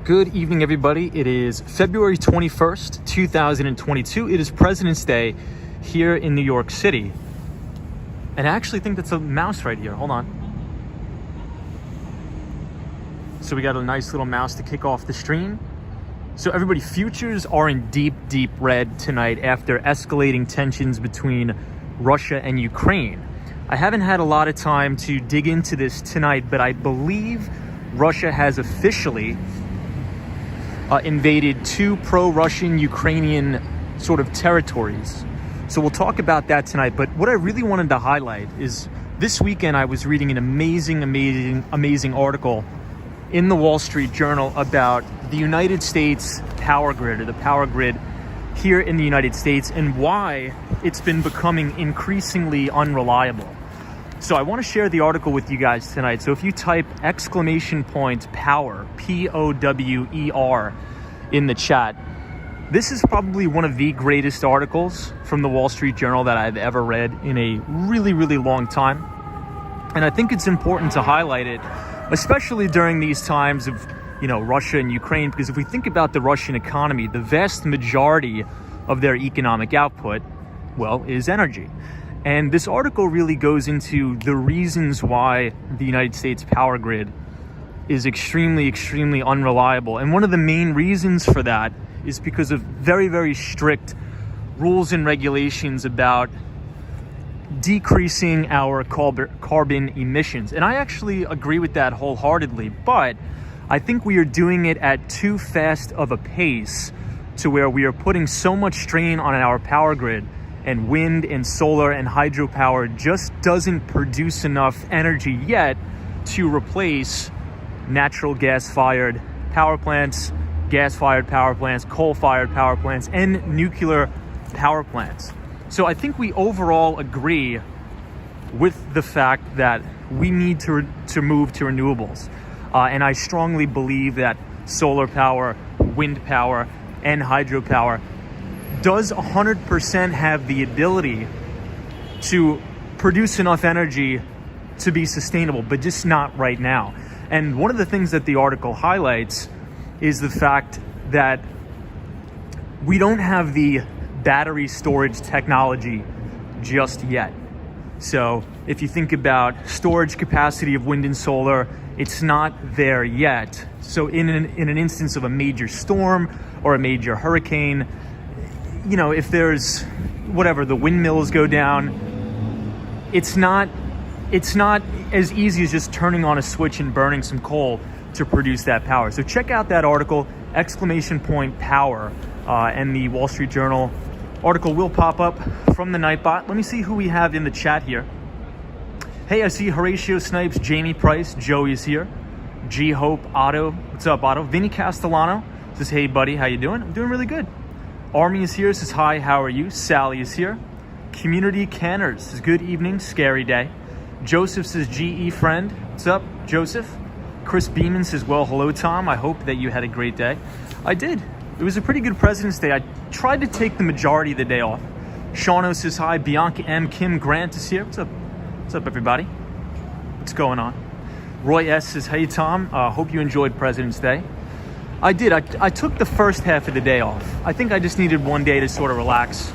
Good evening, everybody. It is February 21st, 2022. It is President's Day here in New York City. And I actually think that's a mouse right here. Hold on. So we got a nice little mouse to kick off the stream. So everybody, futures are in deep, deep red tonight after escalating tensions between Russia and Ukraine. I haven't had a lot of time to dig into this tonight, but I believe Russia has officially invaded two pro-Russian Ukrainian sort of territories. So we'll talk about that tonight. But what I really wanted to highlight is this weekend I was reading an amazing article in the Wall Street Journal about the United States power grid, or the power grid here in the United States, and why it's been becoming increasingly unreliable. So I want to share the article with you guys tonight. So if you type !power, P-O-W-E-R, in the chat, this is probably one of the greatest articles from the Wall Street Journal that I've ever read in a really, really long time. And I think it's important to highlight it, especially during these times of, Russia and Ukraine, because if we think about the Russian economy, the vast majority of their economic output, is energy. And this article really goes into the reasons why the United States power grid is extremely, extremely unreliable. And one of the main reasons for that is because of very, very strict rules and regulations about decreasing our carbon emissions. And I actually agree with that wholeheartedly, but I think we are doing it at too fast of a pace to where we are putting so much strain on our power grid, and wind and solar and hydropower just doesn't produce enough energy yet to replace natural gas-fired power plants, gas-fired power plants, coal-fired power plants, and nuclear power plants. So I think we overall agree with the fact that we need to move to renewables. And I strongly believe that solar power, wind power, and hydropower does 100% have the ability to produce enough energy to be sustainable, but just not right now. And one of the things that the article highlights is the fact that we don't have the battery storage technology just yet. So if you think about storage capacity of wind and solar, it's not there yet. So in an instance of a major storm or a major hurricane, if there's the windmills go down, it's not as easy as just turning on a switch and burning some coal to produce that power. So check out that article, !power, and the Wall Street Journal article will pop up from the Nightbot. Let me see who we have in the chat here. Hey, I see Horatio Snipes, Jamie Price, Joey is here, G Hope, Otto. What's up, Otto? Vinny Castellano says, hey buddy, how you doing? I'm doing really good. Army is here, says, hi, how are you? Sally is here. Community Canners says, good evening, scary day. Joseph says, GE friend. What's up, Joseph? Chris Beeman says, well, hello, Tom. I hope that you had a great day. I did. It was a pretty good President's Day. I tried to take the majority of the day off. Shauno says, hi. Bianca M. Kim Grant is here. What's up? What's up, everybody? What's going on? Roy S. says, hey, Tom. Hope you enjoyed President's Day. I did. I took the first half of the day off. I think I just needed one day to sort of relax.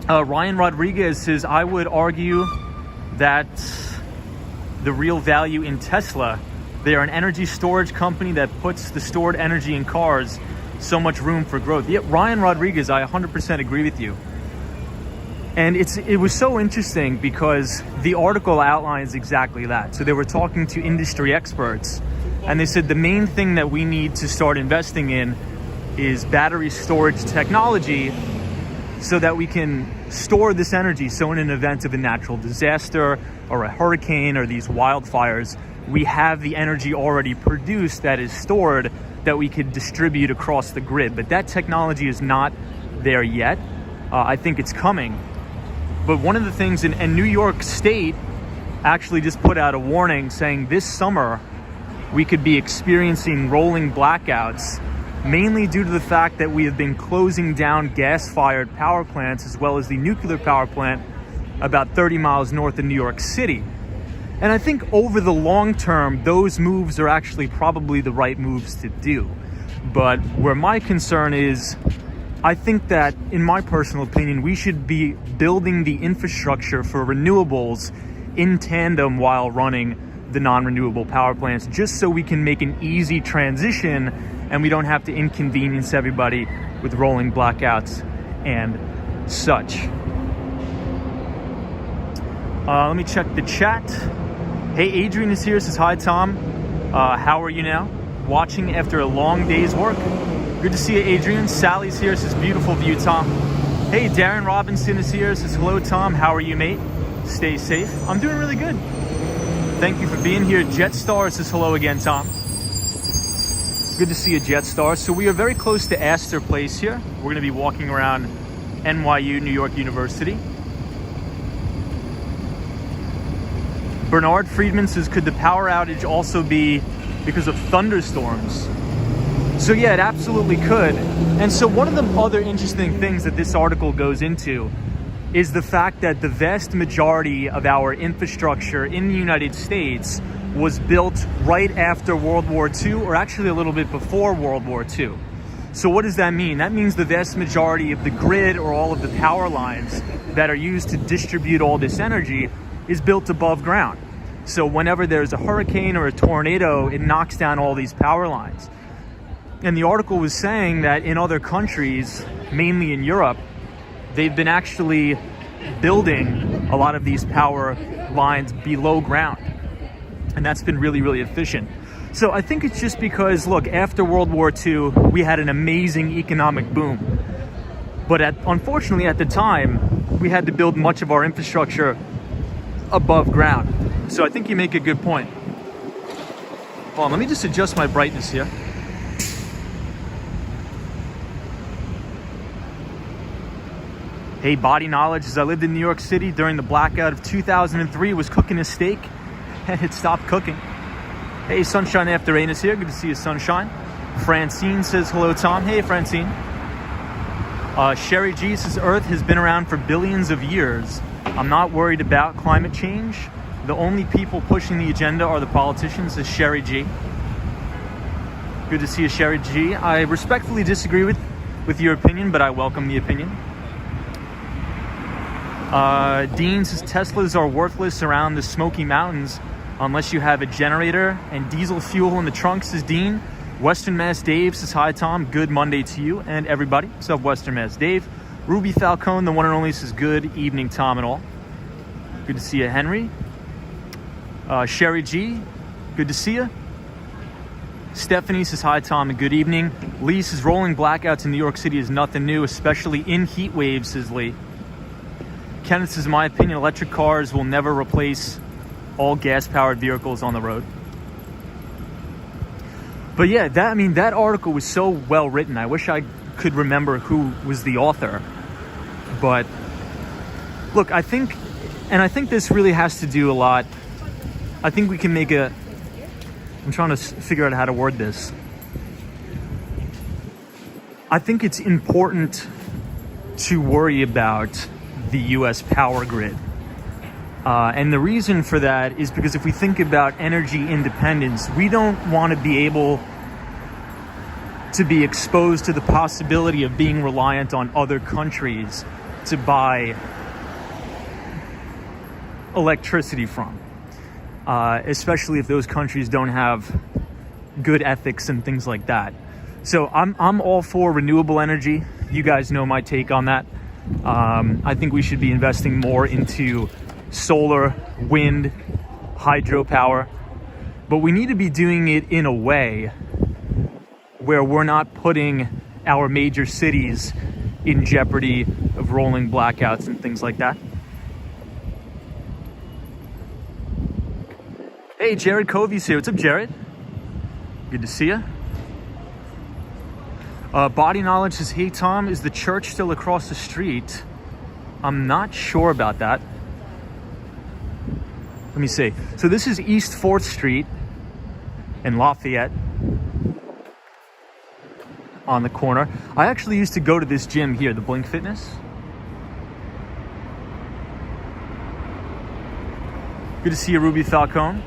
Ryan Rodriguez says, I would argue that the real value in Tesla, they are an energy storage company that puts the stored energy in cars, so much room for growth. Yeah, Ryan Rodriguez, I 100% agree with you. And it was so interesting because the article outlines exactly that. So they were talking to industry experts, and they said the main thing that we need to start investing in is battery storage technology so that we can store this energy. So in an event of a natural disaster or a hurricane or these wildfires, we have the energy already produced that is stored that we could distribute across the grid. But that technology is not there yet. I think it's coming. But one of the things, and New York State actually just put out a warning saying this summer we could be experiencing rolling blackouts, mainly due to the fact that we have been closing down gas-fired power plants as well as the nuclear power plant about 30 miles north of New York City. And I think over the long term, those moves are actually probably the right moves to do. But where my concern is, I think that, in my personal opinion, we should be building the infrastructure for renewables in tandem while running the non-renewable power plants, just so we can make an easy transition and we don't have to inconvenience everybody with rolling blackouts and such. Let me check the chat. Hey, Adrian is here, says hi Tom. How are you now? Watching after a long day's work. Good to see you, Adrian. Sally's here, says beautiful view, Tom. Hey, Darren Robinson is here, says hello, Tom. How are you, mate? Stay safe. I'm doing really good. Thank you for being here. Jetstar says hello again, Tom. Good to see you, Jetstar. So we are very close to Astor Place here. We're going to be walking around NYU, New York University. Bernard Friedman says, could the power outage also be because of thunderstorms? So yeah, it absolutely could. And so one of the other interesting things that this article goes into is the fact that the vast majority of our infrastructure in the United States was built right after World War II, or actually a little bit before World War II. So what does that mean? That means the vast majority of the grid, or all of the power lines that are used to distribute all this energy, is built above ground. So whenever there's a hurricane or a tornado, it knocks down all these power lines. And the article was saying that in other countries, mainly in Europe, they've been actually building a lot of these power lines below ground. And that's been really, really efficient. So I think it's just because, look, after World War II, we had an amazing economic boom. But unfortunately, at the time, we had to build much of our infrastructure above ground. So I think you make a good point. Hold on, let me just adjust my brightness here. Hey, Body Knowledge, as I lived in New York City during the blackout of 2003, was cooking a steak and it stopped cooking. Hey, Sunshine After Rain is here. Good to see you, Sunshine. Francine says hello, Tom. Hey, Francine. Sherry G says Earth has been around for billions of years. I'm not worried about climate change. The only people pushing the agenda are the politicians, says Sherry G. Good to see you, Sherry G. I respectfully disagree with your opinion, but I welcome the opinion. Dean says Teslas are worthless around the Smoky Mountains unless you have a generator and diesel fuel in the trunk, says Dean. Western Mass Dave says hi, Tom. Good Monday to you and everybody. What's up, Western Mass Dave? Ruby Falcone, the one and only, says good evening, Tom, and all. Good to see you, Henry. Sherry G, good to see you. Stephanie says hi, Tom, and good evening. Lee says rolling blackouts in New York City is nothing new, especially in heat waves, says Lee. Kenneth says, in my opinion, electric cars will never replace all gas-powered vehicles on the road. But yeah, that article was so well written. I wish I could remember who was the author. But look, I think this really has to do a lot. I think we can make I'm trying to figure out how to word this. I think it's important to worry about the US power grid. And the reason for that is because if we think about energy independence, we don't want to be able to be exposed to the possibility of being reliant on other countries to buy electricity from. Especially if those countries don't have good ethics and things like that. So I'm all for renewable energy. You guys know my take on that. I think we should be investing more into solar, wind, hydropower, but we need to be doing it in a way where we're not putting our major cities in jeopardy of rolling blackouts and things like that. Hey, Jared Covey's here. What's up, Jared? Good to see you. Body Knowledge says, hey, Tom, is the church still across the street? I'm not sure about that. Let me see. So this is East 4th Street in Lafayette on the corner. I actually used to go to this gym here, the Blink Fitness. Good to see you, Ruby Falcone.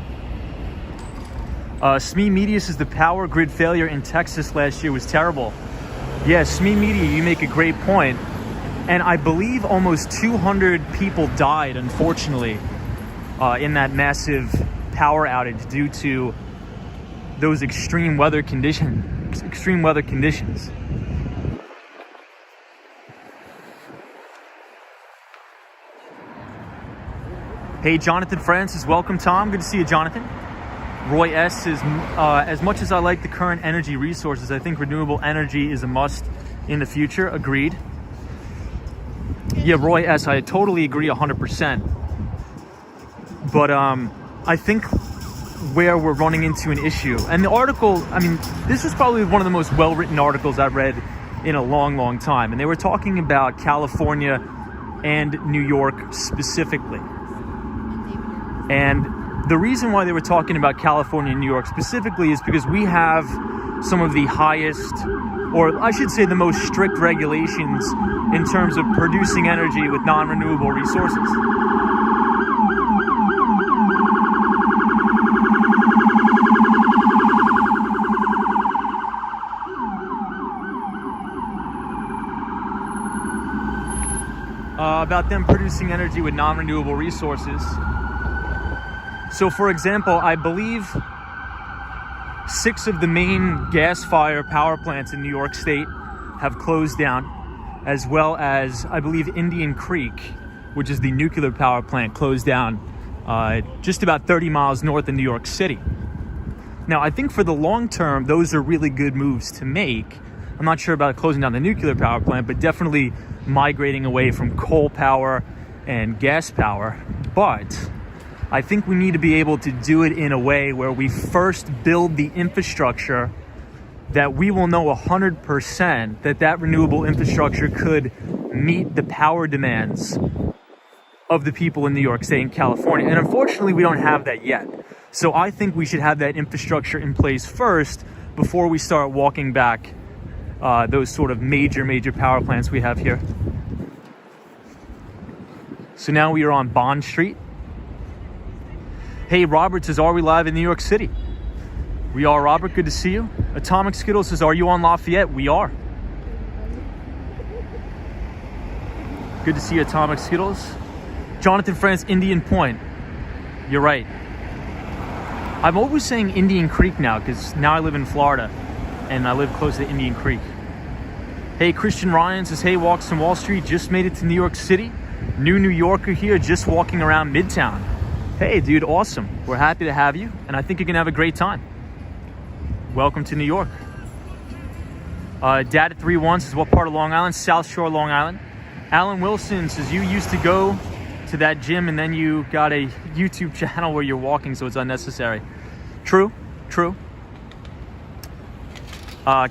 SME Media says the power grid failure in Texas last year was terrible. Yeah, SME Media, you make a great point. And I believe almost 200 people died, unfortunately, in that massive power outage due to those extreme weather conditions. Hey, Jonathan Francis, welcome, Tom. Good to see you, Jonathan. Roy S. says, as much as I like the current energy resources, I think renewable energy is a must in the future. Agreed. Yeah, Roy S., I totally agree 100%. But I think where we're running into an issue, and the article, I mean, this was probably one of the most well-written articles I've read in a long, long time. And they were talking about California and New York specifically. And the reason why they were talking about California and New York specifically is because we have some of the highest, or I should say the most strict regulations in terms of producing energy with non-renewable resources. About them producing energy with non-renewable resources. So, for example, I believe 6 of the main gas-fired power plants in New York State have closed down, as well as, I believe, Indian Creek, which is the nuclear power plant, closed down just about 30 miles north of New York City. Now, I think for the long term, those are really good moves to make. I'm not sure about closing down the nuclear power plant, but definitely migrating away from coal power and gas power. But I think we need to be able to do it in a way where we first build the infrastructure that we will know 100% that renewable infrastructure could meet the power demands of the people in New York State and California. And unfortunately, we don't have that yet. So I think we should have that infrastructure in place first before we start walking back those sort of major power plants we have here. So now we are on Bond Street. Hey, Robert says, are we live in New York City? We are, Robert. Good to see you. Atomic Skittles says, are you on Lafayette? We are. Good to see you, Atomic Skittles. Jonathan France, Indian Point. You're right. I'm always saying Indian Creek now because now I live in Florida and I live close to Indian Creek. Hey, Christian Ryan says, hey, walks from Wall Street, just made it to New York City. New Yorker here, just walking around Midtown. Hey, dude, awesome. We're happy to have you, and I think you're going to have a great time. Welcome to New York. Data31 says, what part of Long Island? South Shore, Long Island. Alan Wilson says, you used to go to that gym, and then you got a YouTube channel where you're walking, so it's unnecessary. True.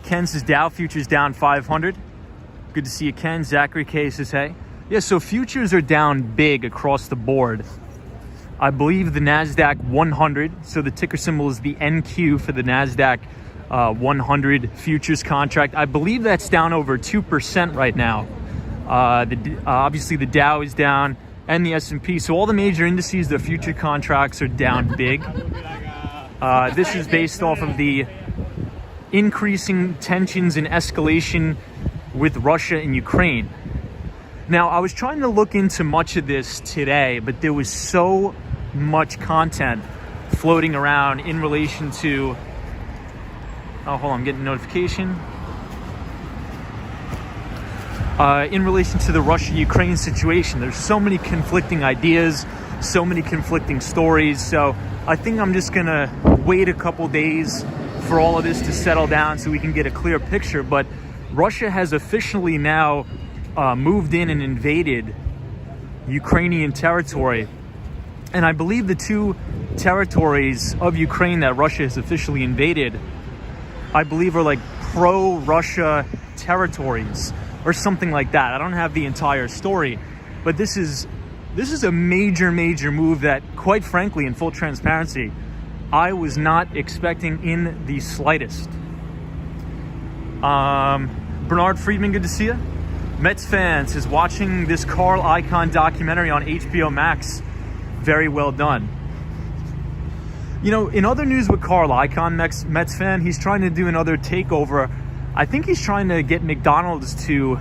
Ken says, Dow futures down 500. Good to see you, Ken. Zachary K says, hey. Yeah, so futures are down big across the board. I believe the NASDAQ 100, so the ticker symbol is the NQ for the NASDAQ 100 futures contract. I believe that's down over 2% right now. Obviously, the Dow is down and the S&P. So all the major indices, the future contracts are down big. This is based off of the increasing tensions and escalation with Russia and Ukraine. Now, I was trying to look into much of this today, but there was so much content floating around in relation to... Oh, hold on, I'm getting a notification. In relation to the Russia-Ukraine situation, there's so many conflicting ideas, so many conflicting stories. So I think I'm just gonna wait a couple days for all of this to settle down so we can get a clear picture. But Russia has officially now moved in and invaded Ukrainian territory. And I believe the 2 territories of Ukraine that Russia has officially invaded, I believe are like pro-Russia territories or something like that. I don't have the entire story, but this is a major move that, quite frankly, in full transparency, I was not expecting in the slightest. Bernard Friedman, good to see you. Mets fans is watching this Carl Icahn documentary on HBO Max. Very well done. You know, in other news with Carl Icahn, Mets fan, he's trying to do another takeover. I think he's trying to get McDonald's to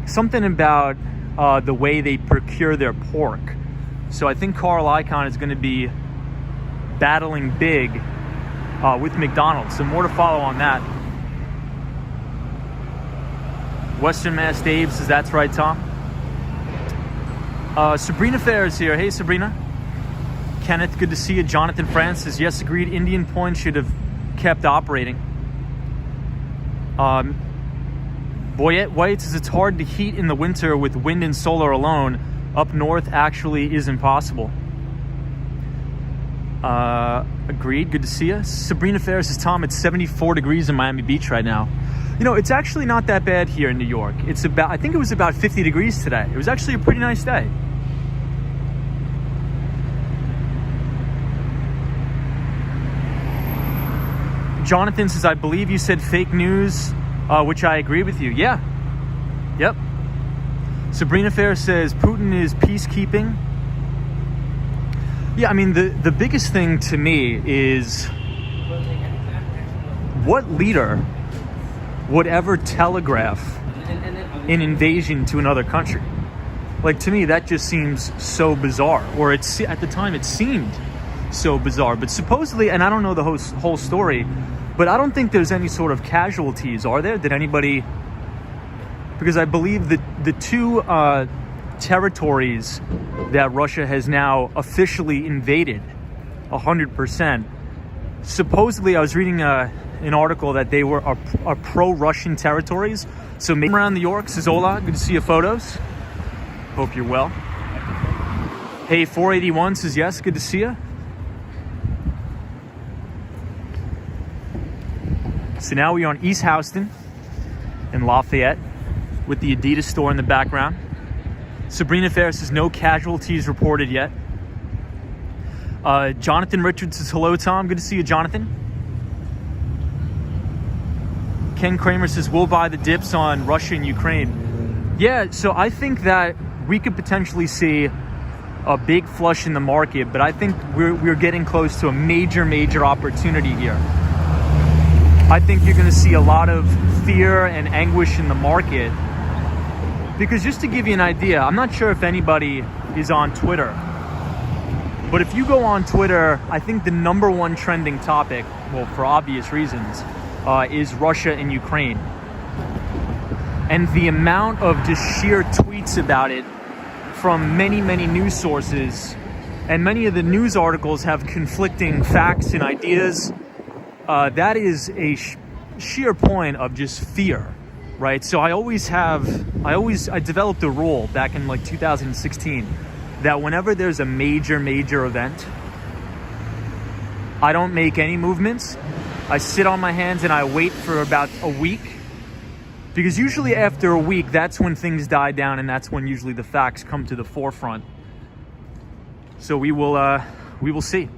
something about the way they procure their pork. So I think Carl Icahn is going to be battling big with McDonald's. So more to follow on that. Western Mass Dave says, that's right, Tom. Sabrina Fair is here. Hey, Sabrina. Kenneth, good to see you. Jonathan Francis, yes, agreed. Indian Point should have kept operating. Boyette White says it's hard to heat in the winter with wind and solar alone. Up north actually is impossible. Agreed, good to see you. Sabrina Fair says, Tom, it's 74 degrees in Miami Beach right now. You know, it's actually not that bad here in New York. It's about, I think it was about 50 degrees today. It was actually a pretty nice day. Jonathan says, I believe you said fake news, which I agree with you. Yeah. Yep. Sabrina Fair says, Putin is peacekeeping. Yeah, I mean, the biggest thing to me is what leader would ever telegraph an invasion to another country? Like, to me, that just seems so bizarre. Or it's, at the time, it seemed so bizarre. But supposedly, and I don't know the whole story, but I don't think there's any sort of casualties, are there? Did anybody... Because I believe that the two territories that Russia has now officially invaded 100%, supposedly I was reading an article that they are pro-Russian territories. So maybe around New York, says hola, good to see your photos. Hope you're well. Hey, 481 says yes, good to see you. So now we're on East Houston in Lafayette with the Adidas store in the background. Sabrina Fair says no casualties reported yet. Jonathan Richards says hello, Tom. Good to see you, Jonathan. Ken Kramer says we'll buy the dips on Russia and Ukraine. Yeah, so I think that we could potentially see a big flush in the market, but I think we're getting close to a major opportunity here. I think you're going to see a lot of fear and anguish in the market. Because just to give you an idea, I'm not sure if anybody is on Twitter, but if you go on Twitter, I think the number one trending topic, well, for obvious reasons, is Russia and Ukraine. And the amount of just sheer tweets about it from many news sources, and many of the news articles have conflicting facts and ideas. That is a sheer point of just fear, right? So I developed a rule back in like 2016 that whenever there's a major event, I don't make any movements. I sit on my hands and I wait for about a week, because usually after a week, that's when things die down and that's when usually the facts come to the forefront. So we will see.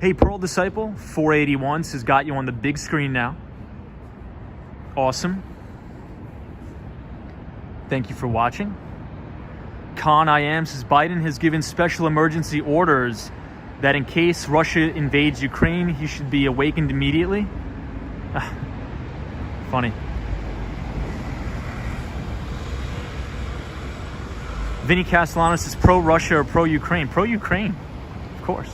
Hey, Pearl Disciple 481 says got you on the big screen now. Awesome. Thank you for watching. Khan I Am says Biden has given special emergency orders that in case Russia invades Ukraine, he should be awakened immediately. Funny. Vinny Castellano says pro-Russia or pro-Ukraine? Pro-Ukraine, of course.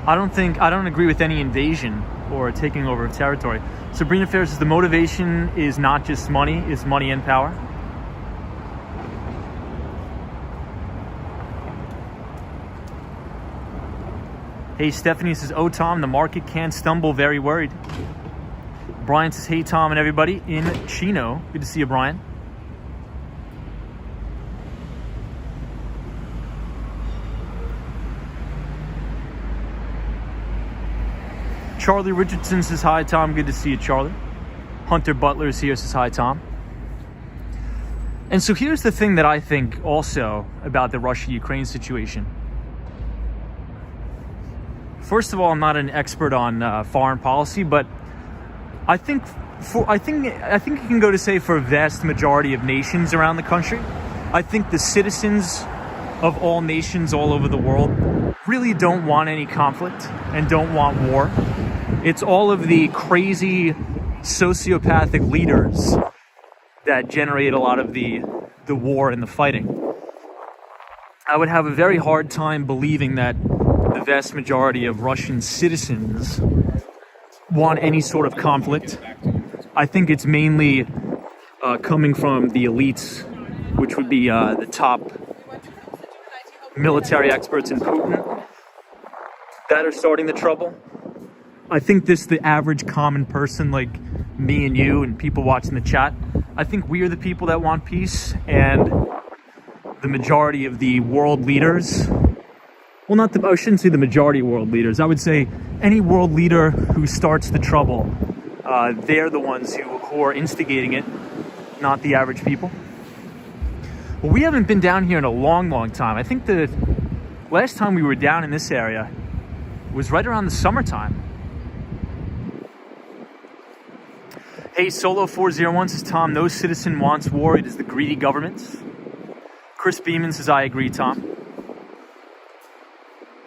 I don't agree with any invasion or taking over of territory. Sabrina Fair says the motivation is not just money, it's money and power. Hey, Stephanie says, oh, Tom, the market can't stumble, very worried. Brian says, hey, Tom and everybody in Chino. Good to see you, Brian. Charlie Richardson says, hi, Tom. Good to see you, Charlie. Hunter Butler is here, says, hi, Tom. And so here's the thing that I think also about the Russia-Ukraine situation. first of all, I'm not an expert on foreign policy, but I think you can go to say for a vast majority of nations around the country, I think the citizens of all nations all over the world really don't want any conflict and don't want war. It's all of the crazy sociopathic leaders that generate a lot of the war and the fighting. I would have a very hard time believing that the vast majority of Russian citizens want any sort of conflict. I think it's mainly coming from the elites, which would be the top military experts in Putin, that are starting the trouble. I think the average common person like me and you and people watching the chat, I think we are the people that want peace, and the majority of the world leaders, well, I shouldn't say the majority of world leaders, I would say any world leader who starts the trouble, they're the ones who are instigating it, not the average people. Well, we haven't been down here in a long, long time. I think the last time we were down in this area was right around the summertime. Hey, Solo401 says, Tom, no citizen wants war. It is the greedy governments. Chris Beeman says, I agree, Tom.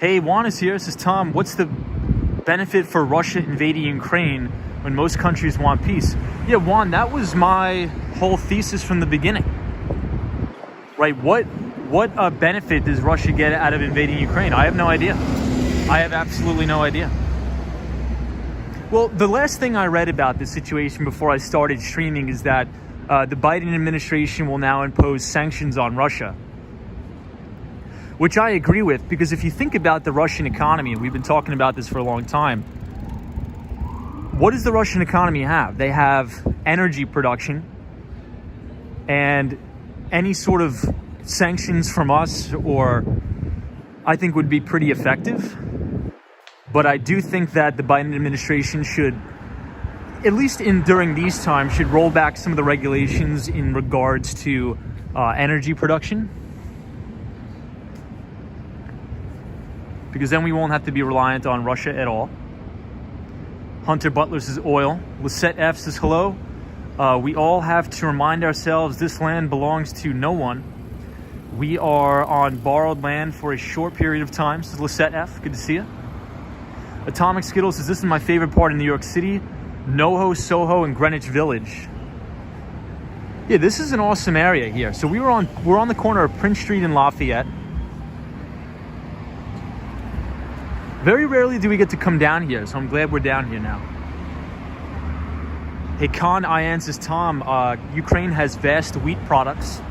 Hey, Juan is here, says, Tom, what's the benefit for Russia invading Ukraine when most countries want peace? Yeah, Juan, that was my whole thesis from the beginning. Right, what benefit does Russia get out of invading Ukraine? I have no idea. I have absolutely no idea. Well, the last thing I read about this situation before I started streaming is that the Biden administration will now impose sanctions on Russia, which I agree with, because if you think about the Russian economy, and we've been talking about this for a long time, what does the Russian economy have? They have energy production, and any sort of sanctions from us, or I think would be pretty effective. But I do think that the Biden administration should, at least during these times, should roll back some of the regulations in regards to energy production. Because then we won't have to be reliant on Russia at all. Hunter Butler says oil. Lisette F says hello. We all have to remind ourselves this land belongs to no one. We are on borrowed land for a short period of time, says Lisette F. Good to see you. Atomic Skittles says, this is my favorite part of New York City. NoHo, Soho, and Greenwich Village. Yeah, this is an awesome area here. So we're on the corner of Prince Street and Lafayette. Very rarely do we get to come down here, so I'm glad we're down here now. Hey, Khan Ian says, Tom, Ukraine has vast wheat products.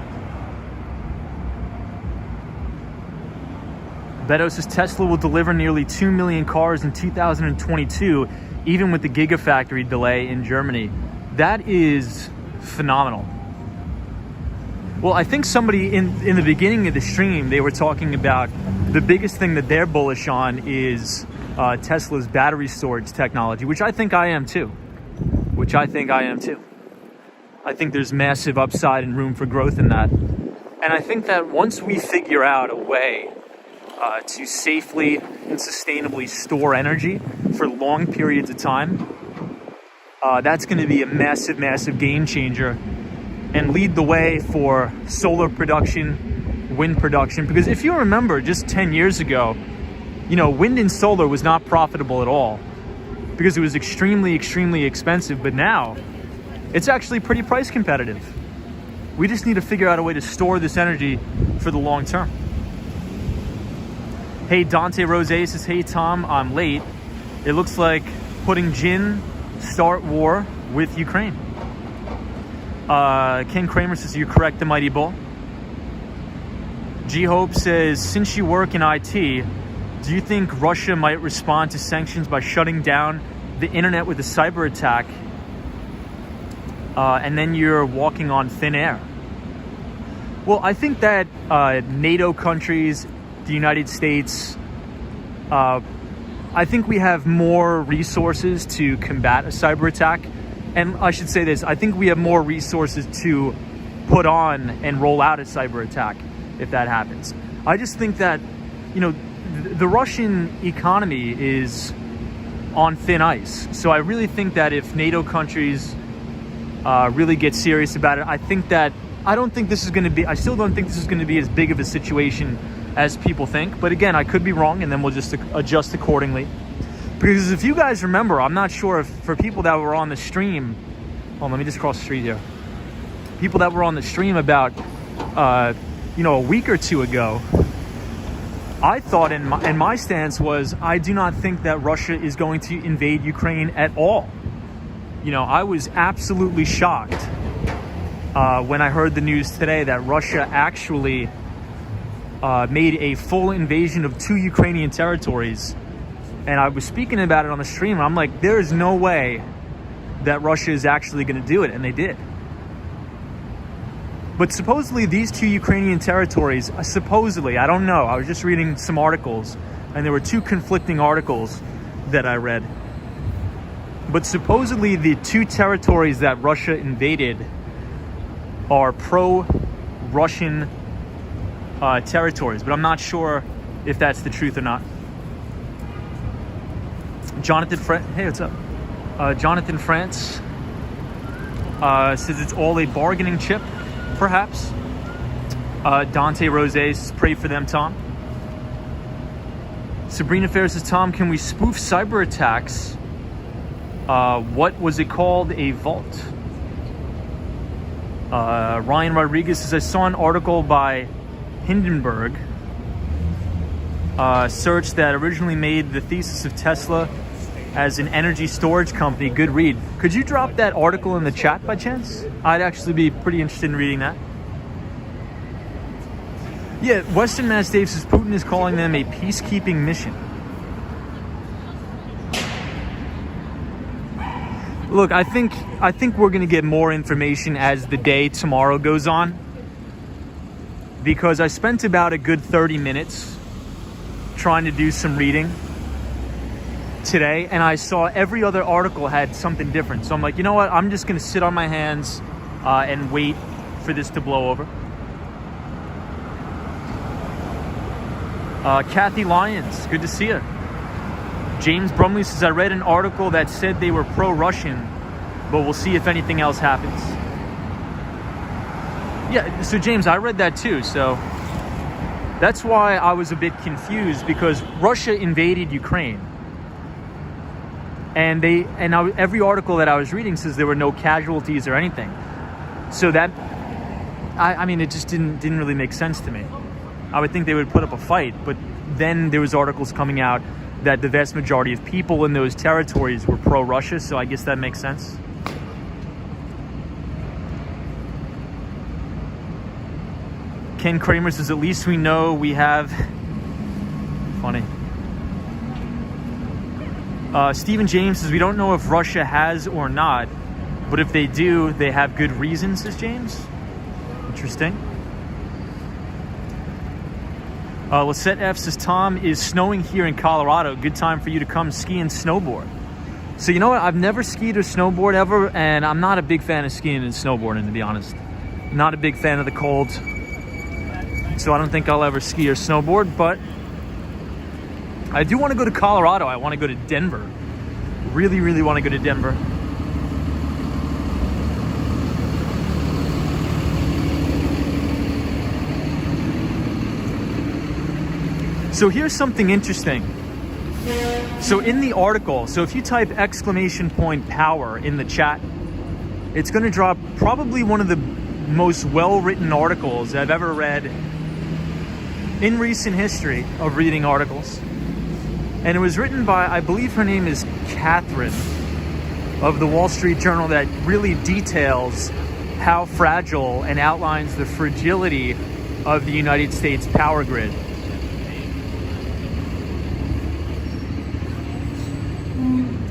Beto says, Tesla will deliver nearly 2 million cars in 2022, even with the Gigafactory delay in Germany. That is phenomenal. Well, I think somebody in the beginning of the stream, they were talking about the biggest thing that they're bullish on is Tesla's battery storage technology, which I think I am too. I think there's massive upside and room for growth in that. And I think that once we figure out a way to safely and sustainably store energy for long periods of time, that's going to be a massive, massive game changer and lead the way for solar production, wind production. Because if you remember, just 10 years ago, wind and solar was not profitable at all because it was extremely, extremely expensive. But now it's actually pretty price competitive. We just need to figure out a way to store this energy for the long term. Hey, Dante Rose says, hey, Tom, I'm late. It looks like putting Jin start war with Ukraine. Ken Kramer says, you're correct, the mighty bull. G Hope says, since you work in IT, do you think Russia might respond to sanctions by shutting down the internet with a cyber attack? And then you're walking on thin air. Well, I think that NATO countries, the United States, I think we have more resources to combat a cyber attack. And I should say this, I think we have more resources to put on and roll out a cyber attack if that happens. I just think that, the Russian economy is on thin ice. So I really think that if NATO countries really get serious about it, I still don't think this is going to be as big of a situation as people think. But again, I could be wrong, and then we'll just adjust accordingly. Because if you guys remember, I'm not sure if for people that were on the stream, let me just cross the street here. People that were on the stream about, a week or two ago, I thought, and my stance was, I do not think that Russia is going to invade Ukraine at all. I was absolutely shocked when I heard the news today that Russia actually made a full invasion of 2 Ukrainian territories. And I was speaking about it on the stream, and I'm like, there is no way that Russia is actually going to do it, and they did. But supposedly these 2 Ukrainian territories, I don't know, I was just reading some articles, and there were 2 conflicting articles that I read. But supposedly the 2 territories that Russia invaded are pro-Russian territories, but I'm not sure if that's the truth or not. Hey, what's up? Jonathan France says it's all a bargaining chip, perhaps. Dante Rose says, pray for them, Tom. Sabrina Fair says, Tom, can we spoof cyber attacks? What was it called? A vault. Ryan Rodriguez says, I saw an article by Hindenburg search that originally made the thesis of Tesla as an energy storage company. Good read. Could you drop that article in the chat by chance? I'd actually be pretty interested in reading that. Yeah, Western Mass Dave says Putin is calling them a peacekeeping mission. Look, I think we're going to get more information as the day tomorrow goes on, because I spent about a good 30 minutes trying to do some reading today, and I saw every other article had something different. So I'm like, you know what? I'm just going to sit on my hands and wait for this to blow over. Kathy Lyons, good to see you. James Brumley says, I read an article that said they were pro-Russian, but we'll see if anything else happens. Yeah, so James, I read that too. So that's why I was a bit confused, because Russia invaded Ukraine. And every article that I was reading says there were no casualties or anything. So that, I mean, it just didn't really make sense to me. I would think they would put up a fight, but then there was articles coming out that the vast majority of people in those territories were pro-Russia, so I guess that makes sense. Ken Kramer says, at least we know we have... Funny. Stephen James says, we don't know if Russia has or not, but if they do, they have good reasons, says James. Interesting. Lisette F says, Tom, is snowing here in Colorado. Good time for you to come ski and snowboard. So you know what? I've never skied or snowboard ever, and I'm not a big fan of skiing and snowboarding, to be honest. Not a big fan of the cold. So I don't think I'll ever ski or snowboard, but I do want to go to Colorado. I want to go to Denver. Really, really want to go to Denver. So here's something interesting. So in the article, so if you type !power in the chat, it's going to drop probably one of the most well-written articles I've ever read in recent history of reading articles. And it was written by, I believe her name is Catherine, of the Wall Street Journal, that really details how fragile and outlines the fragility of the United States power grid.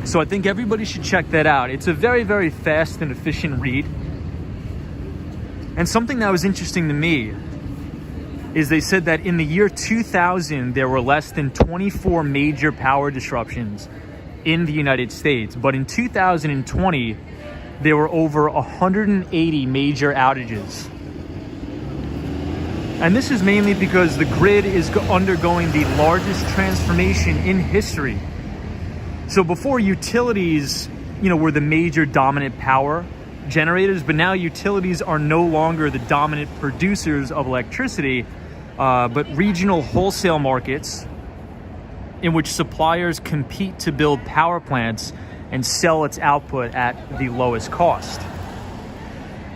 So I think everybody should check that out. It's a very, very fast and efficient read. And something that was interesting to me is they said that in the year 2000, there were less than 24 major power disruptions in the United States. But in 2020, there were over 180 major outages. And this is mainly because the grid is undergoing the largest transformation in history. So before, utilities, were the major dominant power generators, but now utilities are no longer the dominant producers of electricity, but regional wholesale markets in which suppliers compete to build power plants and sell its output at the lowest cost.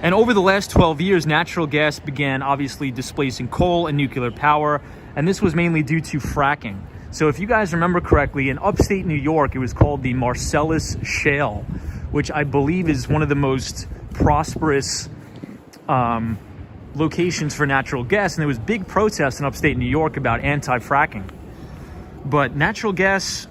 And over the last 12 years, natural gas began obviously displacing coal and nuclear power, and this was mainly due to fracking. So if you guys remember correctly, in upstate New York, it was called the Marcellus Shale, which I believe is one of the most prosperous locations for natural gas. And there was big protests in upstate New York about anti-fracking. But natural gas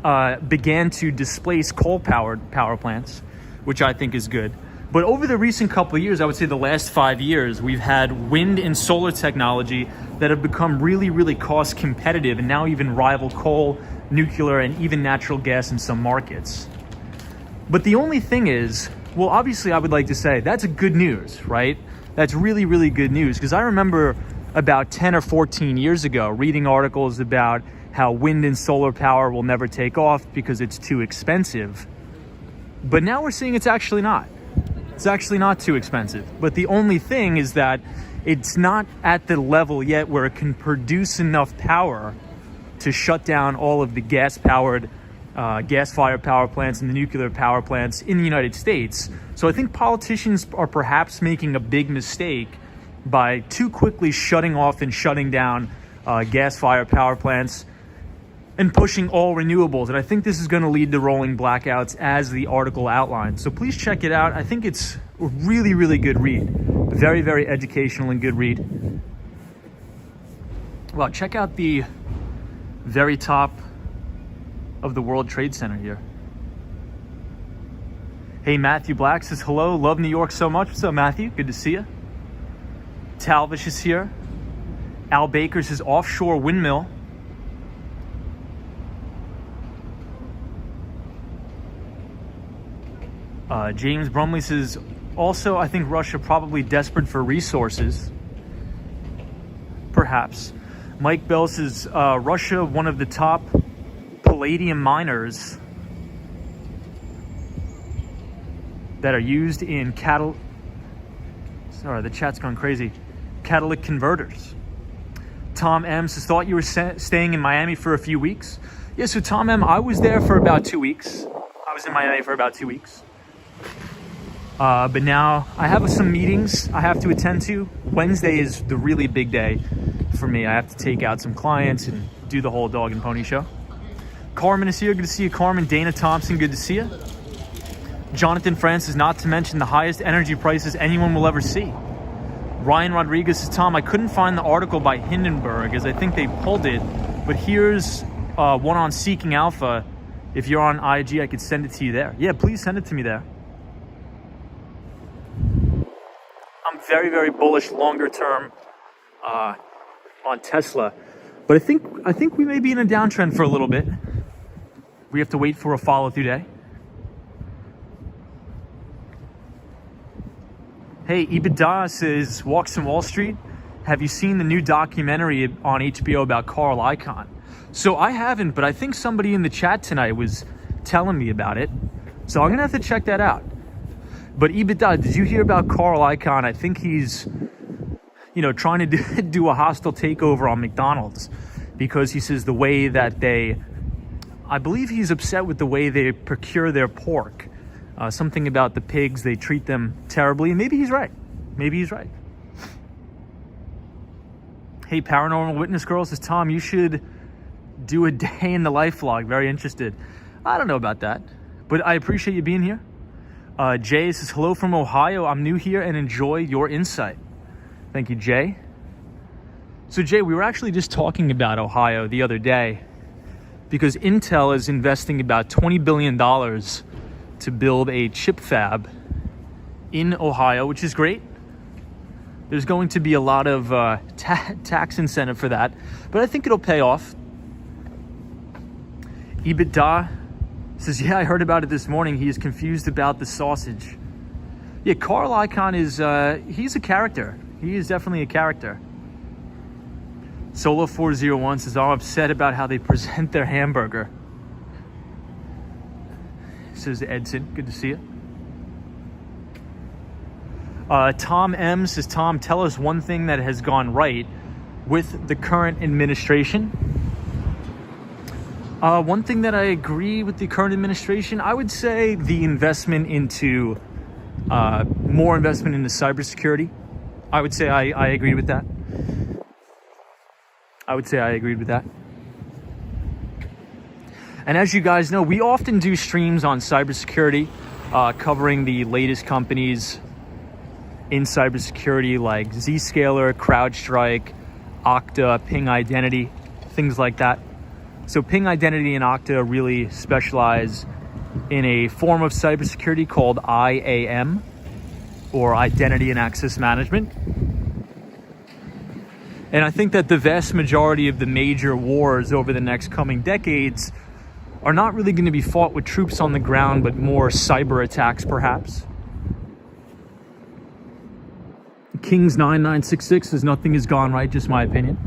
began to displace coal-powered power plants, which I think is good. But over the recent couple of years, I would say the last 5 years, we've had wind and solar technology that have become really, really cost competitive and now even rival coal, nuclear, and even natural gas in some markets. But the only thing is, well, obviously I would like to say that's good news, right? That's really, really good news, because I remember about 10 or 14 years ago reading articles about how wind and solar power will never take off because it's too expensive. But now we're seeing it's actually not. It's actually not too expensive. But the only thing is that it's not at the level yet where it can produce enough power to shut down all of the gas-fired power plants and the nuclear power plants in the United States. So I think politicians are perhaps making a big mistake by too quickly shutting off and shutting down gas-fired power plants and pushing all renewables. And I think this is going to lead to rolling blackouts, as the article outlines. So please check it out. I think it's a really, really good read. Very, very educational and good read. Well, check out the very top of the World Trade Center here. Hey, Matthew Black says, hello, love New York so much. What's up, Matthew? Good to see you. Talvish is here. Al Baker says, offshore windmill. James Brumley says, also, I think Russia probably desperate for resources. Perhaps. Mike Bell says, Russia, one of the top palladium miners that are used in the chat's gone crazy. Catalytic converters. Tom M says, thought you were staying in Miami for a few weeks. Yeah, so Tom M, I was there for about 2 weeks. I was in Miami for about 2 weeks. But now I have some meetings I have to attend to. Wednesday is the really big day for me. I have to take out some clients and do the whole dog and pony show. Carmen is here. Good to see you, Carmen. Dana Thompson, good to see you. Jonathan Francis, not to mention the highest energy prices anyone will ever see. Ryan Rodriguez says, Tom, I couldn't find the article by Hindenburg as I think they pulled it, but here's one on Seeking Alpha. If you're on IG, I could send it to you there. Yeah, please send it to me there. I'm very, very bullish longer term on Tesla, but I think we may be in a downtrend for a little bit. We have to wait for a follow-through day. Hey, EBITDA says, Walks in Wall Street. Have you seen the new documentary on HBO about Carl Icahn? So I haven't, but I think somebody in the chat tonight was telling me about it. So I'm going to have to check that out. But EBITDA, did you hear about Carl Icahn? I think he's, trying to do a hostile takeover on McDonald's because he says the way that I believe he's upset with the way they procure their pork. Something about the pigs, they treat them terribly. And maybe he's right. Hey, Paranormal Witness Girl says, Tom, you should do a day in the life vlog. Very interested. I don't know about that, but I appreciate you being here. Jay says, hello from Ohio. I'm new here and enjoy your insight. Thank you, Jay. So Jay, we were actually just talking about Ohio the other day because Intel is investing about $20 billion to build a chip fab in Ohio, which is great. There's going to be a lot of tax incentive for that, but I think it'll pay off. EBITDA says, yeah, I heard about it this morning. He is confused about the sausage. Yeah, Carl Icahn is, he's a character. He is definitely a character. Solo401 says, I'm upset about how they present their hamburger. Says Edson, good to see you. Tom M says, Tom, tell us one thing that has gone right with the current administration. One thing that I agree with the current administration, I would say the investment into, more investment into cybersecurity. I would say I agree with that. And as you guys know, we often do streams on cybersecurity, covering the latest companies in cybersecurity like Zscaler, CrowdStrike, Okta, Ping Identity, things like that. So Ping Identity and Okta really specialize in a form of cybersecurity called IAM, or Identity and Access Management. And I think that the vast majority of the major wars over the next coming decades are not really going to be fought with troops on the ground, but more cyber attacks, perhaps. Kings 9966 says nothing has gone right, just my opinion.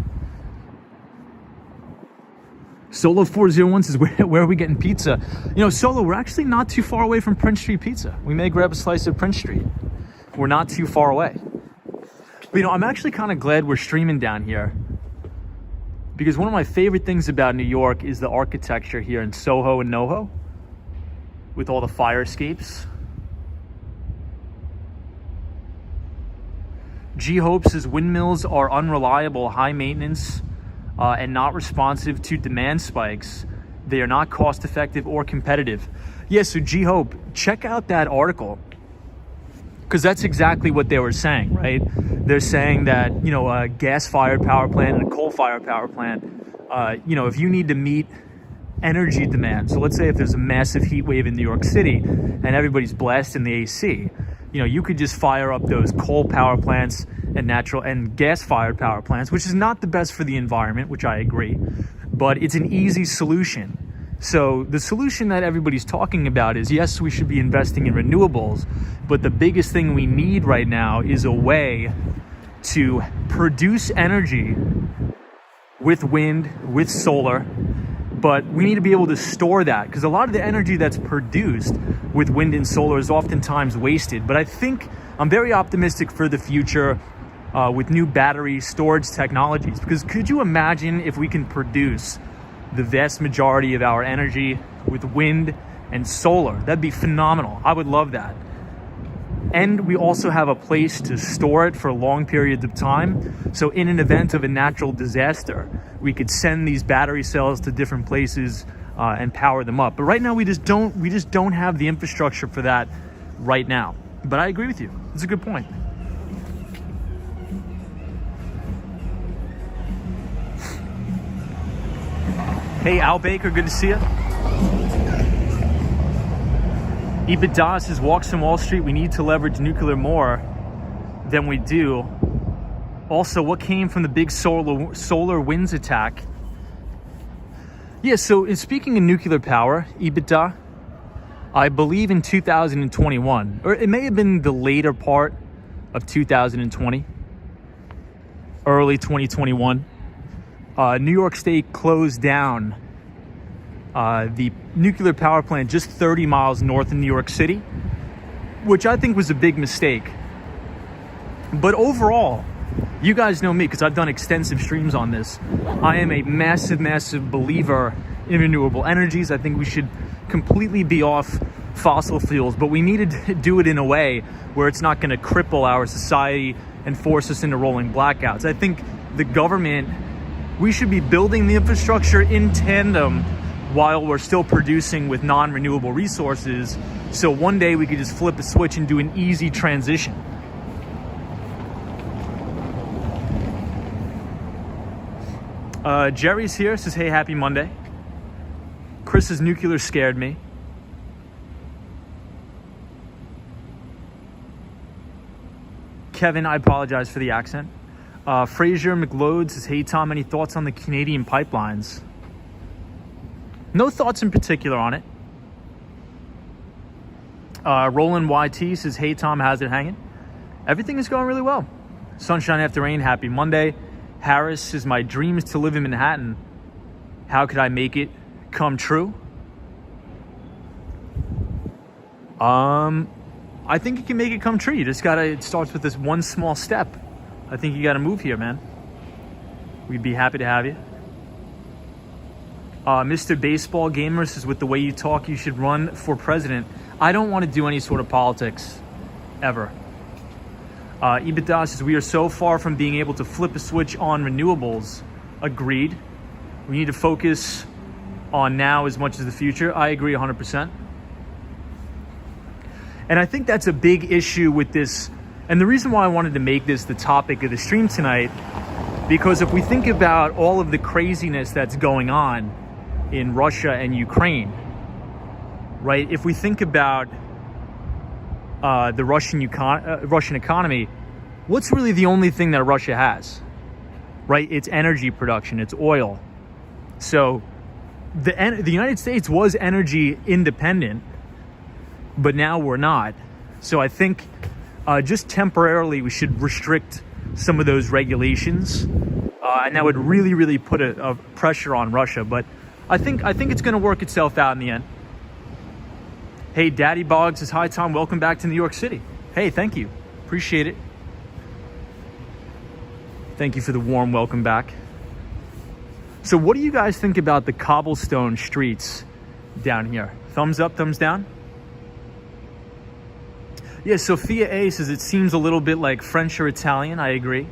Solo401 says, where are we getting pizza? You know, Solo, we're actually not too far away from Prince Street Pizza. We may grab a slice of Prince Street. We're not too far away. But, you know, I'm actually kind of glad we're streaming down here, because one of my favorite things about New York is the architecture here in Soho and NoHo, with all the fire escapes. G Hope says windmills are unreliable, high maintenance, and not responsive to demand spikes. They are not cost effective or competitive. Yes, so G Hope, check out that article, because that's exactly what they were saying, right? They're saying that, you know, a gas-fired power plant and a coal-fired power plant, you know, if you need to meet energy demand, so let's say if there's a massive heat wave in New York City and everybody's blasting the AC, you know, you could just fire up those coal power plants and natural and gas-fired power plants, which is not the best for the environment, which I agree, but it's an easy solution. So the solution that everybody's talking about is, yes, we should be investing in renewables, but the biggest thing we need right now is a way to produce energy with wind, with solar, but we need to be able to store that, because a lot of the energy that's produced with wind and solar is oftentimes wasted. But I think I'm very optimistic for the future with new battery storage technologies, because could you imagine if we can produce the vast majority of our energy with wind and solar? That'd be phenomenal. I would love that. And we also have a place to store it for long periods of time. So in an event of a natural disaster, we could send these battery cells to different places and power them up. But right now we just don't have the infrastructure for that right now. But I agree with you. It's a good point. Hey, Al Baker, good to see you. EBITDA says, walks in Wall Street, we need to leverage nuclear more than we do. Also, what came from the big solar winds attack? Yeah, so speaking of nuclear power, EBITDA, I believe in 2021, or it may have been the later part of 2020, early 2021, New York State closed down the nuclear power plant just 30 miles north of New York City, which I think was a big mistake. But overall, you guys know me because I've done extensive streams on this. I am a massive, massive believer in renewable energies. I think we should completely be off fossil fuels, but we need to do it in a way where it's not going to cripple our society and force us into rolling blackouts. I think the government, we should be building the infrastructure in tandem while we're still producing with non-renewable resources. So one day we could just flip a switch and do an easy transition. Jerry's here, says, hey, happy Monday. Chris's nuclear scared me. Kevin, I apologize for the accent. Fraser McLeod says, hey, Tom, any thoughts on the Canadian pipelines? No thoughts in particular on it. Roland YT says, hey, Tom, how's it hanging? Everything is going really well. Sunshine after rain, happy Monday. Harris says, my dream is to live in Manhattan. How could I make it come true? I think you can make it come true. You just gotta, it starts with this one small step. I think you gotta move here, man. We'd be happy to have you. Mr. Baseball Gamer says, with the way you talk, you should run for president. I don't want to do any sort of politics, ever. EBITDA says, we are so far from being able to flip a switch on renewables. Agreed. We need to focus on now as much as the future. I agree 100%. And I think that's a big issue with this. And the reason why I wanted to make this the topic of the stream tonight, because if we think about all of the craziness that's going on in Russia and Ukraine, right? If we think about the Russian economy, what's really the only thing that Russia has, right? It's energy production, it's oil. So the United States was energy independent, but now we're not. So I think just temporarily we should restrict some of those regulations, and that would really, really put a pressure on Russia. But I think it's going to work itself out in the end. Hey, Daddy Boggs says, hi Tom, welcome back to New York City. Hey, thank you, appreciate it. Thank you for the warm welcome back. So what do you guys think about the cobblestone streets down here? Thumbs up, thumbs down? Yeah, Sophia A says, it seems a little bit like French or Italian. I agree.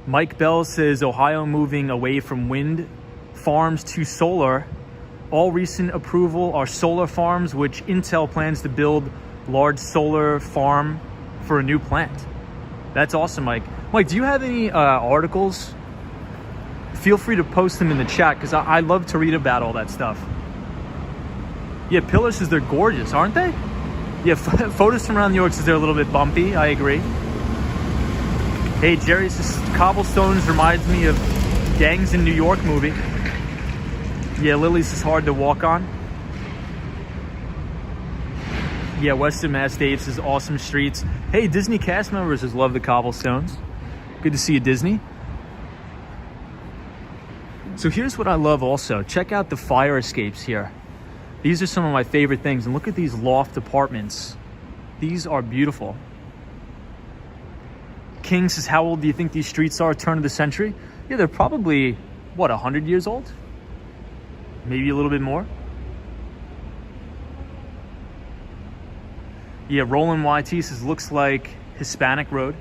Mike Bell says, Ohio moving away from wind farms to solar. All recent approval are solar farms, which Intel plans to build large solar farm for a new plant. That's awesome, Mike. Mike, do you have any articles? Feel free to post them in the chat, because I love to read about all that stuff. Yeah, Pillar says they're gorgeous, aren't they? Yeah, photos from around New York says they're a little bit bumpy. I agree. Hey, Jerry says cobblestones reminds me of Gangs in New York movie. Yeah, Lily says hard to walk on. Yeah, Western Mass Dave says awesome streets. Hey, Disney cast members says love the cobblestones. Good to see you, Disney. So here's what I love also. Check out the fire escapes here. These are some of my favorite things. And look at these loft apartments. These are beautiful. King says, how old do you think these streets are, turn of the century? Yeah, they're probably, what, 100 years old? Maybe a little bit more. Yeah, Roland YT says, looks like Hispanic Road.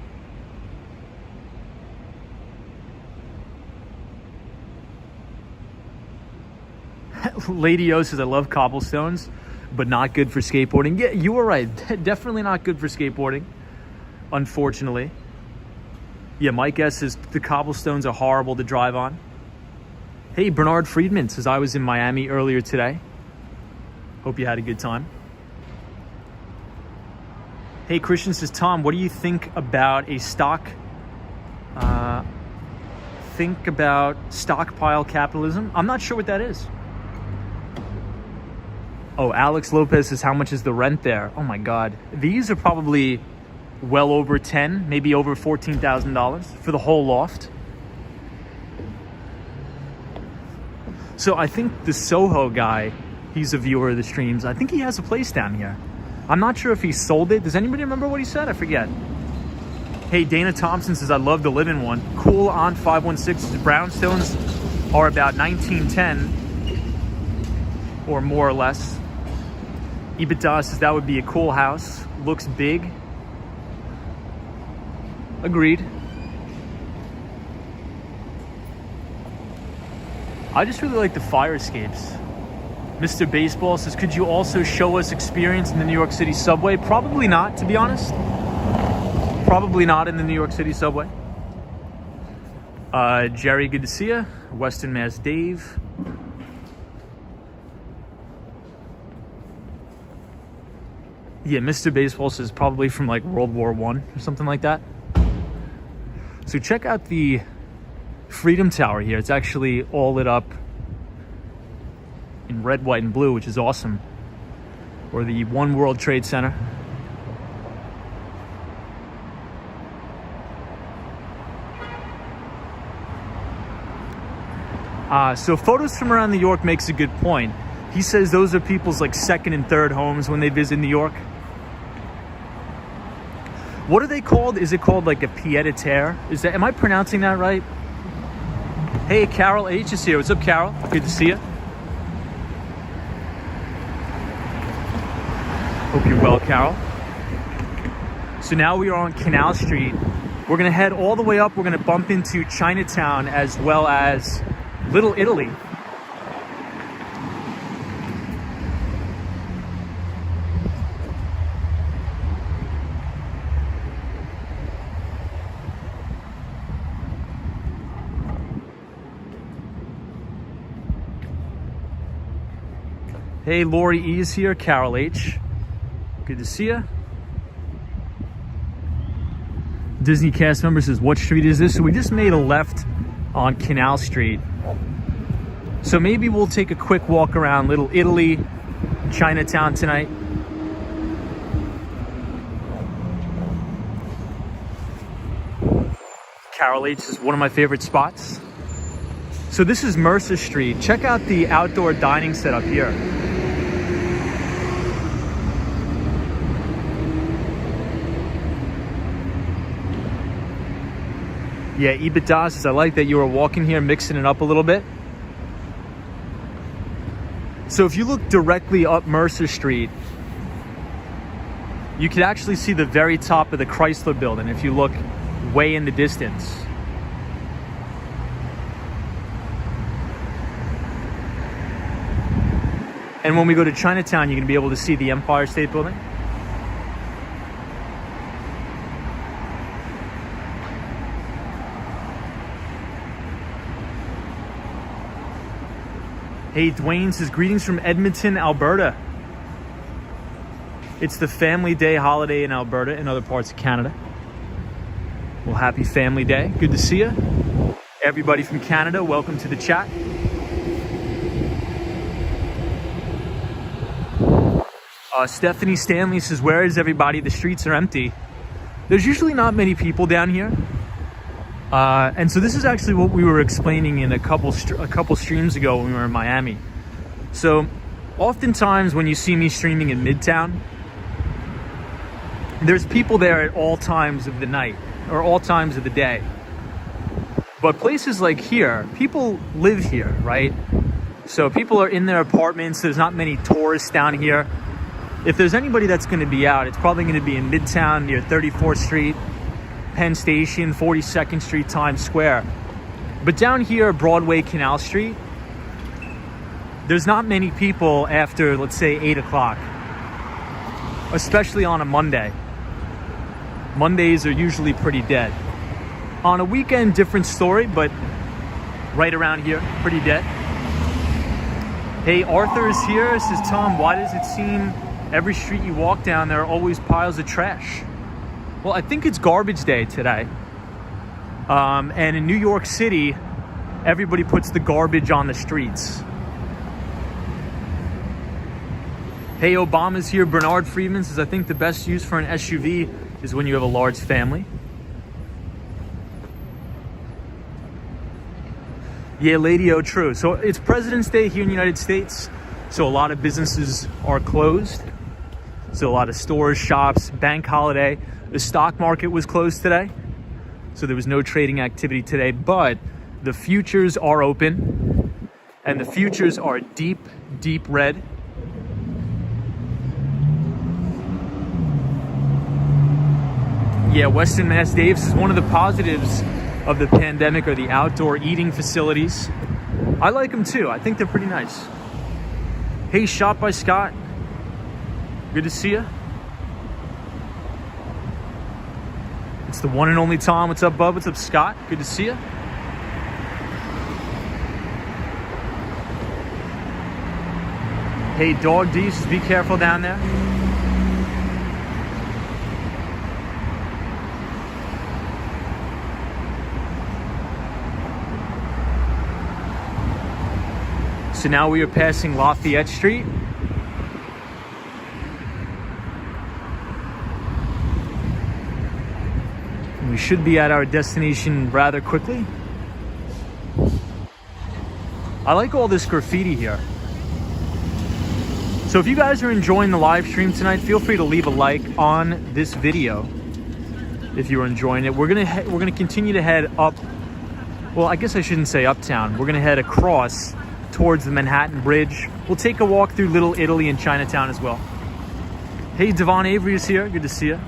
Lady O says, I love cobblestones, but not good for skateboarding. Yeah, you were right. Definitely not good for skateboarding, unfortunately. Yeah, Mike S says, the cobblestones are horrible to drive on. Hey, Bernard Friedman says, I was in Miami earlier today. Hope you had a good time. Hey, Christian says, Tom, what do you think about a stockpile capitalism? I'm not sure what that is. Oh, Alex Lopez says, how much is the rent there? Oh my God. These are probably well over 10, maybe over $14,000 for the whole loft. So I think the Soho guy, he's a viewer of the streams. I think he has a place down here. I'm not sure if he sold it. Does anybody remember what he said? I forget. Hey, Dana Thompson says, I love to live in one. Cool on 516 says, brownstones are about 1910 or more or less. EBITDA says that would be a cool house. Looks big. Agreed. I just really like the fire escapes. Mr. Baseball says, could you also show us experience in the New York City subway? Probably not, to be honest. Probably not in the New York City subway. Jerry, good to see you. Western Mass Dave. Yeah, Mr. Baseball says probably from like World War I or something like that. So check out the Freedom Tower here. It's actually all lit up in red, white, and blue, which is awesome. Or the One World Trade Center. So photos from around New York makes a good point. He says those are people's like second and third homes when they visit New York. What are they called? Is it called like a pied-à-terre? Am I pronouncing that right? Hey, Carol H is here. What's up, Carol? Good to see you. Hope you're well, Carol. So now we are on Canal Street. We're gonna head all the way up. We're gonna bump into Chinatown as well as Little Italy. Hey, Lori E is here, Carol H. Good to see you. Disney cast member says, what street is this? So we just made a left on Canal Street. So maybe we'll take a quick walk around Little Italy, Chinatown tonight. Carol H is one of my favorite spots. So this is Mercer Street. Check out the outdoor dining setup here. Yeah, EBITDA says, I like that you were walking here, mixing it up a little bit. So if you look directly up Mercer Street, you can actually see the very top of the Chrysler building if you look way in the distance. And when we go to Chinatown, you're gonna be able to see the Empire State Building. Hey, Dwayne says, greetings from Edmonton, Alberta. It's the Family Day holiday in Alberta and other parts of Canada. Well, happy Family Day. Good to see you. Everybody from Canada, welcome to the chat. Stephanie Stanley says, where is everybody? The streets are empty. There's usually not many people down here. And so this is actually what we were explaining in a couple streams ago when we were in Miami. So oftentimes when you see me streaming in Midtown, there's people there at all times of the night or all times of the day. But places like here, people live here, right? So people are in their apartments. There's not many tourists down here. If there's anybody that's going to be out, it's probably going to be in Midtown near 34th Street, Penn Station, 42nd Street, Times Square. But down here, Broadway, Canal Street, there's not many people after, let's say, 8 o'clock, especially on a Monday. Mondays are usually pretty dead. On a weekend, different story, but right around here, pretty dead. Hey, Arthur is here. Says, Tom, why does it seem every street you walk down, there are always piles of trash? Well, I think it's garbage day today. And in New York City, everybody puts the garbage on the streets. Hey, Obama's here. Bernard Friedman says, I think the best use for an SUV is when you have a large family. Yeah, Lady O, true. So it's President's Day here in the United States. So a lot of businesses are closed. So a lot of stores, shops, bank holiday. The stock market was closed today. So there was no trading activity today, but the futures are open and the futures are deep, deep red. Yeah, Weston Mass Davis is one of the positives of the pandemic are the outdoor eating facilities. I like them too. I think they're pretty nice. Hey, Shot by Scott. Good to see you. It's the one and only Tom. What's up, bub? What's up, Scott? Good to see you. Hey, Dog D, just be careful down there. So now we are passing Lafayette Street. We should be at our destination rather quickly. I like all this graffiti here. So if you guys are enjoying the live stream tonight, feel free to leave a like on this video if you're enjoying it. We're gonna continue to head up. Well, I guess I shouldn't say uptown. We're gonna head across towards the Manhattan Bridge. We'll take a walk through Little Italy and Chinatown as well. Hey, Devon Avery is here. Good to see you.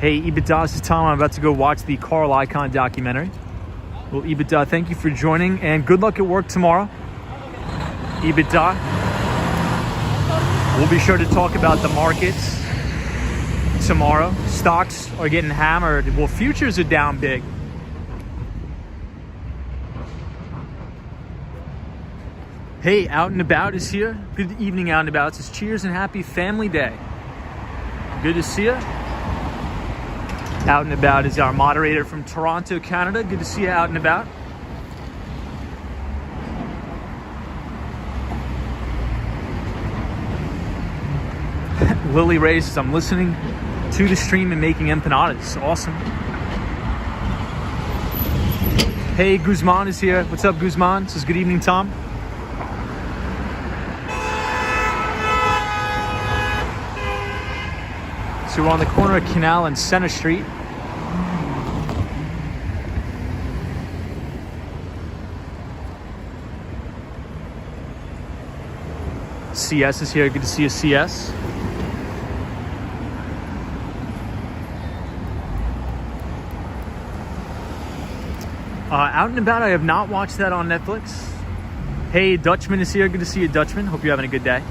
Hey, EBITDA, this is Tom. I'm about to go watch the Carl Icahn documentary. Well, EBITDA, thank you for joining, and good luck at work tomorrow. EBITDA. We'll be sure to talk about the markets tomorrow. Stocks are getting hammered. Well, futures are down big. Hey, Out and About is here. Good evening, Out and About. It says cheers and happy family day. Good to see you. Out and About is our moderator from Toronto, Canada. Good to see you, Out and About. Lily Ray says, I'm listening to the stream and making empanadas. Awesome. Hey, Guzman is here. What's up, Guzman? Says, good evening, Tom. So we're on the corner of Canal and Center Street. CS is here. Good to see you, CS. Out and About, I have not watched that on Netflix. Hey, Dutchman is here. Good to see you, Dutchman. Hope you're having a good day.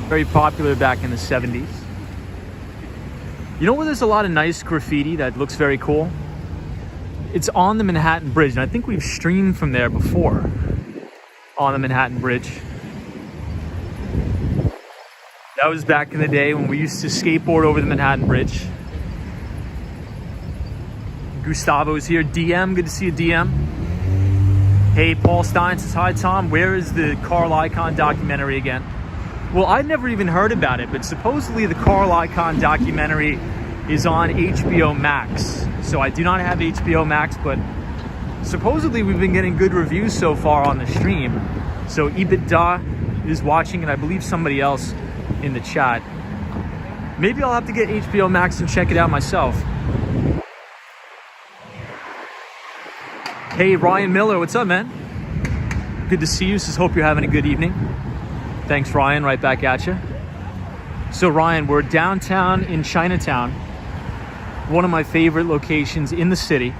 Very popular back in the 70s. You know where there's a lot of nice graffiti that looks very cool? It's on the Manhattan Bridge, and I think we've streamed from there before on the Manhattan Bridge. That was back in the day when we used to skateboard over the Manhattan Bridge. Gustavo's here. DM, good to see you, DM. Hey, Paul Stein says, hi, Tom. Where is the Carl Icahn documentary again? Well, I'd never even heard about it, but supposedly the Carl Icahn documentary is on HBO Max. So I do not have HBO Max, but supposedly we've been getting good reviews so far on the stream. So EBITDA is watching, and I believe somebody else in the chat. Maybe I'll have to get HBO Max and check it out myself. Hey, Ryan Miller, what's up, man? Good to see you. Says, hope you're having a good evening. Thanks, Ryan. Right back at you. So, Ryan, we're downtown in Chinatown, one of my favorite locations in the city.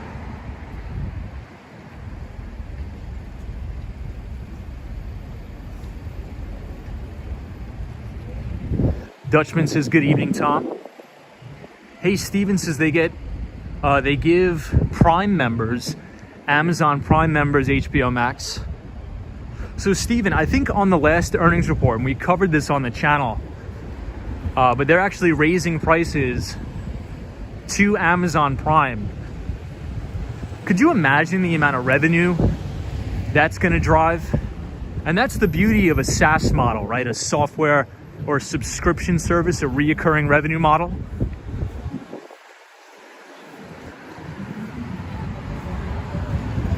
Dutchman says, good evening, Tom. Hey, Steven says they give Prime members, Amazon Prime members, HBO Max. So, Steven, I think on the last earnings report, and we covered this on the channel, but they're actually raising prices to Amazon Prime. Could you imagine the amount of revenue that's going to drive? And that's the beauty of a SaaS model, right? A software or subscription service, a reoccurring revenue model.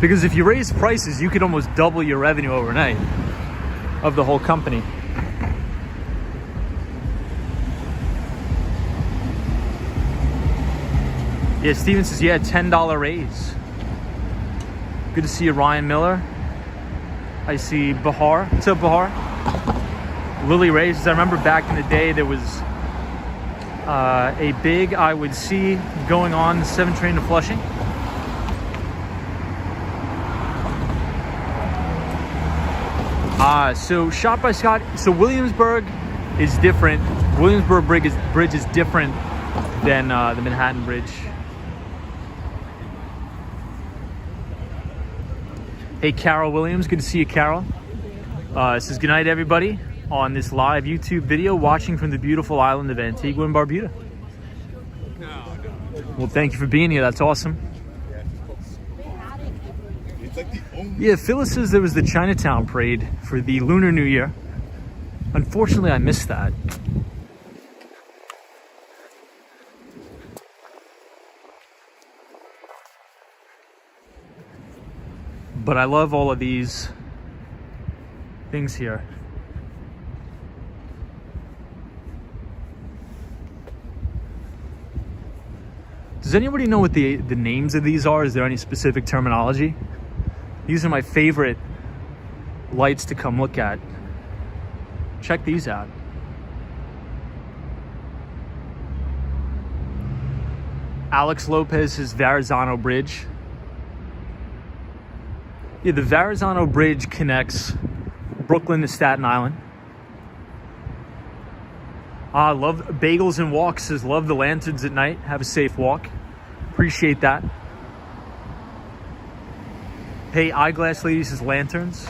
Because if you raise prices, you could almost double your revenue overnight of the whole company. Yeah, Steven says, yeah, $10 raise. Good to see you, Ryan Miller. I see Bahar. What's up, Bahar? Lily Ray says, I remember back in the day there was a big, I would see going on the 7 train to Flushing. So Shot by Scott, so Williamsburg is different. Williamsburg Bridge is different than the Manhattan Bridge. Hey, Carol Williams, good to see you, Carol. It says, good night, everybody, on this live YouTube video, watching from the beautiful island of Antigua and Barbuda. Well, thank you for being here. That's awesome. Yeah, Phyllis says there was the Chinatown parade for the Lunar New Year. Unfortunately, I missed that. But I love all of these things here. Does anybody know what the names of these are? Is there any specific terminology? These are my favorite lights to come look at. Check these out. Alex Lopez's Verrazano Bridge. Yeah, the Verrazano Bridge connects Brooklyn to Staten Island. Love Bagels and Walks says, love the lanterns at night. Have a safe walk. Appreciate that. Hey, Eyeglass Lady says lanterns.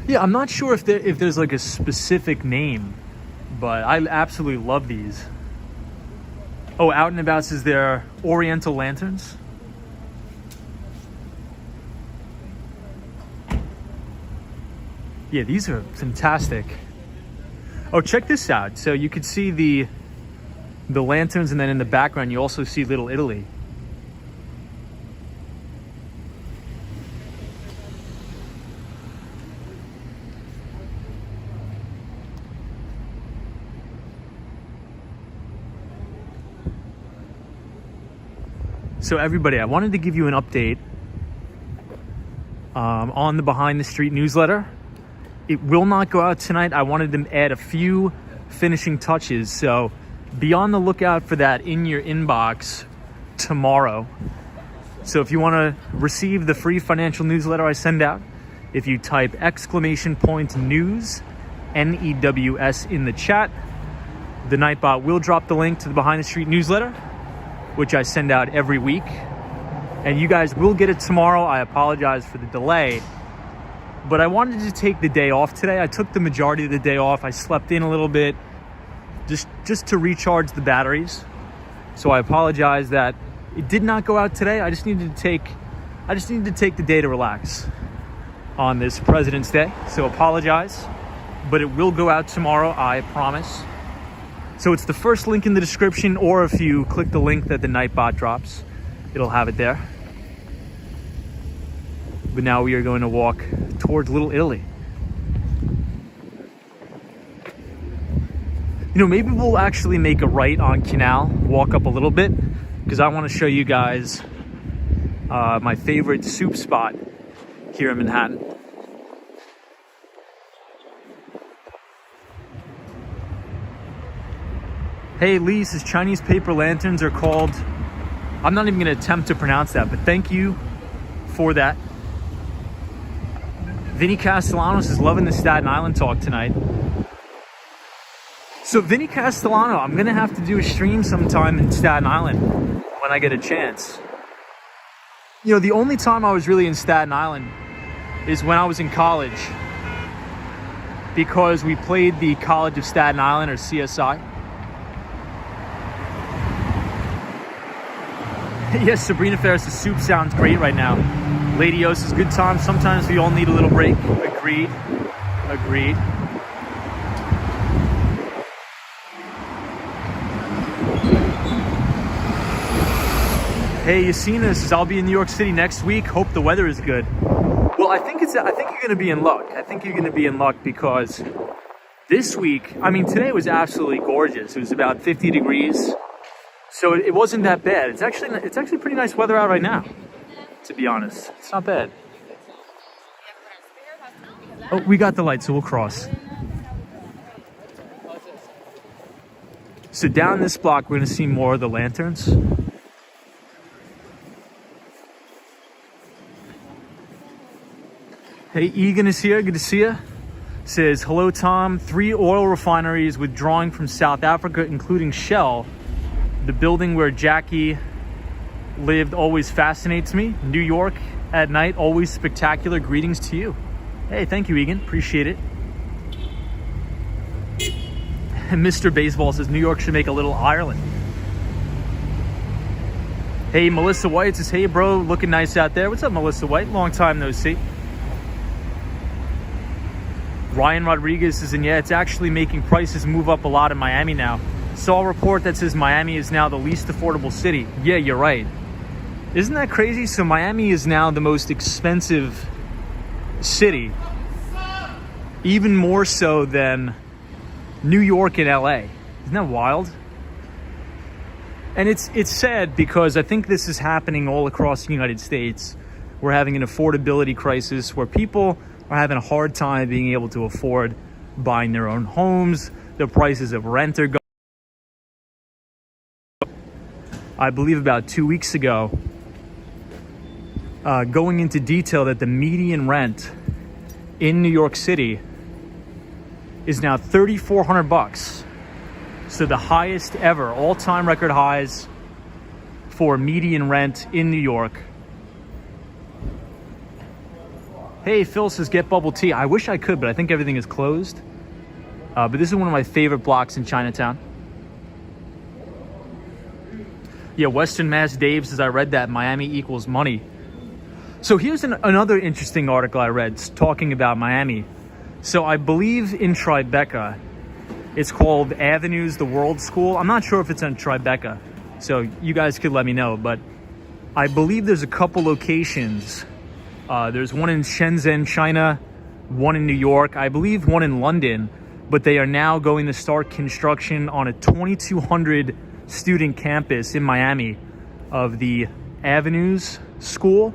Yeah, I'm not sure if there's like a specific name, but I absolutely love these. Oh, Out and About says they're Oriental lanterns. Yeah, these are fantastic. Oh, check this out. So you could see the lanterns, and then in the background you also see Little Italy. So everybody, I wanted to give you an update on the Behind the Street newsletter. It will not go out tonight. I wanted to add a few finishing touches, so be on the lookout for that in your inbox tomorrow. So if you want to receive the free financial newsletter I send out, if you type !news, NEWS in the chat, the Nightbot will drop the link to the Behind the Street newsletter, which I send out every week. And you guys will get it tomorrow. I apologize for the delay, but I wanted to take the day off today. I took the majority of the day off. I slept in a little bit just to recharge the batteries. So I apologize that it did not go out today. I just needed to take the day to relax on this President's Day. So apologize, but it will go out tomorrow, I promise. So it's the first link in the description, or if you click the link that the Nightbot drops, it'll have it there. But now we are going to walk towards Little Italy. You know, maybe we'll actually make a right on Canal, walk up a little bit, because I want to show you guys my favorite soup spot here in Manhattan. Hey, Lee says Chinese paper lanterns are called, I'm not even going to attempt to pronounce that, but thank you for that. Vinny Castellanos is loving the Staten Island talk tonight. So Vinny Castellano, I'm going to have to do a stream sometime in Staten Island when I get a chance. You know, the only time I was really in Staten Island is when I was in college, because we played the College of Staten Island, or CSI. Yes, Sabrina Ferris, the soup sounds great right now. Lady O says, good time. Sometimes we all need a little break. Agreed. Agreed. Hey, Yasina says, I'll be in New York City next week. Hope the weather is good. Well, I think you're going to be in luck. I think you're going to be in luck because this week, I mean, today was absolutely gorgeous. It was about 50 degrees. So it wasn't that bad. It's actually pretty nice weather out right now, to be honest. It's not bad. Oh, we got the light, so we'll cross. So down this block, we're going to see more of the lanterns. Hey, Egan is here. Good to see you. Says, hello, Tom. 3 oil refineries withdrawing from South Africa, including Shell. The building where Jackie lived always fascinates me. New York at night, always spectacular. Greetings to you. Hey, thank you, Egan. Appreciate it. And Mr. Baseball says, New York should make a little Ireland. Hey, Melissa White says, hey, bro, looking nice out there. What's up, Melissa White? Long time no see. Ryan Rodriguez says, and yeah, it's actually making prices move up a lot in Miami now. Saw a report that says Miami is now the least affordable city. Yeah, you're right. Isn't that crazy? So Miami is now the most expensive city, even more so than New York and LA. Isn't that wild? And it's sad because I think this is happening all across the United States. We're having an affordability crisis where people are having a hard time being able to afford buying their own homes. The prices of rent are going. I believe about 2 weeks ago, going into detail that the median rent in New York City is now $3,400. So the highest ever, all-time record highs for median rent in New York. Hey, Phil says get bubble tea. I wish I could, but I think everything is closed. But this is one of my favorite blocks in Chinatown. Yeah, Western Mass Dave says, I read that Miami equals money. So here's another interesting article I read talking about Miami. So I believe in Tribeca, it's called Avenues, the World School. I'm not sure if it's in Tribeca, so you guys could let me know. But I believe there's a couple locations. There's one in Shenzhen, China, one in New York, I believe one in London. But they are now going to start construction on a 2,200 student campus in Miami of the Avenues School.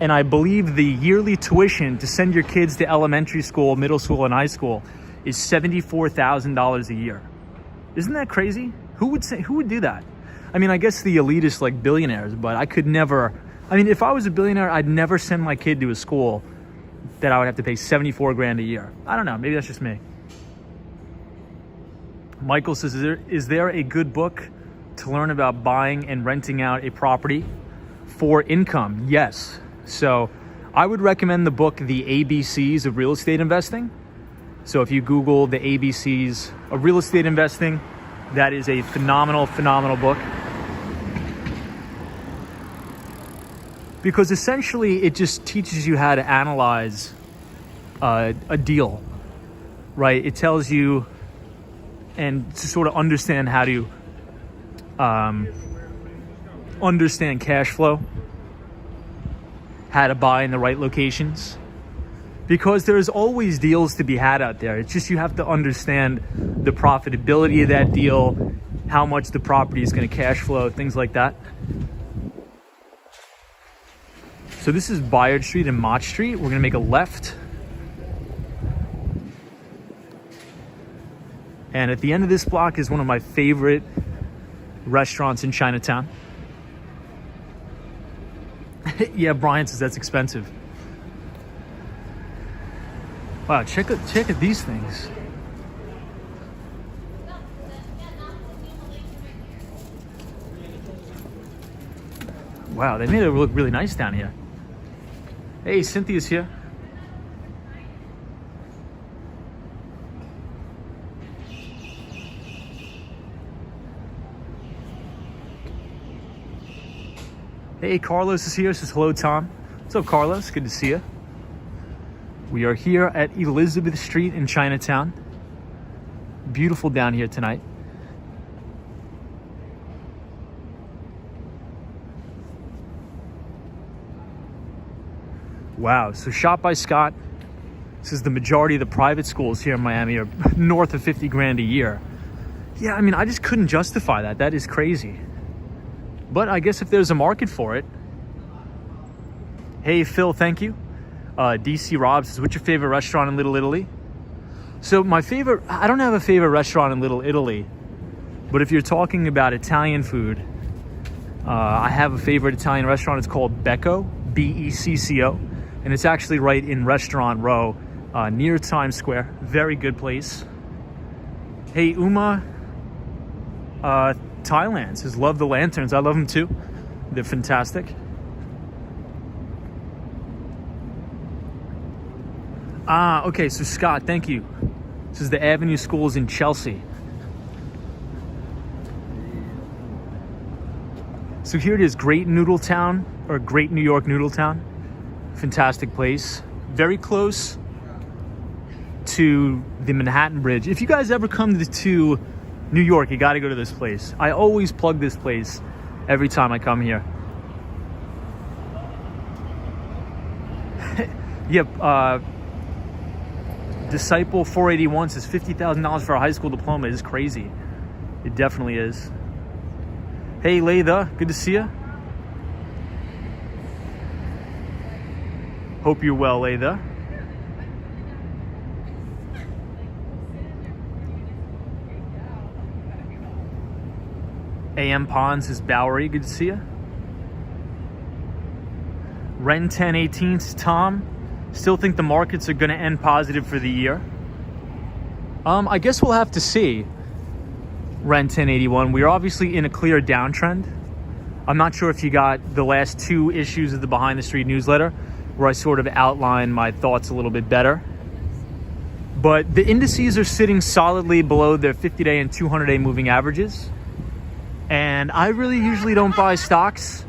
And I believe the yearly tuition to send your kids to elementary school, middle school, and high school is $74,000 a year. Isn't that crazy? Who would do that? I mean, I guess the elitist, like billionaires, but I could never. I mean, if I was a billionaire, I'd never send my kid to a school that I would have to pay 74 grand a year. I don't know. Maybe that's just me. Michael says, is there a good book to learn about buying and renting out a property for income? Yes. So I would recommend the book, The ABCs of Real Estate Investing. So if you Google the ABCs of Real Estate Investing, that is a phenomenal, phenomenal book. Because essentially it just teaches you how to analyze a deal, right? It tells you and to sort of understand how to understand cash flow, how to buy in the right locations, because there's always deals to be had out there. It's just you have to understand the profitability of that deal, how much the property is going to cash flow, things like that. So this is Bayard Street and Mott Street. We're going to make a left. And at the end of this block is one of my favorite restaurants in Chinatown. Yeah, Brian says that's expensive. Wow, check out these things. Wow, they made it look really nice down here. Hey, Cynthia's here. Hey, Carlos is here. Says hello, Tom. What's up, Carlos? Good to see you. We are here at Elizabeth Street in Chinatown. Beautiful down here tonight. Wow, so Shop by Scott says the majority of the private schools here in Miami are north of 50 grand a year. Yeah, I mean, I just couldn't justify that. That is crazy. But I guess if there's a market for it. Hey, Phil, thank you. DC Rob says, what's your favorite restaurant in Little Italy? So I don't have a favorite restaurant in Little Italy, but if you're talking about Italian food, I have a favorite Italian restaurant. It's called Becco, Becco, and it's actually right in Restaurant Row near Times Square. Very good place. Hey, Uma, Thailand says, love the lanterns. I love them too. They're fantastic. Okay, so Scott, thank you. This is the Avenue Schools in Chelsea. So here it is, Great Noodle Town, or Great New York Noodle Town. Fantastic place. Very close to the Manhattan Bridge. If you guys ever come to New York, you got to go to this place. I always plug this place every time I come here. Yep, Disciple 481 says $50,000 for a high school diploma is crazy. It definitely is. Hey, Laytha, good to see you. Hope you're well, Laytha. AM Ponds is Bowery, good to see you. Ren 1018 says Tom, still think the markets are going to end positive for the year. I guess we'll have to see. Ren 1081, we're obviously in a clear downtrend. I'm not sure if you got the last 2 issues of the Behind the Street newsletter where I sort of outline my thoughts a little bit better. But the indices are sitting solidly below their 50-day and 200-day moving averages. And I really usually don't buy stocks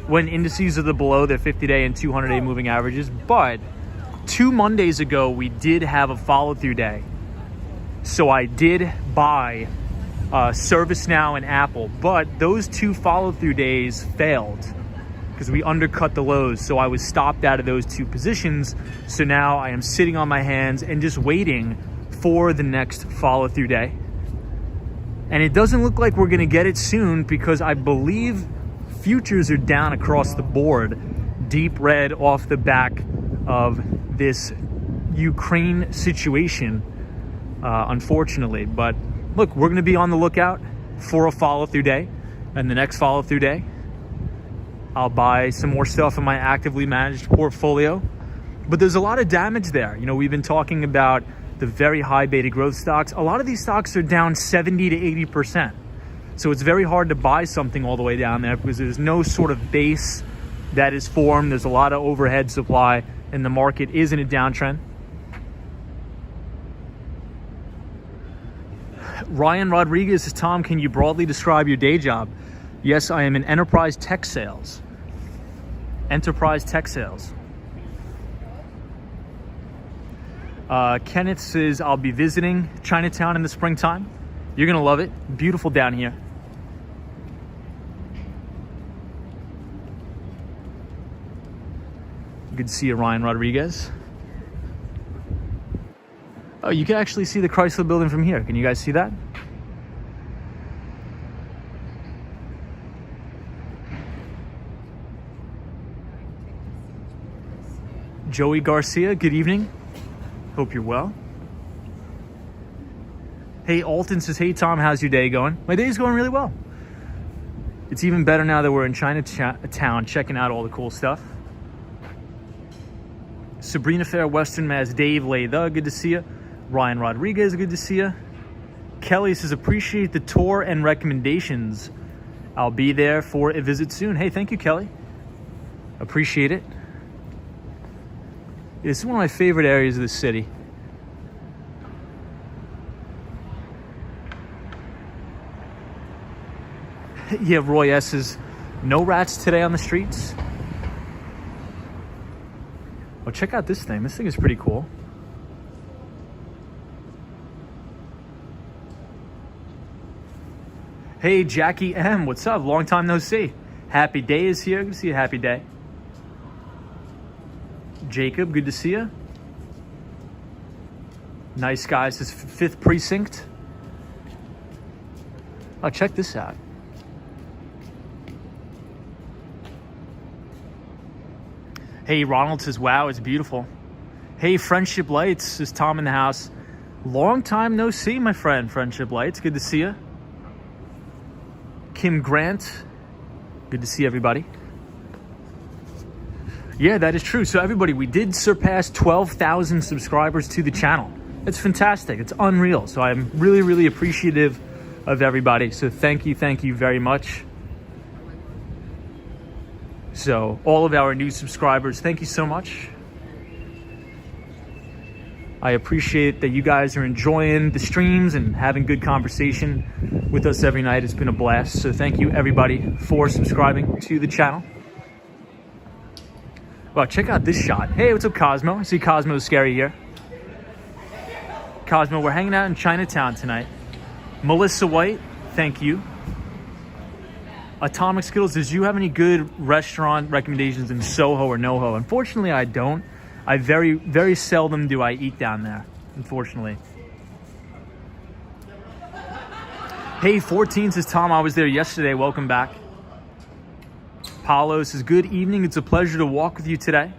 when indices are below their 50-day and 200-day moving averages. But 2 Mondays ago, we did have a follow-through day. So I did buy ServiceNow and Apple. But those 2 follow-through days failed because we undercut the lows. So I was stopped out of those 2 positions. So now I am sitting on my hands and just waiting for the next follow-through day. And it doesn't look like we're going to get it soon because I believe futures are down across the board, deep red off the back of this Ukraine situation, unfortunately. But look, we're going to be on the lookout for a follow-through day. And the next follow-through day, I'll buy some more stuff in my actively managed portfolio. But there's a lot of damage there. You know, we've been talking about the very high beta growth stocks. A lot of these stocks are down 70 to 80%. So it's very hard to buy something all the way down there because there's no sort of base that is formed. There's a lot of overhead supply and the market is in a downtrend. Ryan Rodriguez says, Tom, can you broadly describe your day job? Yes, I am in enterprise tech sales. Enterprise tech sales. Kenneth says, I'll be visiting Chinatown in the springtime. You're going to love it. Beautiful down here. Good to see you, Ryan Rodriguez. Oh, you can actually see the Chrysler building from here. Can you guys see that? Joey Garcia, good evening. Hope you're well. Hey, Alton says, hey, Tom, how's your day going? My day's going really well. It's even better now that we're in Chinatown checking out all the cool stuff. Sabrina Fair, Western Mass, Dave Laytha, good to see you. Ryan Rodriguez, good to see you. Kelly says, appreciate the tour and recommendations. I'll be there for a visit soon. Hey, thank you, Kelly. Appreciate it. It's one of my favorite areas of the city. Yeah, Roy S. says, no rats today on the streets. Oh, check out this thing. This thing is pretty cool. Hey, Jackie M. What's up? Long time no see. Happy Day is here. Good to see you, Happy Day. Jacob, good to see you. Nice guys. This 5th precinct. Oh, check this out. Hey, Ronald says, wow, it's beautiful. Hey, Friendship Lights says, Tom in the house. Long time no see, my friend, Friendship Lights. Good to see you. Kim Grant, good to see everybody. Yeah, that is true. So everybody, we did surpass 12,000 subscribers to the channel. It's fantastic. It's unreal. So I'm really, really appreciative of everybody. So thank you very much. So all of our new subscribers, thank you so much. I appreciate that you guys are enjoying the streams and having good conversation with us every night. It's been a blast. So thank you everybody for subscribing to the channel. Wow, check out this shot. Hey, what's up, Cosmo? I see Cosmo Scary here. Cosmo, we're hanging out in Chinatown tonight. Melissa White, thank you. Atomic Skittles, did you have any good restaurant recommendations in Soho or NoHo? Unfortunately, I don't. I very, very seldom do I eat down there, unfortunately. Hey, 14 says, Tom, I was there yesterday. Welcome back. Paulo says, good evening. It's a pleasure to walk with you today.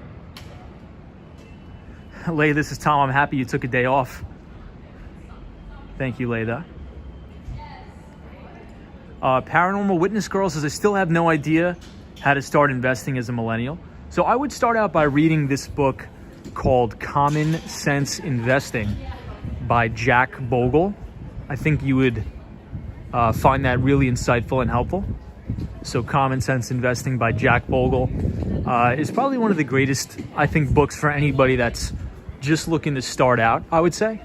Leigh, this is Tom. I'm happy you took a day off. Thank you, Leigh. Paranormal Witness Girl says, I still have no idea how to start investing as a millennial. So I would start out by reading this book called Common Sense Investing by Jack Bogle. I think you would find that really insightful and helpful. So Common Sense Investing by Jack Bogle is probably one of the greatest, I think, books for anybody that's just looking to start out, I would say.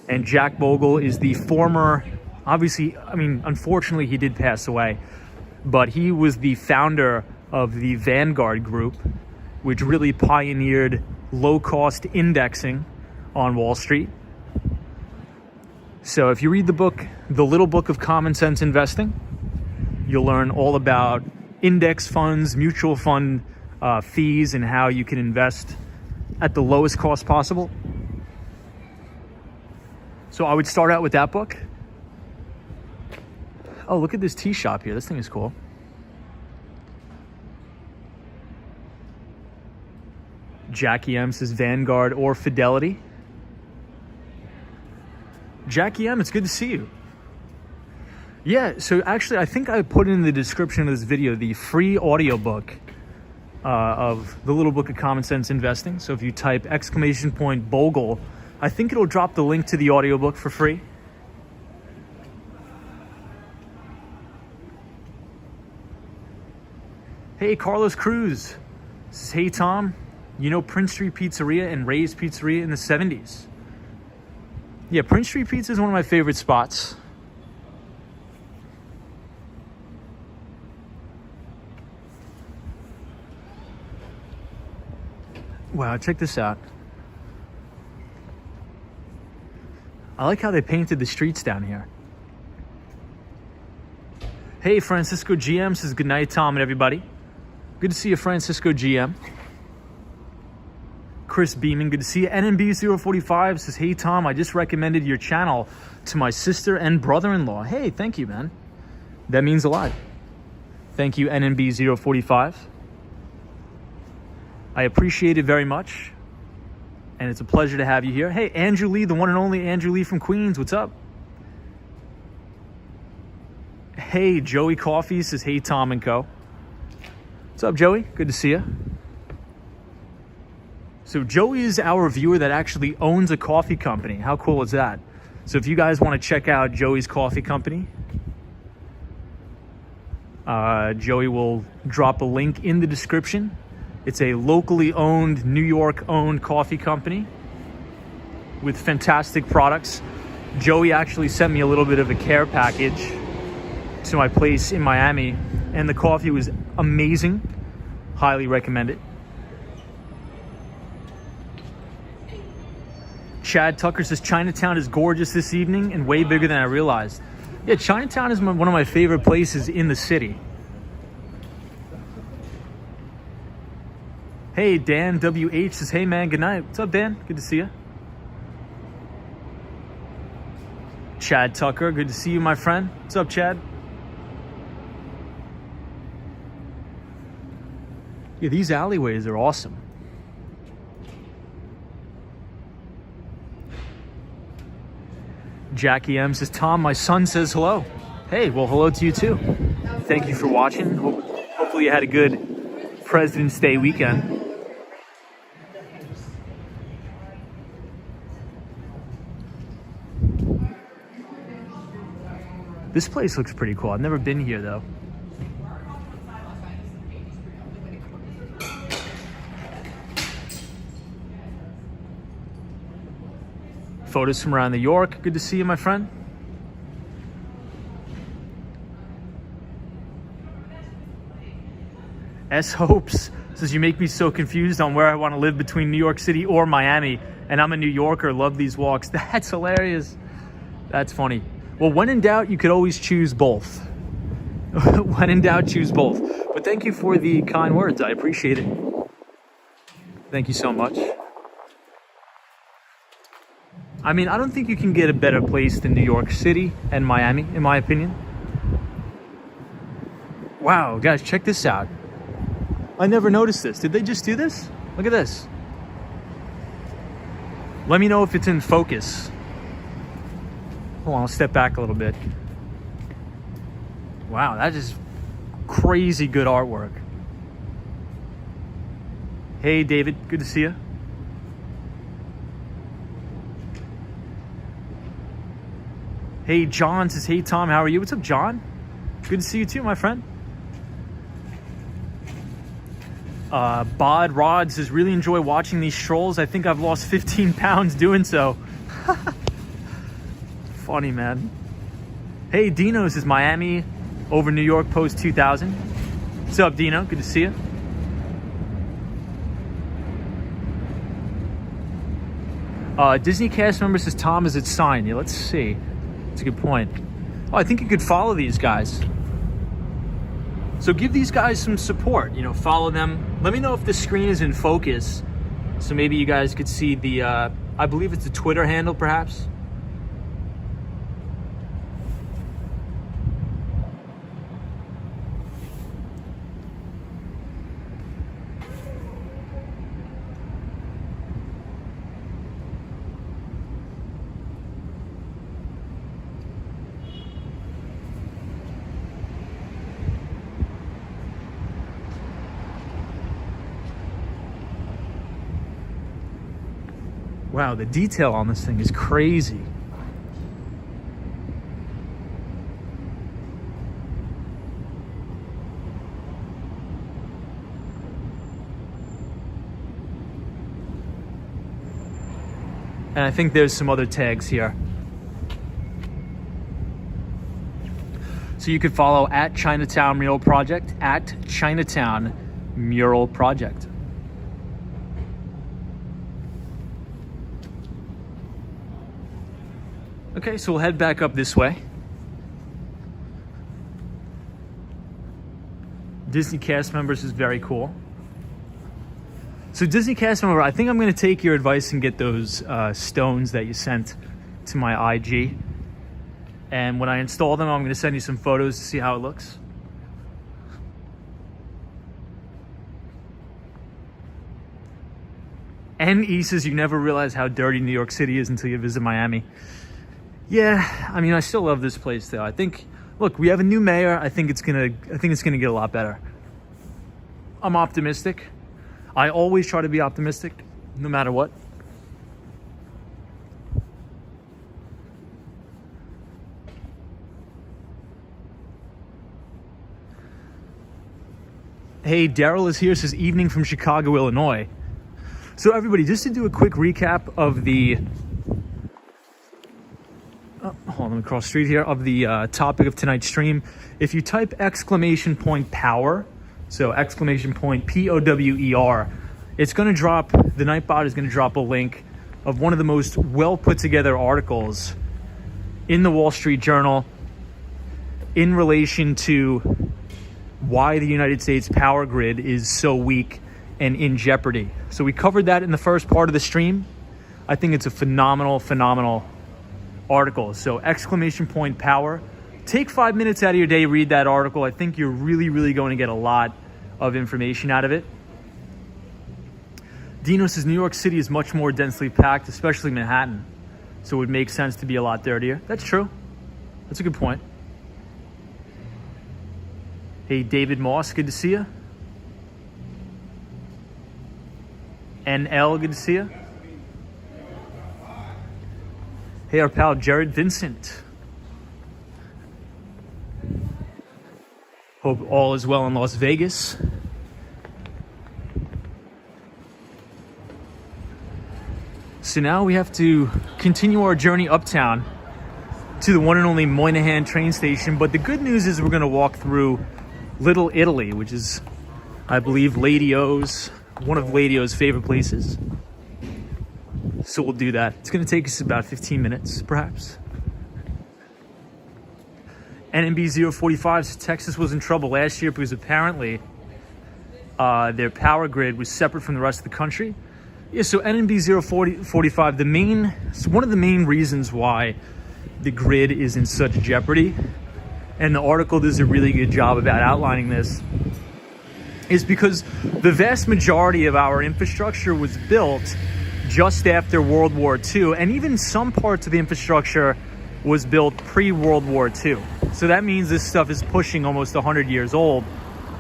And Jack Bogle is the former, obviously, I mean, unfortunately he did pass away, but he was the founder of the Vanguard Group, which really pioneered low-cost indexing on Wall Street. So if you read the book, The Little Book of Common Sense Investing, you'll learn all about index funds, mutual fund fees, and how you can invest at the lowest cost possible. So I would start out with that book. Oh, look at this tea shop here. This thing is cool. Jackie M says Vanguard or Fidelity. Jackie M, it's good to see you. Yeah, so actually I think I put in the description of this video the free audiobook of The Little Book of Common Sense Investing. So if you type !Bogle, I think it'll drop the link to the audiobook for free. Hey, Carlos Cruz says, hey, Tom, you know Prince Street Pizzeria and Ray's Pizzeria in the 70s? Yeah, Prince Street Pizza is one of my favorite spots. Wow, check this out. I like how they painted the streets down here. Hey, Francisco GM says, good night, Tom and everybody. Good to see you, Francisco GM. Chris Beeman, good to see you. NMB045 says, hey, Tom, I just recommended your channel to my sister and brother-in-law. Hey, thank you, man. That means a lot. Thank you, NMB045. I appreciate it very much. And it's a pleasure to have you here. Hey, Andrew Lee, the one and only Andrew Lee from Queens. What's up? Hey, Joey Coffee says, hey, Tom and Co. What's up, Joey? Good to see you. So Joey is our viewer that actually owns a coffee company. How cool is that? So if you guys want to check out Joey's coffee company, Joey will drop a link in the description. It's a locally owned, New York owned coffee company with fantastic products. Joey actually sent me a little bit of a care package to my place in Miami, and the coffee was amazing. Highly recommend it. Chad Tucker says, Chinatown is gorgeous this evening and way bigger than I realized. Yeah, Chinatown is one of my favorite places in the city. Hey, Dan WH says, hey, man, good night. What's up, Dan? Good to see you. Chad Tucker, good to see you, my friend. What's up, Chad? Yeah, these alleyways are awesome. Jackie M says, Tom, my son says hello. Hey, well, hello to you too. Thank you for watching. Hopefully you had a good President's Day weekend. This place looks pretty cool. I've never been here though. Photos from around New York. Good to see you, my friend. S Hopes says, you make me so confused on where I want to live between New York City or Miami. And I'm a New Yorker, love these walks. That's hilarious. That's funny. Well, when in doubt, you could always choose both. When in doubt, choose both. But thank you for the kind words. I appreciate it. Thank you so much. I mean, I don't think you can get a better place than New York City and Miami, in my opinion. Wow, guys, check this out. I never noticed this. Did they just do this? Look at this. Let me know if it's in focus. Hold on, I'll step back a little bit. Wow, that is crazy good artwork. Hey, David, good to see you. Hey, John says, hey, Tom, how are you? What's up, John? Good to see you too, my friend. Bod Rod says, really enjoy watching these strolls. I think I've lost 15 pounds doing so. Funny, man. Hey, Dino says, Miami over New York post 2000. What's up, Dino? Good to see you. Disney cast member says, Tom, is it signed? Yeah, let's see. That's a good point. Oh, I think you could follow these guys. So give these guys some support, you know, follow them. Let me know if the screen is in focus. So maybe you guys could see the, I believe it's a Twitter handle, perhaps. Wow, the detail on this thing is crazy. And I think there's some other tags here. So you could follow at Chinatown Mural Project, at Chinatown Mural Project. Okay, so we'll head back up this way. Disney cast members is very cool. So Disney cast member, I think I'm going to take your advice and get those stones that you sent to my IG. And when I install them, I'm going to send you some photos to see how it looks. NE says you never realize how dirty New York City is until you visit Miami. Yeah, I mean, I still love this place though. I think, look, we have a new mayor. I think it's gonna get a lot better. I'm optimistic. I always try to be optimistic, no matter what. Hey, Daryl is here, says evening from Chicago, Illinois. So everybody, just to do a quick recap of the hold on, let me cross the street here, of the topic of tonight's stream. If you type !power, so !POWER, it's going to drop, the Nightbot is going to drop a link of one of the most well put together articles in the Wall Street Journal in relation to why the United States power grid is so weak and in jeopardy. So we covered that in the first part of the stream. I think it's a phenomenal article. So !power. Take 5 minutes out of your day, read that article. I think you're really going to get a lot of information out of it. Dino says New York City is much more densely packed, especially Manhattan. So it would make sense to be a lot dirtier. That's true. That's a good point. Hey, David Moss, good to see you. NL, good to see you. Hey, our pal Jared Vincent. Hope all is well in Las Vegas. So now we have to continue our journey uptown to the one and only Moynihan train station. But the good news is we're going to walk through Little Italy, which is, I believe, Lady O's, one of Lady O's favorite places. So we'll do that. It's going to take us about 15 minutes, perhaps. NMB 045s, Texas was in trouble last year because apparently their power grid was separate from the rest of the country. Yeah, so NMB 045, one of the main reasons why the grid is in such jeopardy, and the article does a really good job about outlining this, is because the vast majority of our infrastructure was built just after World War II, and even some parts of the infrastructure was built pre-World War II. So that means this stuff is pushing almost 100 years old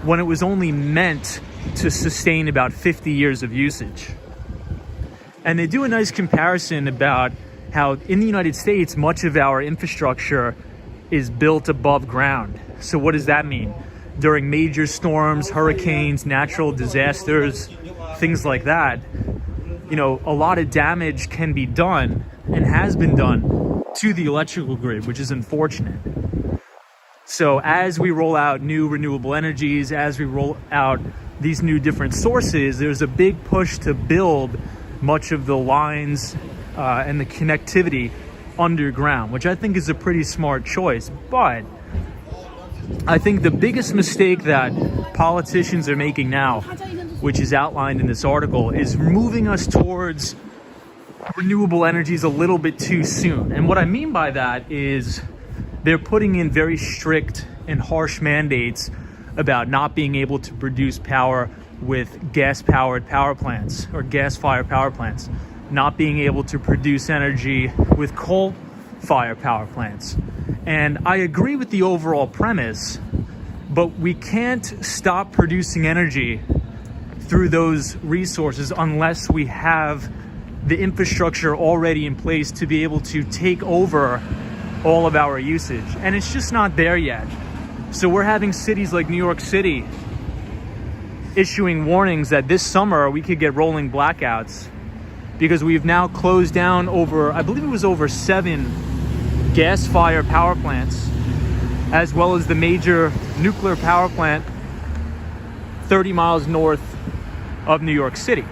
when it was only meant to sustain about 50 years of usage. And they do a nice comparison about how in the United States, much of our infrastructure is built above ground. So what does that mean? During major storms, hurricanes, natural disasters, things like that, you know, a lot of damage can be done and has been done to the electrical grid, which is unfortunate. So as we roll out new renewable energies, as we roll out these new different sources, there's a big push to build much of the lines and the connectivity underground, which I think is a pretty smart choice. But I think the biggest mistake that politicians are making now, which is outlined in this article, is moving us towards renewable energies a little bit too soon. And what I mean by that is they're putting in very strict and harsh mandates about not being able to produce power with gas-powered power plants or gas-fired power plants, not being able to produce energy with coal-fired power plants. And I agree with the overall premise, but we can't stop producing energy through those resources unless we have the infrastructure already in place to be able to take over all of our usage. And it's just not there yet. So we're having cities like New York City issuing warnings that this summer we could get rolling blackouts because we've now closed down over, I believe it was over 7 gas-fired power plants, as well as the major nuclear power plant 30 miles north of New York City.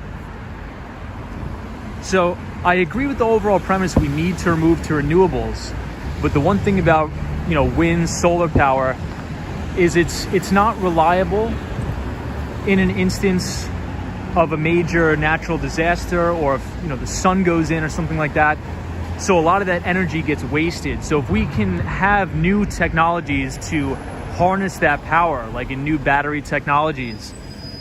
So I agree with the overall premise, we need to move to renewables. But the one thing about, you know, wind, solar power is it's not reliable in an instance of a major natural disaster, or if, you know, the sun goes in or something like that. So a lot of that energy gets wasted. So if we can have new technologies to harness that power, like in new battery technologies,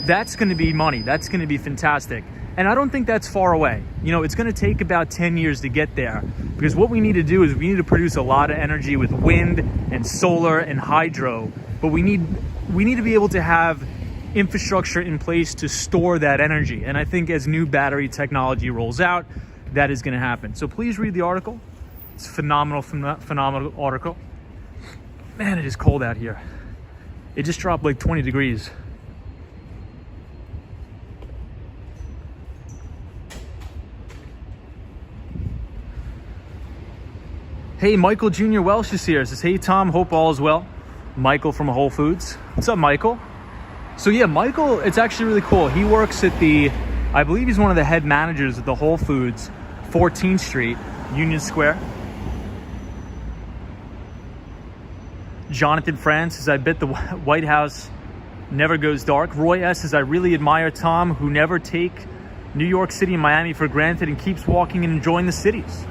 that's going to be money. That's going to be fantastic. And I don't think that's far away. You know, it's going to take about 10 years to get there, because what we need to do is we need to produce a lot of energy with wind and solar and hydro, but we need to be able to have infrastructure in place to store that energy. And I think as new battery technology rolls out, that is going to happen. So please read the article. It's a phenomenal article. Man, it is cold out here. It just dropped like 20 degrees. Hey, Michael Jr. Welsh is here. Says, hey, Tom, hope all is well. Michael from Whole Foods. What's up, Michael? So yeah, Michael, it's actually really cool. He works at I believe he's one of the head managers at the Whole Foods, 14th Street, Union Square. Jonathan France says, I bet the White House never goes dark. Roy S. says, I really admire Tom, who never take New York City and Miami for granted and keeps walking and enjoying the cities.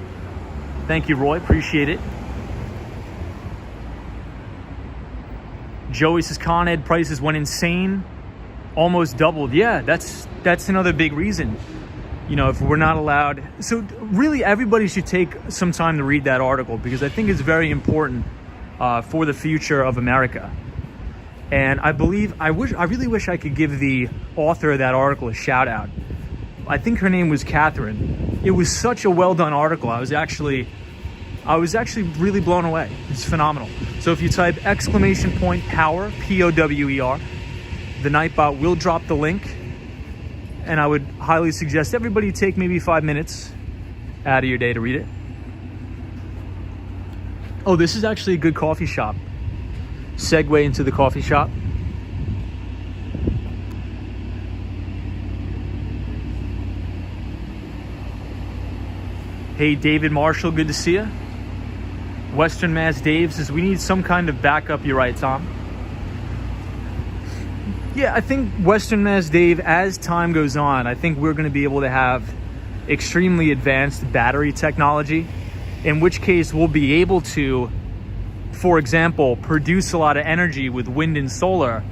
Thank you, Roy. Appreciate it. Joey says, Con Ed prices went insane, almost doubled. Yeah, that's another big reason. You know, if we're not allowed. So really, everybody should take some time to read that article, because I think it's very important for the future of America. And I really wish I could give the author of that article a shout out. I think her name was Catherine. It was such a well done article. I was actually really blown away. It's phenomenal. So if you type !power, POWER, the Nightbot will drop the link. And I would highly suggest everybody take maybe 5 minutes out of your day to read it. Oh, this is actually a good coffee shop. Segue into the coffee shop. Hey, David Marshall, good to see you. Western Mass Dave says we need some kind of backup. You're right, Tom. Yeah, I think Western Mass Dave, as time goes on, I think we're going to be able to have extremely advanced battery technology, in which case we'll be able to, for example, produce a lot of energy with wind and solar,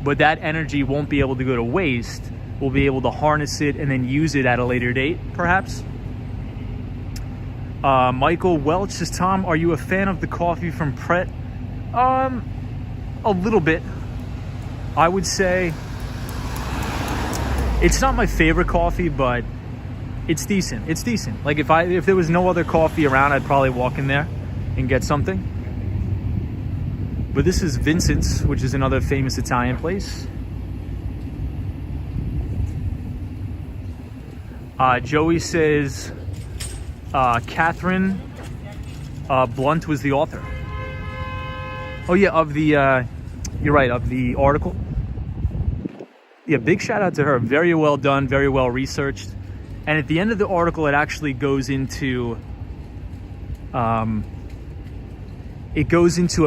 but that energy won't be able to go to waste. We'll be able to harness it and then use it at a later date, perhaps. Michael Welch says, Tom, are you a fan of the coffee from Pret? A little bit. I would say it's not my favorite coffee, but it's decent. It's decent. Like if there was no other coffee around, I'd probably walk in there and get something. But this is Vincent's, which is another famous Italian place. Joey says Catherine Blunt was the author. Oh yeah, of the you're right, of the article. Yeah, big shout out to her. Very well done, very well researched. And at the end of the article, it actually goes into a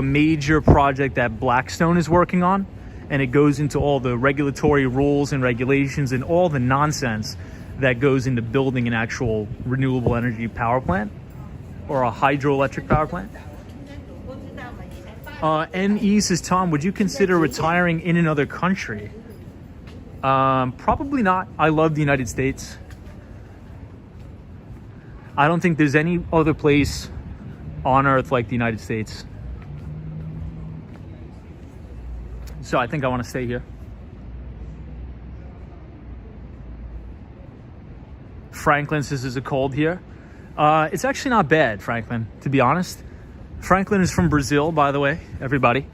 major project that Blackstone is working on, and it goes into all the regulatory rules and regulations and all the nonsense that goes into building an actual renewable energy power plant or a hydroelectric power plant. NE says, Tom, would you consider retiring in another country? Probably not. I love the United States. I don't think there's any other place on earth like the United States. So I think I want to stay here. Franklin says, is it cold here? It's actually not bad, Franklin, to be honest. Franklin is from Brazil, by the way, everybody.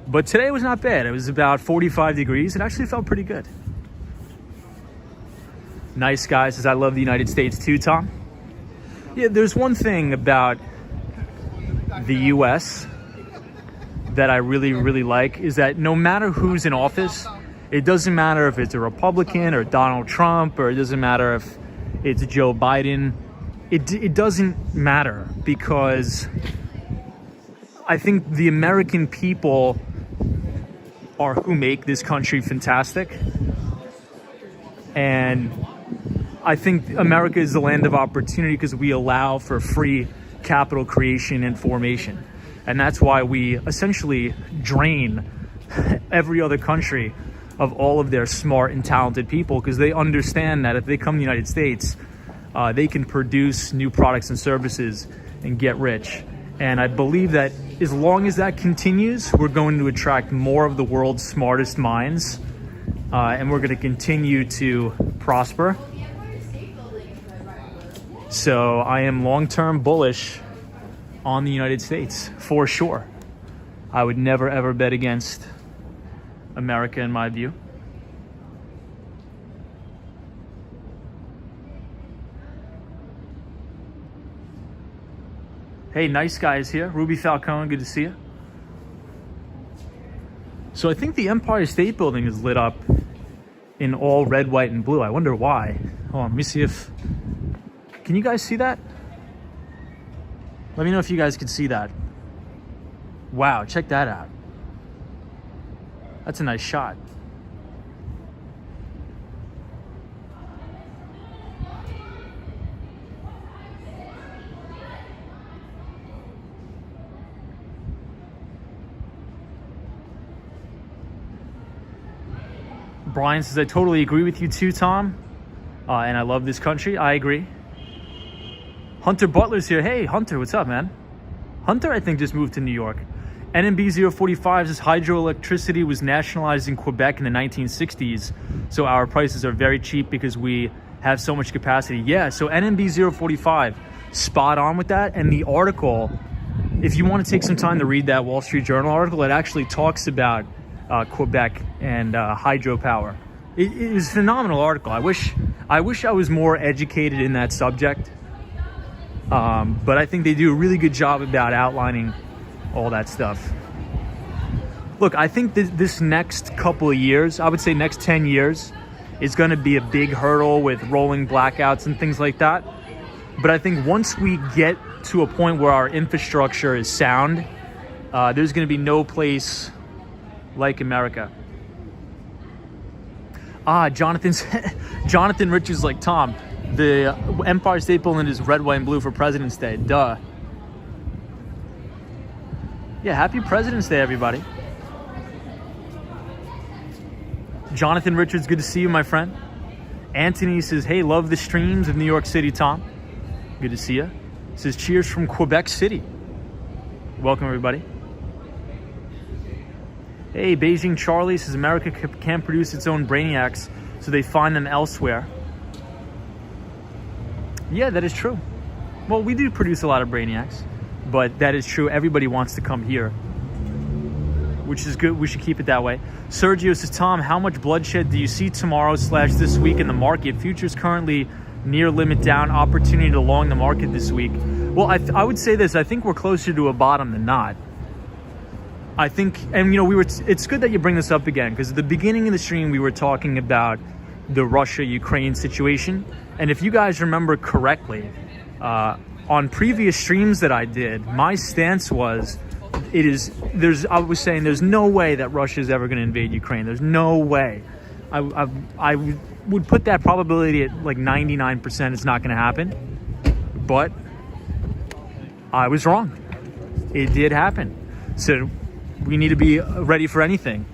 But today was not bad. It was about 45 degrees. It actually felt pretty good. Nice guy says, I love the United States too, Tom. Yeah, there's one thing about the US that I really, really like is that no matter who's in office, it doesn't matter if it's a Republican or Donald Trump, or it doesn't matter if it's Joe Biden. It doesn't matter, because I think the American people are who make this country fantastic. And I think America is the land of opportunity because we allow for free capital creation and formation. And that's why we essentially drain every other country of all of their smart and talented people, because they understand that if they come to the United States, they can produce new products and services and get rich. And I believe that as long as that continues, we're going to attract more of the world's smartest minds, and we're going to continue to prosper. So I am long-term bullish on the United States, for sure. I would never, ever bet against America, in my view. Hey, nice guys here. Ruby Falcone, good to see you. So I think the Empire State Building is lit up in all red, white, and blue. I wonder why. Hold on, let me see if... Can you guys see that? Let me know if you guys can see that. Wow, check that out. That's a nice shot. Brian says, I totally agree with you too, Tom. And I love this country. I agree. Hunter Butler's here. Hey, Hunter, what's up, man? Hunter, I think, just moved to New York. NMB 045 says, hydroelectricity was nationalized in Quebec in the 1960s. So our prices are very cheap because we have so much capacity. Yeah, so NMB 045, spot on with that. And the article, if you want to take some time to read that Wall Street Journal article, it actually talks about Quebec and hydropower. It was a phenomenal article. I wish I was more educated in that subject, but I think they do a really good job about outlining all that stuff. Look, I think this next couple of years, I would say next 10 years, is going to be a big hurdle with rolling blackouts and things like that. But I think once we get to a point where our infrastructure is sound, there's going to be no place like America. Jonathan Richards like, Tom, the Empire State Building is red, white, and blue for President's Day. Duh. Yeah, happy President's Day, everybody. Jonathan Richards, good to see you, my friend. Anthony says, hey, love the streams of New York City, Tom. Good to see you. Says, cheers from Quebec City. Welcome, everybody. Hey, Beijing Charlie says, America can't produce its own brainiacs, so they find them elsewhere. Yeah, that is true. Well, we do produce a lot of brainiacs, but that is true. Everybody wants to come here, which is good. We should keep it that way. Sergio says, Tom, how much bloodshed do you see tomorrow / this week in the market? Futures currently near limit down, opportunity to long the market this week. Well, I would say this. I think we're closer to a bottom than not. I think, and you know, it's good that you bring this up again, because at the beginning of the stream, we were talking about the Russia-Ukraine situation. And if you guys remember correctly, on previous streams that I did, my stance was, I was saying there's no way that Russia is ever going to invade Ukraine. There's no way. I would put that probability at like 99%. It's not going to happen. But I was wrong. It did happen. So we need to be ready for anything.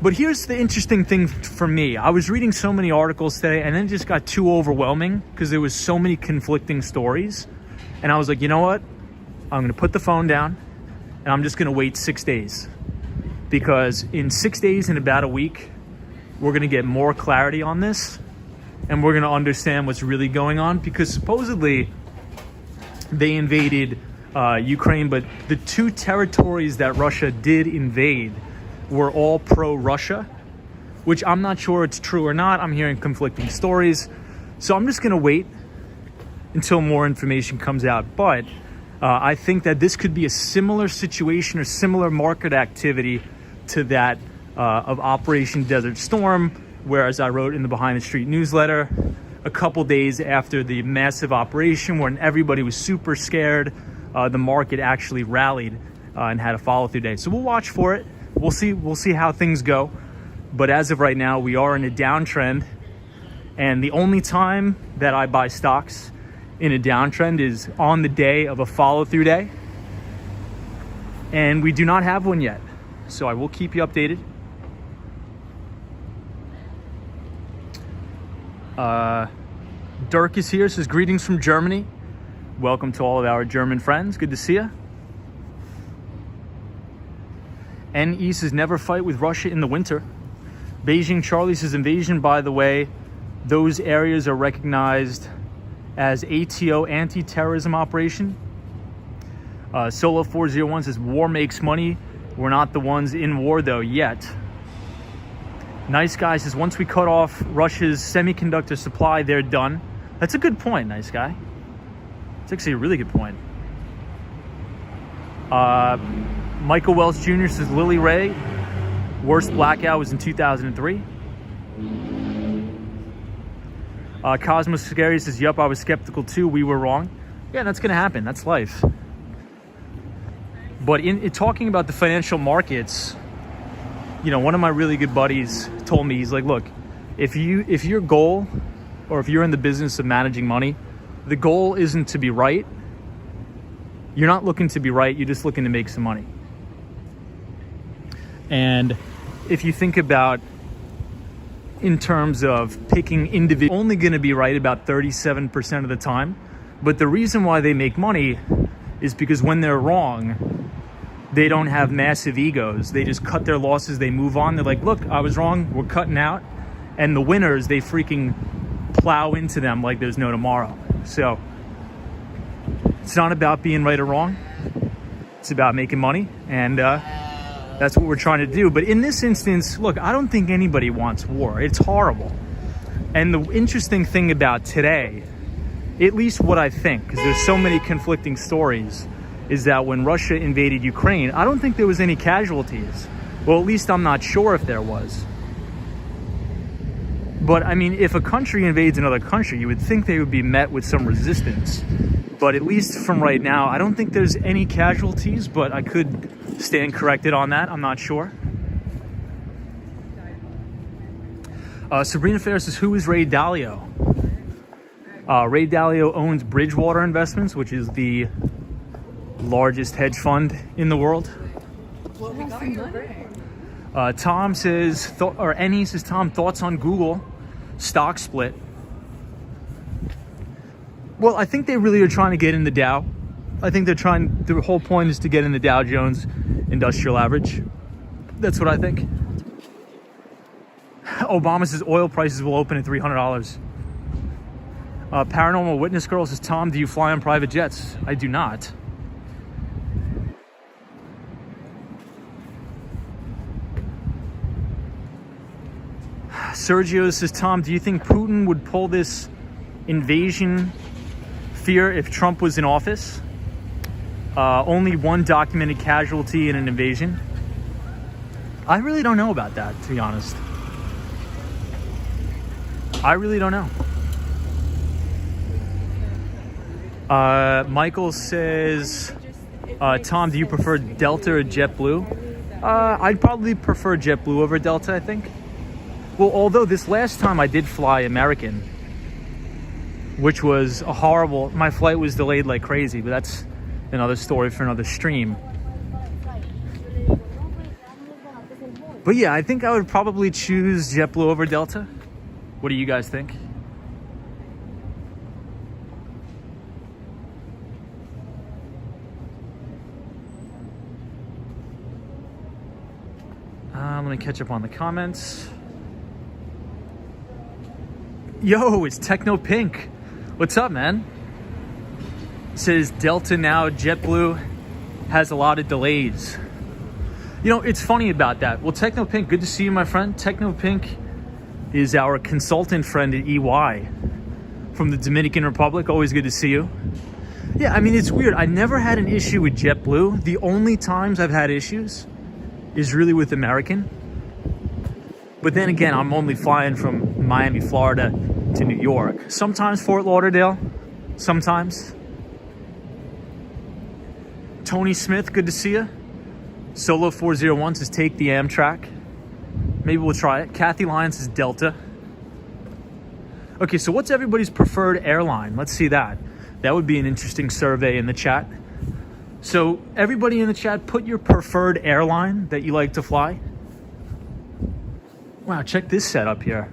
But here's the interesting thing for me. I was reading so many articles today, and then it just got too overwhelming because there was so many conflicting stories. And I was like, you know what? I'm going to put the phone down, and I'm just going to wait 6 days. Because in 6 days, in about a week, we're going to get more clarity on this, and we're going to understand what's really going on. Because supposedly they invaded Ukraine, but the 2 territories that Russia did invade were all pro-Russia, which I'm not sure it's true or not. I'm hearing conflicting stories. So I'm just going to wait until more information comes out. But I think that this could be a similar situation or similar market activity to that of Operation Desert Storm, where, as I wrote in the Behind the Street newsletter, a couple days after the massive operation when everybody was super scared, the market actually rallied and had a follow-through day. So we'll watch for it. We'll see how things go. But as of right now, we are in a downtrend. And the only time that I buy stocks in a downtrend is on the day of a follow-through day. And we do not have one yet. So I will keep you updated. Dirk is here, says greetings from Germany. Welcome to all of our German friends. Good to see you. NE says never fight with Russia in the winter. Beijing Charlie says invasion, by the way, those areas are recognized as ATO, anti-terrorism operation. Solo 401 says war makes money. We're not the ones in war though yet. Nice Guy says once we cut off Russia's semiconductor supply, they're done. That's a good point, Nice Guy. It's actually a really good point. Michael Welch Jr. says Lily Ray, worst blackout was in 2003. Cosmos Scary says, yup, I was skeptical too. We were wrong. Yeah, that's going to happen. That's life. But in talking about the financial markets, you know, one of my really good buddies told me, he's like, look, if your goal, or if you're in the business of managing money, the goal isn't to be right. You're not looking to be right. You're just looking to make some money. And if you think about in terms of picking individual, only going to be right about 37% of the time. But the reason why they make money is because when they're wrong, they don't have massive egos. They just cut their losses. They move on. They're like, look, I was wrong. We're cutting out. And the winners, they freaking plow into them like there's no tomorrow. So it's not about being right or wrong. It's about making money. And that's what we're trying to do. But in this instance, look, I don't think anybody wants war. It's horrible. And the interesting thing about today, at least what I think, because there's so many conflicting stories, is that when Russia invaded Ukraine, I don't think there was any casualties. Well, at least I'm not sure if there was. But I mean, if a country invades another country, you would think they would be met with some resistance. But at least from right now, I don't think there's any casualties, but I could stand corrected on that. I'm not sure. Sabrina Fair says, who is Ray Dalio? Ray Dalio owns Bridgewater Investments, which is the largest hedge fund in the world. Tom says, Annie says, Tom, thoughts on Google stock split? Well, I think they really are trying to get in the Dow. I think the whole point is to get in the Dow Jones Industrial Average. That's what I think. Obama says oil prices will open at $300. Paranormal Witness Girl says, Tom, do you fly on private jets? I do not. Sergio says, Tom, do you think Putin would pull this invasion fear if Trump was in office? Only one documented casualty in an invasion. I really don't know about that, to be honest. I really don't know. Michael says, Tom, do you prefer Delta or JetBlue? I'd probably prefer JetBlue over Delta, I think. Well, although this last time I did fly American, which was a horrible, my flight was delayed like crazy, but that's another story for another stream. But yeah, I think I would probably choose JetBlue over Delta. What do you guys think? I'm gonna catch up on the comments. Yo, it's Techno Pink. What's up, man? It says Delta now, JetBlue has a lot of delays. You know, it's funny about that. Well, Techno Pink, good to see you, my friend. Techno Pink is our consultant friend at EY from the Dominican Republic. Always good to see you. Yeah, I mean, it's weird. I never had an issue with JetBlue. The only times I've had issues is really with American. But then again, I'm only flying from Miami, Florida to New York. Sometimes Fort Lauderdale, sometimes. Tony Smith, good to see you. Solo 401 says take the Amtrak. Maybe we'll try it. Kathy Lyons says Delta. Okay, so what's everybody's preferred airline? Let's see that. That would be an interesting survey in the chat. So everybody in the chat, put your preferred airline that you like to fly. Wow, check this setup here.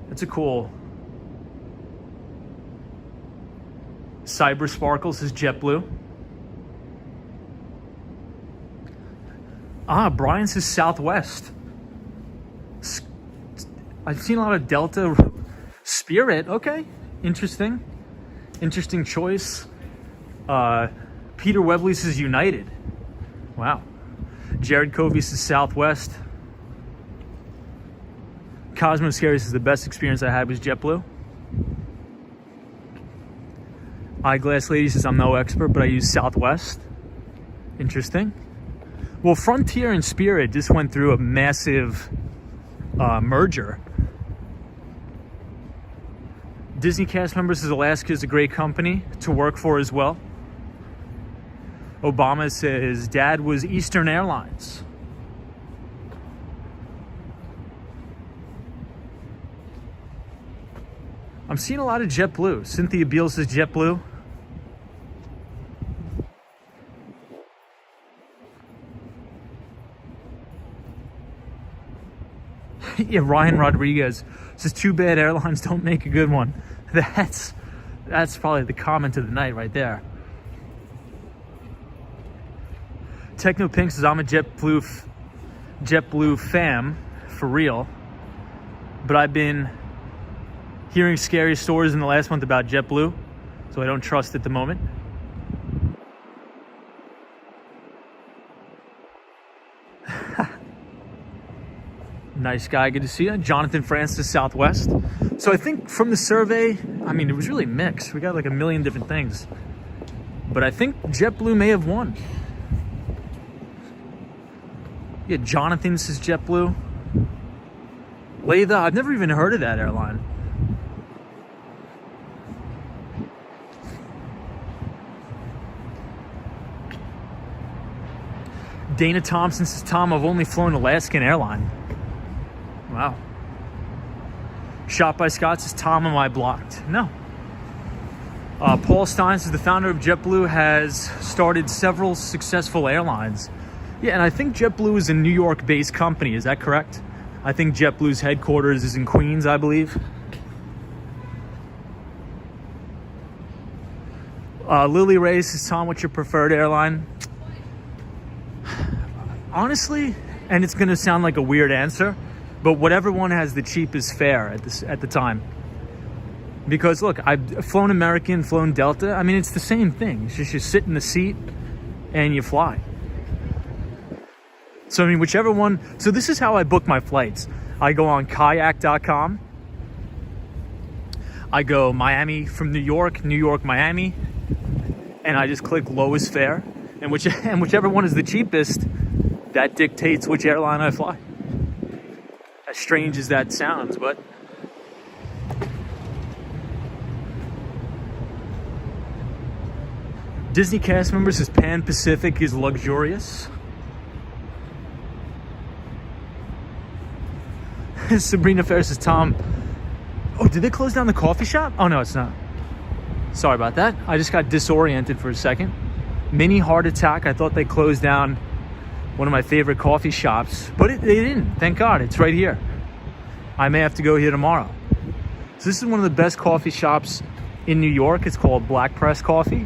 That's a cool. Cyber Sparkles is JetBlue. Brian says Southwest. I've seen a lot of Delta. Spirit, okay. Interesting choice. Peter Webley says United. Wow. Jared Covey says Southwest. Cosmo Scary says the best experience I had was JetBlue. Eyeglass Lady says I'm no expert, but I use Southwest. Interesting. Well, Frontier and Spirit just went through a massive merger. Disney cast member says Alaska is a great company to work for as well. Obama says dad was Eastern Airlines. I'm seeing a lot of JetBlue. Cynthia Beale says JetBlue. Yeah, Ryan Rodriguez says too bad airlines don't make a good one. That's probably the comment of the night right there. Techno Pink says I'm a JetBlue fam for real, but I've been hearing scary stories in the last month about JetBlue, so I don't trust at the moment. Nice guy, good to see you. Jonathan Francis, Southwest. So I think from the survey, I mean, it was really mixed. We got like a million different things. But I think JetBlue may have won. Yeah, Jonathan says JetBlue. Latha, I've never even heard of that airline. Dana Thompson says, Tom, I've only flown Alaskan airline. Wow. Shot by Scott says, Tom, am I blocked? No. Paul Stein says, the founder of JetBlue has started several successful airlines. Yeah, and I think JetBlue is a New York-based company. Is that correct? I think JetBlue's headquarters is in Queens, I believe. Lily Ray says, Tom, what's your preferred airline? Honestly, and it's going to sound like a weird answer, but whatever one has the cheapest fare at the time. Because look, I've flown American, flown Delta. I mean, it's the same thing. It's just you sit in the seat and you fly. So I mean, whichever one. So this is how I book my flights. I go on kayak.com. I go Miami from New York, Miami, and I just click lowest fare. And whichever one is the cheapest, that dictates which airline I fly. As strange as that sounds, but Disney cast member says Pan Pacific is luxurious. Sabrina Ferris says, Tom, oh, did they close down the coffee shop? Oh, no, it's not. Sorry about that. I just got disoriented for a second. Mini heart attack. I thought they closed down one of my favorite coffee shops, but they didn't. Thank God. It's right here. I may have to go here tomorrow. So this is one of the best coffee shops in New York. It's called Black Press Coffee.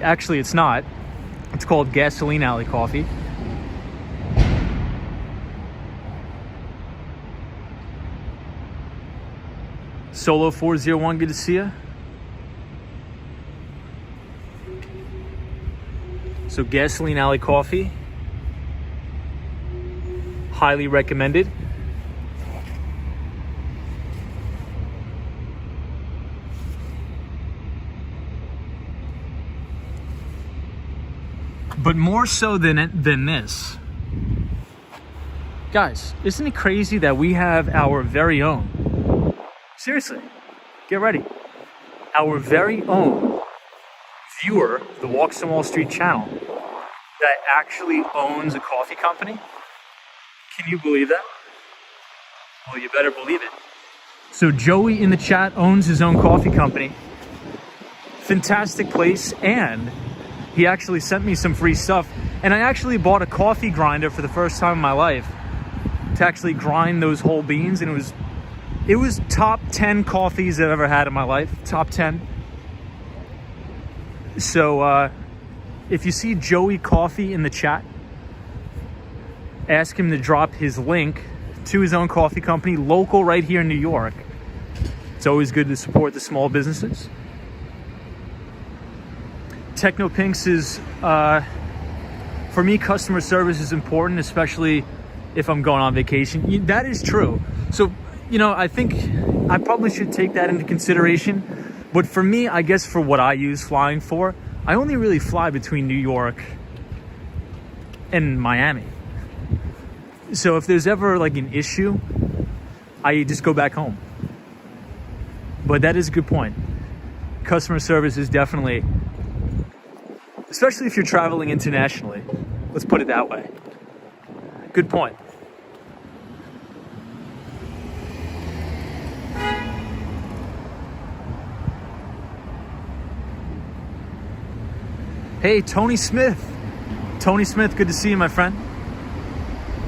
Actually, it's not. It's called Gasoline Alley Coffee. Solo 401, good to see you. So Gasoline Alley Coffee, highly recommended. But more so than this, guys, isn't it crazy that we have our very own, seriously, get ready, our very own viewer, the Walks on Wall Street channel, that actually owns a coffee company? Can you believe that? Well, you better believe it. So Joey in the chat owns his own coffee company. Fantastic place, and he actually sent me some free stuff. And I actually bought a coffee grinder for the first time in my life to actually grind those whole beans, and it was top 10 coffees I've ever had in my life. Top 10. So if you see Joey Coffee in the chat, ask him to drop his link to his own coffee company, local right here in New York. It's always good to support the small businesses. TechnoPinks is, for me, customer service is important, especially if I'm going on vacation. That is true. So, you know, I think I probably should take that into consideration. But for me, I guess for what I use flying for, I only really fly between New York and Miami. So if there's ever like an issue, I just go back home. But that is a good point. Customer service is definitely, especially if you're traveling internationally. Let's put it that way. Good point. Hey, Tony Smith. Tony Smith, good to see you, my friend.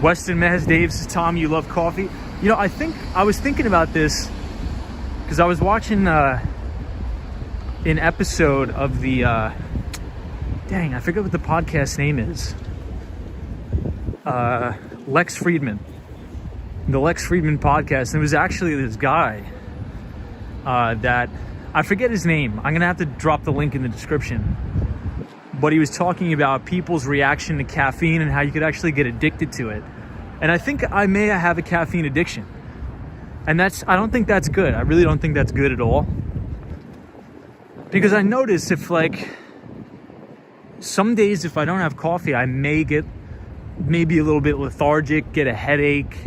Weston Mass Dave says, Tom, you love coffee. You know, I was thinking about this because I was watching an episode of the, dang, I forget what the podcast name is. Lex Friedman. The Lex Friedman podcast. And it was actually this guy that, I forget his name. I'm going to have to drop the link in the description. But he was talking about people's reaction to caffeine and how you could actually get addicted to it. And I think I may have a caffeine addiction. And I don't think that's good. I really don't think that's good at all. Because I notice if like, some days if I don't have coffee, I may get maybe a little bit lethargic, get a headache.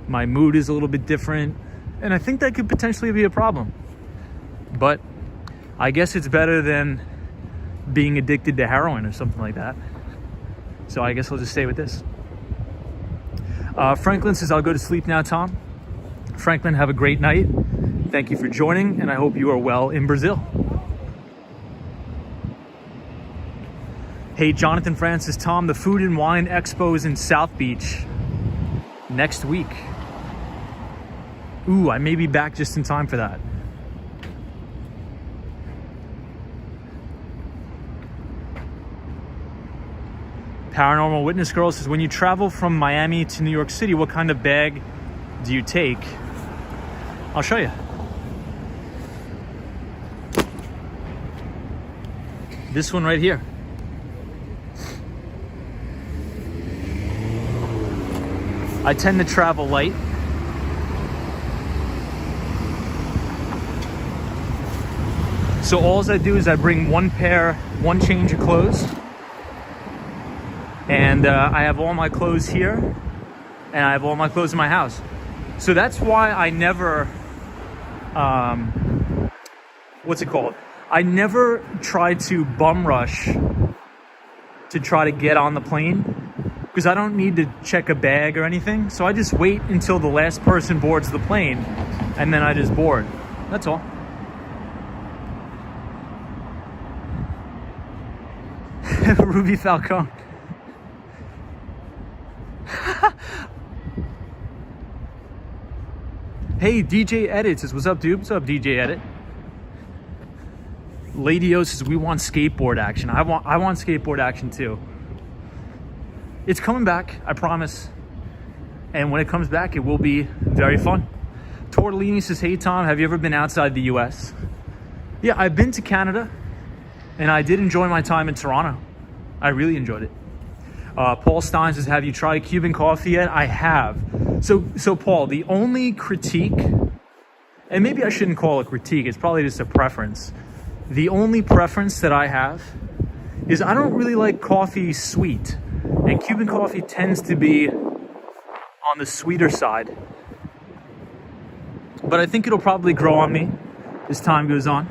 My mood is a little bit different. And I think that could potentially be a problem. But I guess it's better than being addicted to heroin or something like that. So I guess I'll just stay with this. Franklin says, I'll go to sleep now, Tom. Franklin, have a great night. Thank you for joining, and I hope you are well in Brazil. Hey, Jonathan Francis, Tom, the Food and Wine Expo is in South Beach next week. Ooh, I may be back just in time for that. Paranormal Witness Girl says, when you travel from Miami to New York City, what kind of bag do you take? I'll show you. This one right here. I tend to travel light. So all I do is I bring one change of clothes. And I have all my clothes here, and I have all my clothes in my house. So that's why I never, what's it called? I never try to bum rush to try to get on the plane, because I don't need to check a bag or anything. So I just wait until the last person boards the plane, and then I just board. That's all. Ruby Falcone. Hey, DJ Edit says, what's up, dude? What's up, DJ Edit? Lady O says, we want skateboard action. I want skateboard action too. It's coming back, I promise. And when it comes back, it will be very fun. Tortellini says, hey, Tom, have you ever been outside the US? Yeah, I've been to Canada, and I did enjoy my time in Toronto. I really enjoyed it. Paul Stein says, have you tried Cuban coffee yet? I have. So Paul, the only critique, and maybe I shouldn't call it critique, it's probably just a preference. The only preference that I have is I don't really like coffee sweet. And Cuban coffee tends to be on the sweeter side. But I think it'll probably grow on me as time goes on.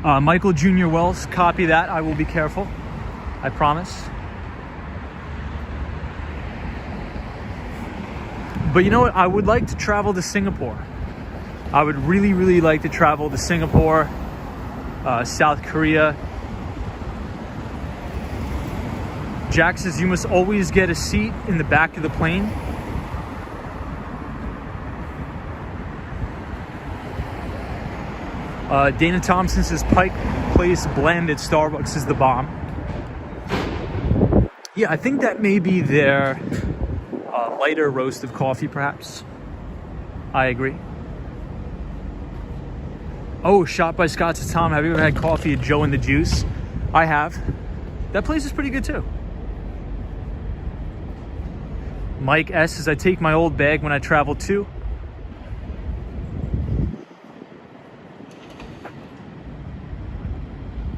Michael Jr. Wells, copy that. I will be careful. I promise. But you know what? I would like to travel to Singapore. I would really, really like to travel to Singapore, South Korea. Jack says, you must always get a seat in the back of the plane. Dana Thompson says, Pike Place blend at Starbucks is the bomb. Yeah, I think that may be their lighter roast of coffee, perhaps. I agree. Oh, Shot by Scott says, Tom, have you ever had coffee at Joe and the Juice? I have. That place is pretty good too. Mike S says, I take my old bag when I travel too.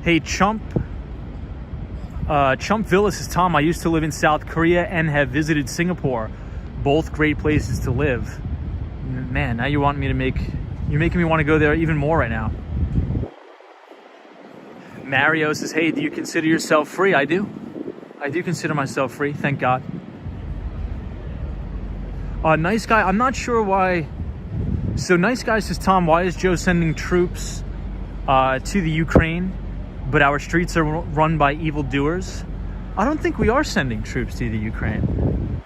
Hey, Chump Villa says, Tom, I used to live in South Korea and have visited Singapore. Both great places to live. Man, now you're making me want to go there even more right now. Mario says, hey, do you consider yourself free? I do. I do consider myself free, thank God. Nice Guy, I'm not sure why. So Nice Guy says, Tom, why is Joe sending troops to the Ukraine, but our streets are run by evildoers? I don't think we are sending troops to the Ukraine.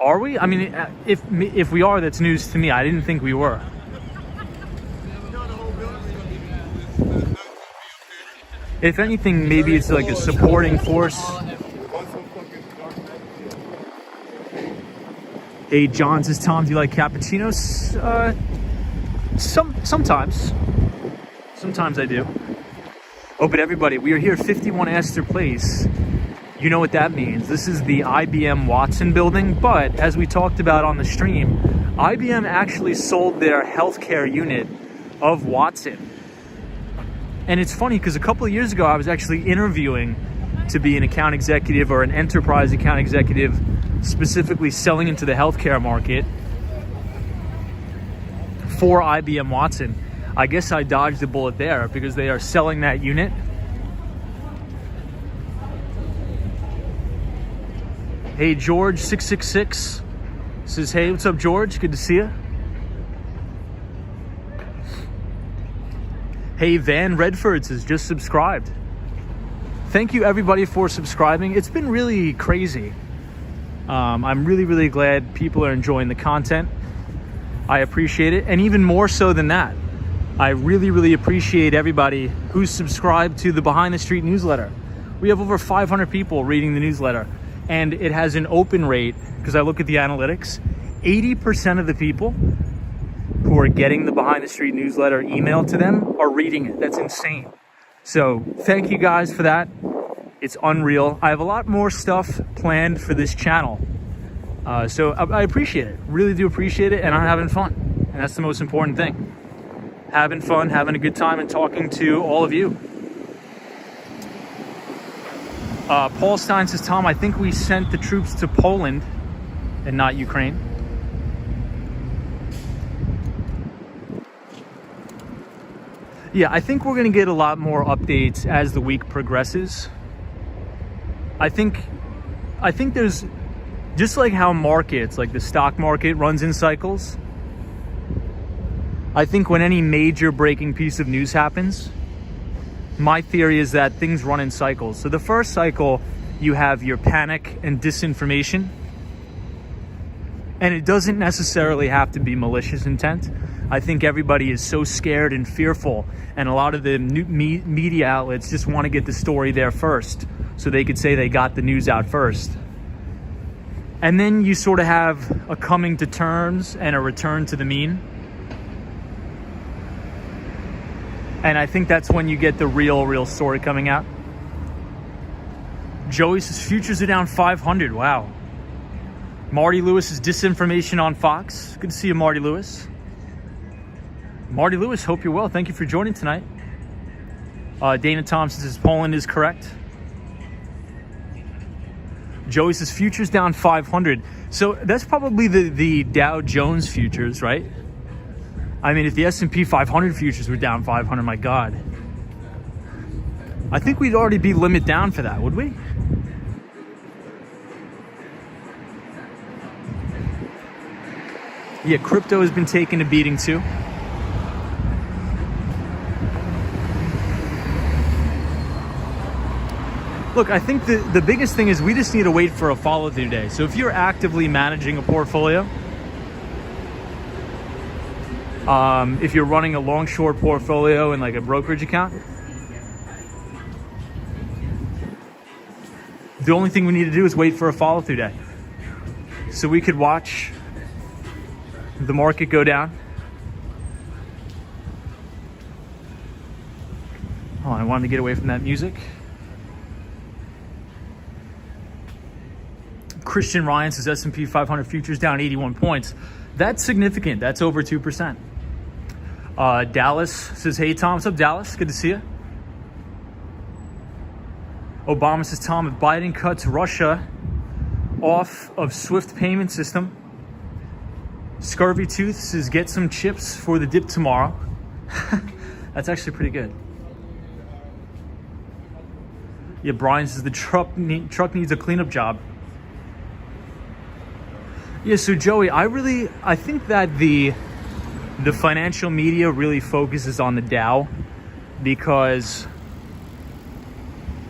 Are we? I mean, if we are, that's news to me. I didn't think we were. If anything, maybe it's like a supporting force. Hey, John says, Tom, do you like cappuccinos? Sometimes. Sometimes I do. Oh, but everybody, we are here at 51 Astor Place. You know what that means. This is the IBM Watson building, but as we talked about on the stream, IBM actually sold their healthcare unit of Watson. And it's funny because a couple of years ago, I was actually interviewing to be an account executive or an enterprise account executive, specifically selling into the healthcare market for IBM Watson. I guess I dodged a bullet there because they are selling that unit. Hey, George666 says, hey, what's up, George? Good to see you. Hey, Van Redford says, just subscribed. Thank you, everybody, for subscribing. It's been really crazy. I'm really, really glad people are enjoying the content. I appreciate it. And even more so than that, I really, really appreciate everybody who's subscribed to the Behind the Street newsletter. We have over 500 people reading the newsletter, and it has an open rate, because I look at the analytics, 80% of the people who are getting the Behind the Street newsletter emailed to them are reading it. That's insane. So thank you guys for that. It's unreal. I have a lot more stuff planned for this channel. So I appreciate it. Really do appreciate it, and I'm having fun. And that's the most important thing. Having fun, having a good time, and talking to all of you. Paul Stein says, Tom, I think we sent the troops to Poland and not Ukraine. Yeah, I think we're going to get a lot more updates as the week progresses. I think there's, just like how markets, like the stock market runs in cycles, I think when any major breaking piece of news happens, my theory is that things run in cycles. So the first cycle, you have your panic and disinformation. And it doesn't necessarily have to be malicious intent. I think everybody is so scared and fearful, and a lot of the media outlets just want to get the story there first, so they could say they got the news out first. And then you sort of have a coming to terms and a return to the mean. And I think that's when you get the real story coming out. Joey says futures are down 500. Wow. Marty Lewis is disinformation on Fox. Good to see you, Marty Lewis. Marty Lewis, hope you're well. Thank you for joining tonight. Dana Thompson says Poland is correct. Joey says futures down 500. So that's probably the Dow Jones futures, right? I mean, if the S&P 500 futures were down 500, my God. I think we'd already be limit down for that, would we? Yeah, crypto has been taking a beating too. Look, I think the biggest thing is we just need to wait for a follow-through day. So if you're actively managing a portfolio, if you're running a long-short portfolio in like a brokerage account, the only thing we need to do is wait for a follow-through day. So we could watch the market go down. Oh, I wanted to get away from that music. Christian Ryan says S&P 500 futures down 81 points. That's significant. That's over 2%. Dallas says, hey, Tom. What's up, Dallas? Good to see you. Obama says, Tom, if Biden cuts Russia off of SWIFT payment system, Scurvy Tooth says, get some chips for the dip tomorrow. That's actually pretty good. Yeah, Brian says the truck needs a cleanup job. Yeah, so Joey, I think that the financial media really focuses on the Dow because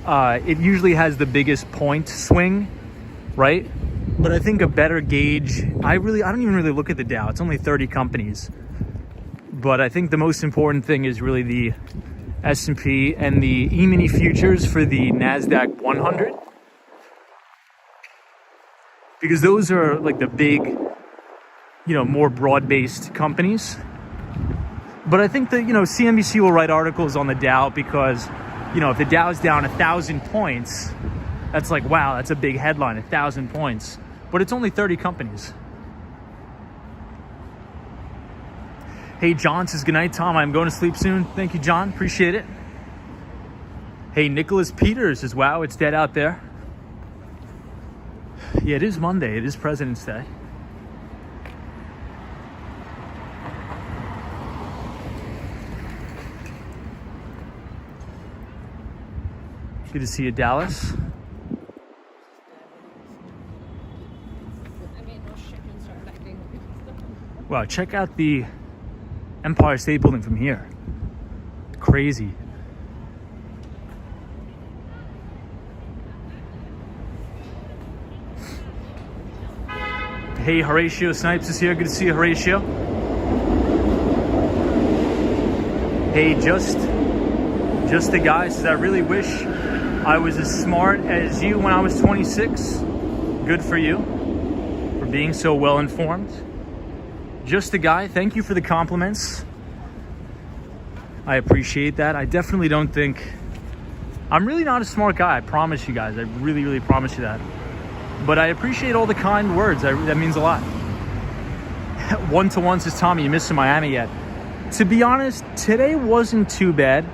it usually has the biggest point swing, right? But I think a better gauge, I don't even really look at the Dow. It's only 30 companies. But I think the most important thing is really the S&P and the E-mini futures for the NASDAQ 100. Because those are like the big, more broad-based companies. But I think that, CNBC will write articles on the Dow because, if the Dow's down 1,000 points, that's like, wow, that's a big headline, 1,000 points. But it's only 30 companies. Hey, John says, good night, Tom. I'm going to sleep soon. Thank you, John. Appreciate it. Hey, Nicholas Peters says, wow, it's dead out there. Yeah, it is Monday. It is President's Day. Good to see you, Dallas. Wow, check out the Empire State Building from here. Crazy. Hey, Horatio Snipes is here. Good to see you, Horatio. Hey, just the guy says, I really wish I was as smart as you when I was 26. Good for you for being so well informed. Just a guy, thank you for the compliments. I appreciate that. I definitely don't think, I'm really not a smart guy. I promise you guys. I really, really promise you that. But I appreciate all the kind words. That means a lot. One-to-one says, Tommy, you missing Miami yet? To be honest, today wasn't too bad.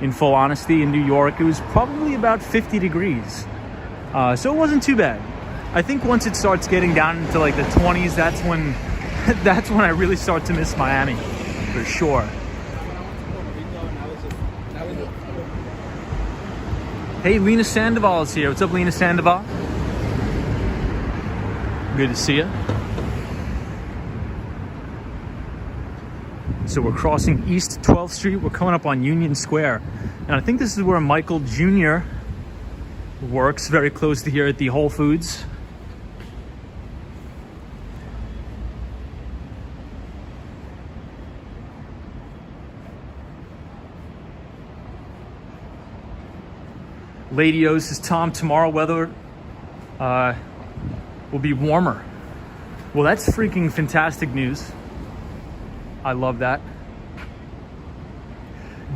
In full honesty, in New York, it was probably about 50 degrees. So it wasn't too bad. I think once it starts getting down into like the 20s, that's when I really start to miss Miami, for sure. Hey, Lena Sandoval is here. What's up, Lena Sandoval? Good to see you. So we're crossing East 12th Street. We're coming up on Union Square. And I think this is where Michael Jr. works, very close to here at the Whole Foods. Lady O says, Tom, tomorrow weather will be warmer. Well, that's freaking fantastic news. I love that.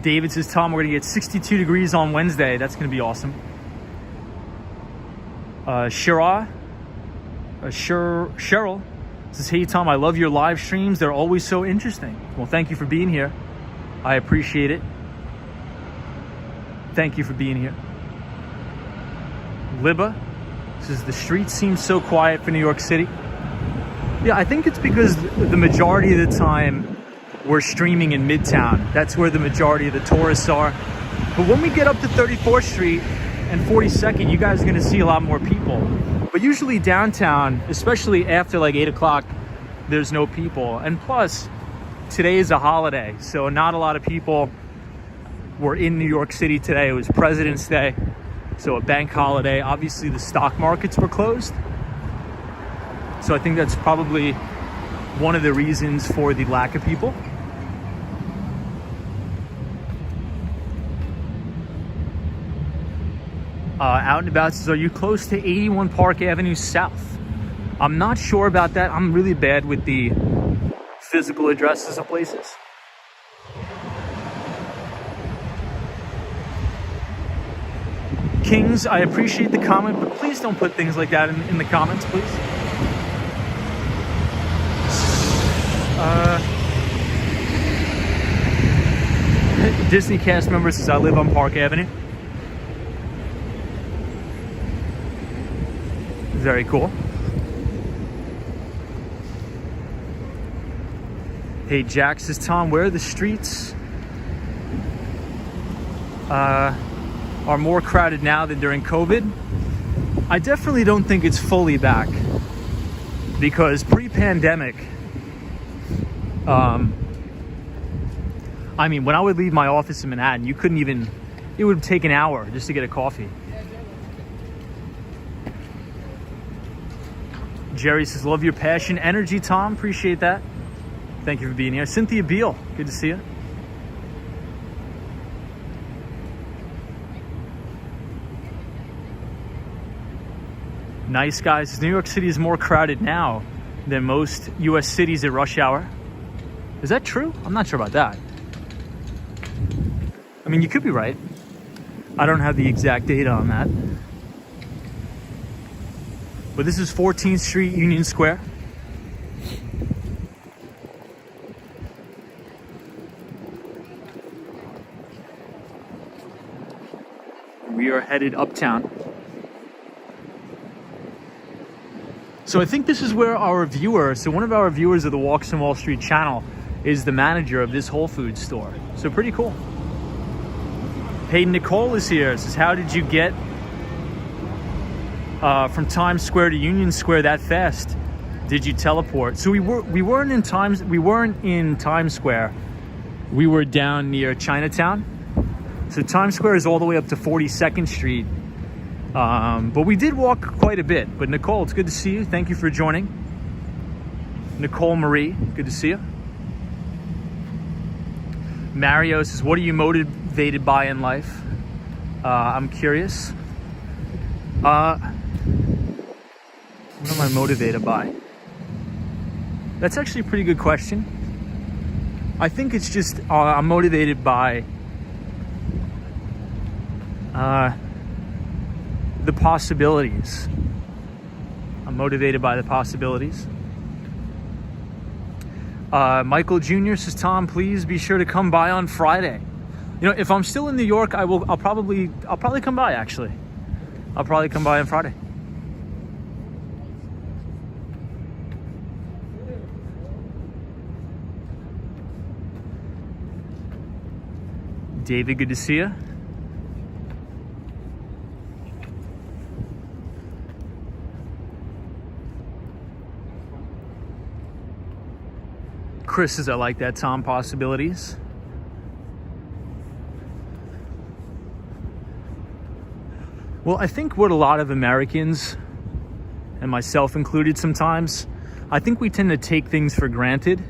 David says, Tom, we're gonna get 62 degrees on Wednesday. That's gonna be awesome. Cheryl says, hey, Tom, I love your live streams. They're always so interesting. Well, thank you for being here. I appreciate it. Thank you for being here. Libba says, the streets seem so quiet for New York City. Yeah, I think it's because the majority of the time we're streaming in Midtown. That's where the majority of the tourists are. But when we get up to 34th Street and 42nd, you guys are gonna see a lot more people. But usually downtown, especially after like 8 o'clock, there's no people. And plus, today is a holiday, so not a lot of people were in New York City today. It was President's Day, so a bank holiday. Obviously, the stock markets were closed. So I think that's probably one of the reasons for the lack of people. Out and About says, are you close to 81 Park Avenue South? I'm not sure about that. I'm really bad with the physical addresses of places. Kings, I appreciate the comment, but please don't put things like that in the comments, please. Disney cast member says, I live on Park Avenue. Very cool. Hey, Jack says, Tom, where are the streets are more crowded now than during COVID? I definitely don't think it's fully back, because pre-pandemic, I mean, when I would leave my office in Manhattan, you couldn't even, it would take an hour just to get a coffee. Jerry says, love your passion, energy, Tom. Appreciate that. Thank you for being here. Cynthia Beal, good to see you. Nice guys. New York City is more crowded now than most U.S. cities at rush hour. Is that true? I'm not sure about that. I mean, you could be right. I don't have the exact data on that. But this is 14th Street, Union Square. We are headed uptown. So I think this is where our viewer, so one of our viewers of the Walks on Wall Street channel is the manager of this Whole Foods store. So pretty cool. Hey, Nicole is here. Says, how did you get from Times Square to Union Square that fast? Did you teleport? So we weren't in Times Square. We were down near Chinatown. So Times Square is all the way up to 42nd Street. But we did walk quite a bit. But Nicole, it's good to see you. Thank you for joining. Nicole Marie, good to see you. Mario says, what are you motivated by in life? I'm curious. What am I motivated by? That's actually a pretty good question. I think it's just, I'm motivated by the possibilities. I'm motivated by the possibilities. Michael Jr. says, Tom, please be sure to come by on Friday. You know, if I'm still in New York, I'll probably come by, actually. I'll probably come by on Friday. David, good to see you. Chris says, I like that, Tom. Possibilities. Well, I think what a lot of Americans, and myself included sometimes, I think we tend to take things for granted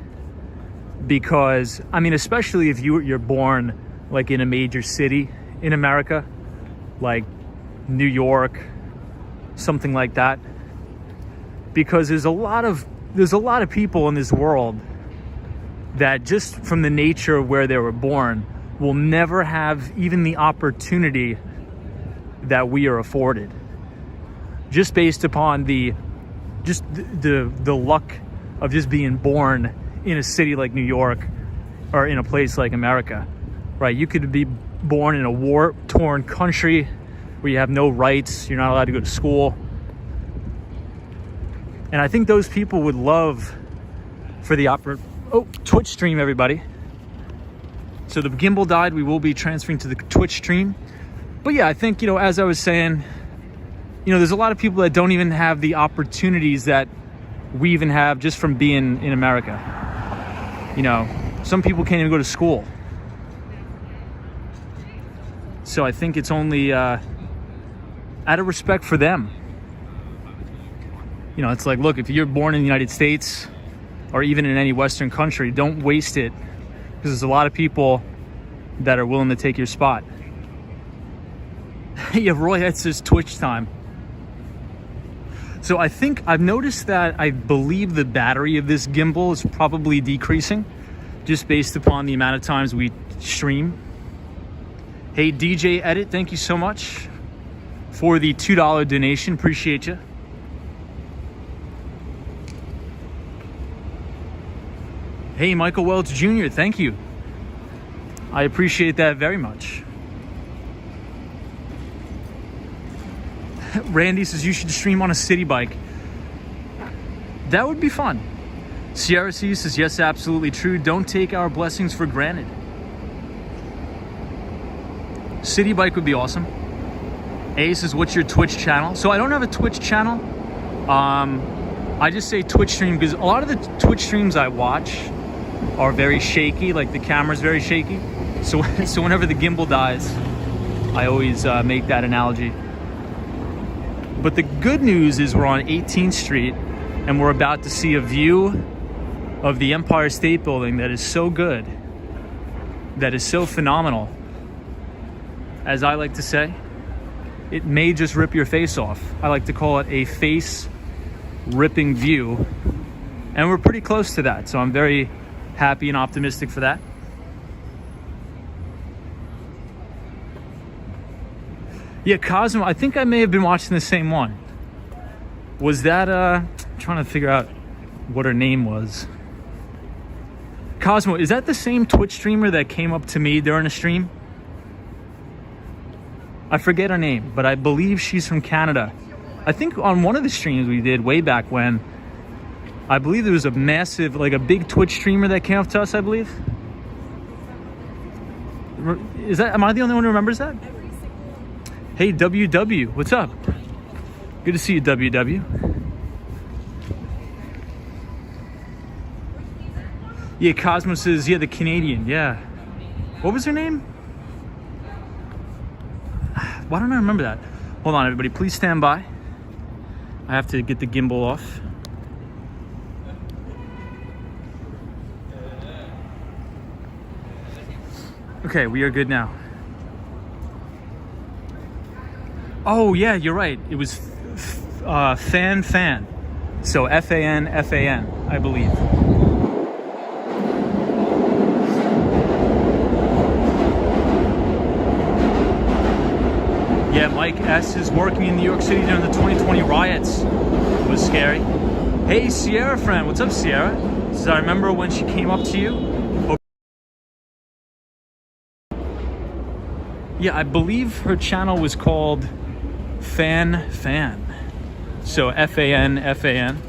because, I mean, especially if you're born like in a major city in America, like New York, something like that, because there's a lot of people in this world that just from the nature of where they were born will never have even the opportunity that we are afforded, just based upon the luck of just being born in a city like New York or in a place like America, right? You could be born in a war-torn country where you have no rights, you're not allowed to go to school. And I think those people would love for the Twitch stream, everybody. So the gimbal died. We will be transferring to the Twitch stream. But yeah, I think, you know, as I was saying, you know, there's a lot of people that don't even have the opportunities that we even have just from being in America. You know, some people can't even go to school. So I think it's only out of respect for them. You know, it's like, look, if you're born in the United States or even in any Western country, don't waste it, because there's a lot of people that are willing to take your spot. Yeah, Roy, it's his Twitch time. So I think I've noticed that I believe the battery of this gimbal is probably decreasing just based upon the amount of times we stream. Hey, DJ Edit, thank you so much for the $2 donation. Appreciate you. Hey, Michael Welch Jr., thank you. I appreciate that very much. Randy says you should stream on a city bike. That would be fun. Sierra C says, yes, absolutely true. Don't take our blessings for granted. City bike would be awesome. A says, what's your Twitch channel? So I don't have a Twitch channel. I just say Twitch stream because a lot of the Twitch streams I watch are very shaky, like the camera's very shaky. So whenever the gimbal dies, I always make that analogy. But the good news is we're on 18th Street and we're about to see a view of the Empire State Building that is so good, that is so phenomenal. As I like to say, it may just rip your face off. I like to call it a face-ripping view. And we're pretty close to that, so I'm very happy and optimistic for that. Yeah, Cosmo, I think I may have been watching the same one. Was that, I'm trying to figure out what her name was. Cosmo, is that the same Twitch streamer that came up to me during a stream? I forget her name, but I believe she's from Canada. I think on one of the streams we did way back when, I believe there was a massive, like a big Twitch streamer that came up to us, I believe. Am I the only one who remembers that? Hey, WW, what's up? Good to see you, WW. Yeah, Cosmos is, yeah, the Canadian, yeah. What was her name? Why don't I remember that? Hold on, everybody, please stand by. I have to get the gimbal off. Okay, we are good now. Oh yeah, you're right. It was Fan. So Fan, I believe. Yeah, Mike S is working in New York City during the 2020 riots. It was scary. Hey, Sierra friend. What's up, Sierra? Says, I remember when she came up to you. Yeah, I believe her channel was called Fan. So Fan.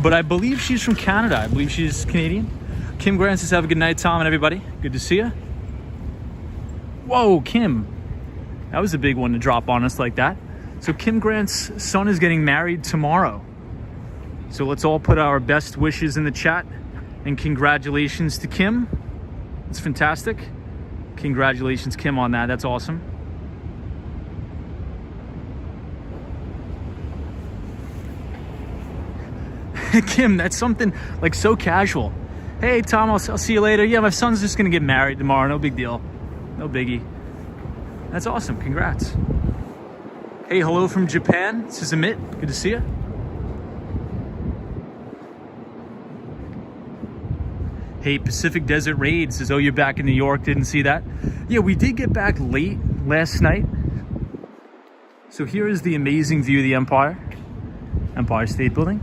But I believe she's from Canada. I believe she's Canadian. Kim Grant says, have a good night, Tom and everybody. Good to see you. Whoa, Kim. That was a big one to drop on us like that. So Kim Grant's son is getting married tomorrow. So let's all put our best wishes in the chat. And congratulations to Kim. It's fantastic. Congratulations, Kim, on that. That's awesome. Kim, that's something like so casual. Hey, Tom, I'll see you later. Yeah, my son's just going to get married tomorrow. No big deal. No biggie. That's awesome. Congrats. Hey, hello from Japan. This is Amit. Good to see you. Hey, Pacific Desert Raid says, oh, you're back in New York. Didn't see that. Yeah, we did get back late last night. So here is the amazing view of the Empire State Building.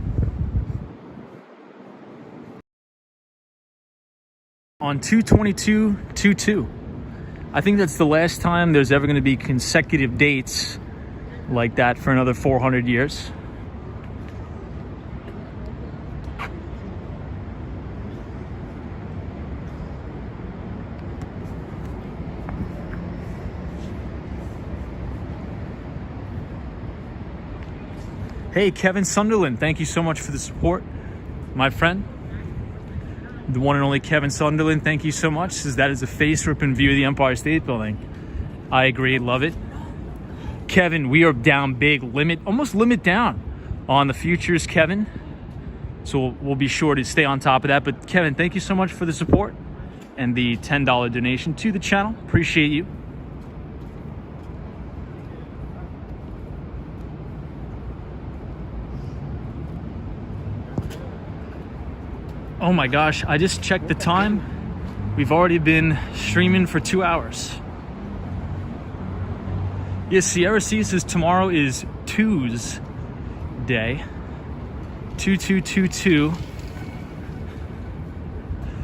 On 2/22/22. I think that's the last time there's ever going to be consecutive dates like that for another 400 years. Hey, Kevin Sunderland, thank you so much for the support, my friend. The one and only Kevin Sunderland, thank you so much. Says that is a face-ripping view of the Empire State Building. I agree, love it. Kevin, we are down big, almost limit down on the futures, Kevin. So we'll be sure to stay on top of that. But Kevin, thank you so much for the support and the $10 donation to the channel. Appreciate you. Oh my gosh, I just checked the time. We've already been streaming for 2 hours. Yes, Sierra C says tomorrow is Tuesday. 2222.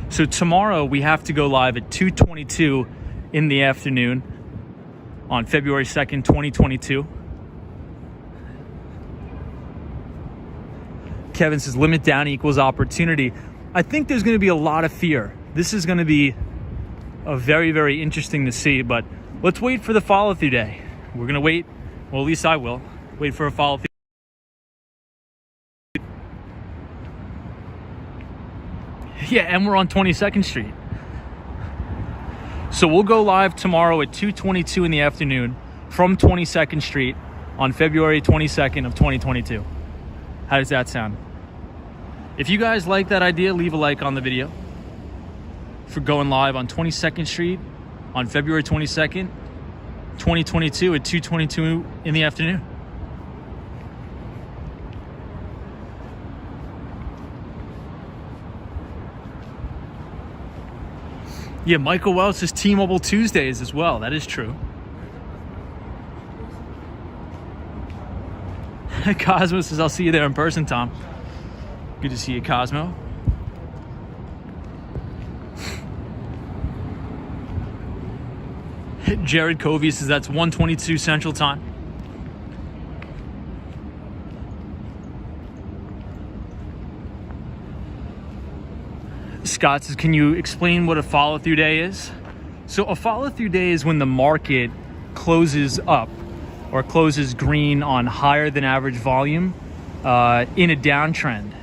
So tomorrow we have to go live at 2:22 in the afternoon on February 2nd, 2022. Kevin says limit down equals opportunity. I think there's going to be a lot of fear. This is going to be a very, very interesting to see, but let's wait for the follow-through day. We're going to wait, well, at least I will, wait for a follow-through. Yeah, and we're on 22nd Street. So we'll go live tomorrow at 2:22 in the afternoon from 22nd Street on February 22nd of 2022. How does that sound? If you guys like that idea, leave a like on the video for going live on 22nd Street on February 22nd, 2022 at 2:22 in the afternoon. Yeah, Michael Wells says T-Mobile Tuesdays as well. That is true. Cosmo says, I'll see you there in person, Tom. Good to see you, Cosmo. Jared Covey says that's 1:22 Central Time. Scott says, can you explain what a follow-through day is? So a follow-through day is when the market closes up or closes green on higher than average volume in a downtrend.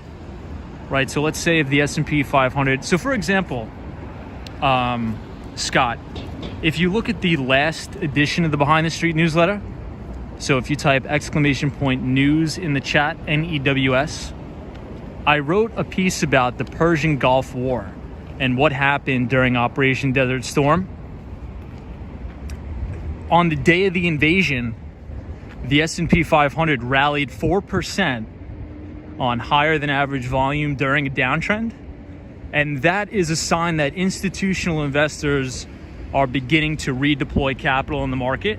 right? So let's say if the S&P 500, so for example, Scott, if you look at the last edition of the Behind the Street newsletter, so if you type !news in the chat, NEWS, I wrote a piece about the Persian Gulf War and what happened during Operation Desert Storm. On the day of the invasion, the S&P 500 rallied 4% on higher than average volume during a downtrend. And that is a sign that institutional investors are beginning to redeploy capital in the market.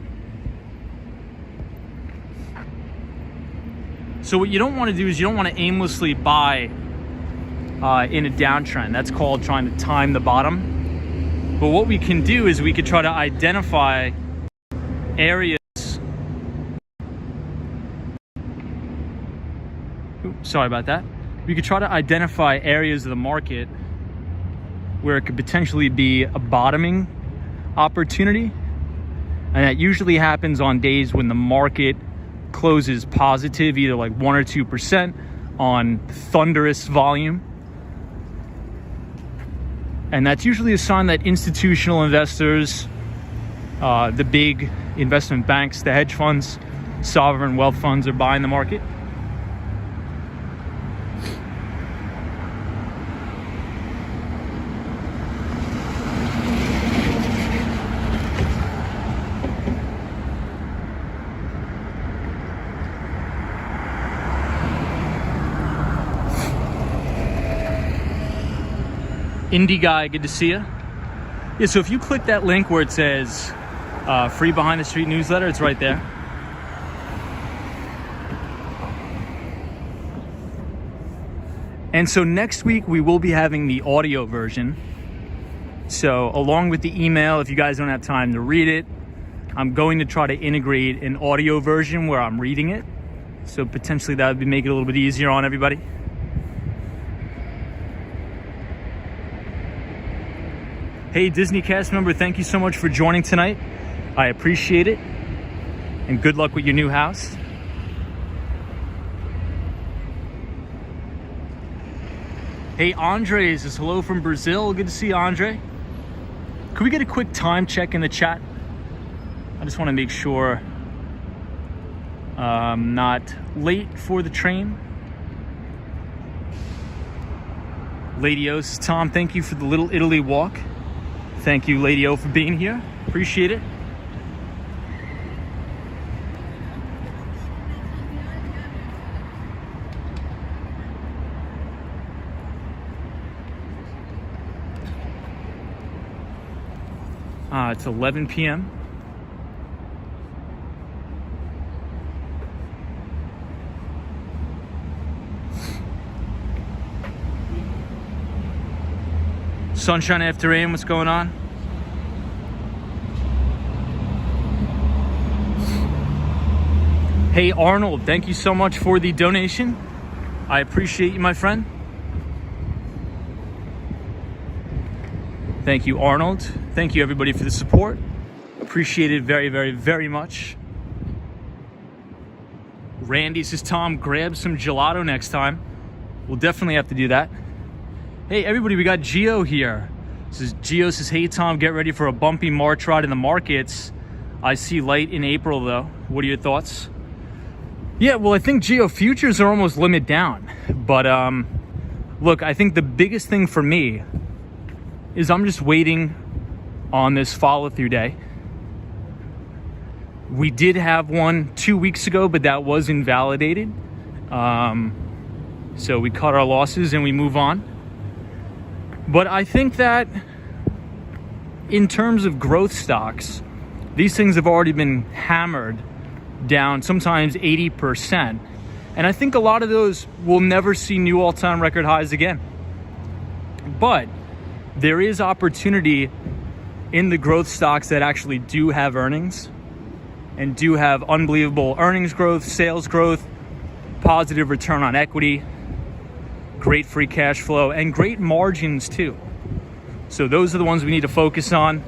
So what you don't want to do is you don't want to aimlessly buy in a downtrend. That's called trying to time the bottom. But what we can do is we could try to identify areas. Oops, sorry about that. We could try to identify areas of the market where it could potentially be a bottoming opportunity. And that usually happens on days when the market closes positive, either like 1 or 2% on thunderous volume. And that's usually a sign that institutional investors, the big investment banks, the hedge funds, sovereign wealth funds are buying the market. Indie guy, good to see you. Yeah, so if you click that link where it says free Behind the Street newsletter, it's right there. And so next week we will be having the audio version. So along with the email, if you guys don't have time to read it, I'm going to try to integrate an audio version where I'm reading it. So potentially that would make it a little bit easier on everybody. Hey, Disney cast member, thank you so much for joining tonight. I appreciate it. And good luck with your new house. Hey, Andre says hello from Brazil. Good to see you, Andre. Could we get a quick time check in the chat? I just want to make sure I'm not late for the train. Lady O says, Tom, thank you for the Little Italy walk. Thank you, Lady O, for being here. Appreciate it. It's 11 p.m. Sunshine after rain, what's going on? Hey Arnold, thank you so much for the donation. I appreciate you, my friend. Thank you, Arnold. Thank you everybody for the support. Appreciate it very, very, very much. Randy says, Tom, grab some gelato next time. We'll definitely have to do that. Hey everybody, we got Gio here. Gio says, hey Tom, get ready for a bumpy March ride in the markets. I see light in April though. What are your thoughts? Yeah, well, I think Geo futures are almost limit down. But look, I think the biggest thing for me is I'm just waiting on this follow through day. We did have one 2 weeks ago, but that was invalidated. So we cut our losses and we move on. But I think that in terms of growth stocks, these things have already been hammered down, sometimes 80%. And I think a lot of those will never see new all-time record highs again. But there is opportunity in the growth stocks that actually do have earnings and do have unbelievable earnings growth, sales growth, positive return on equity, great free cash flow, and great margins too. So those are the ones we need to focus on.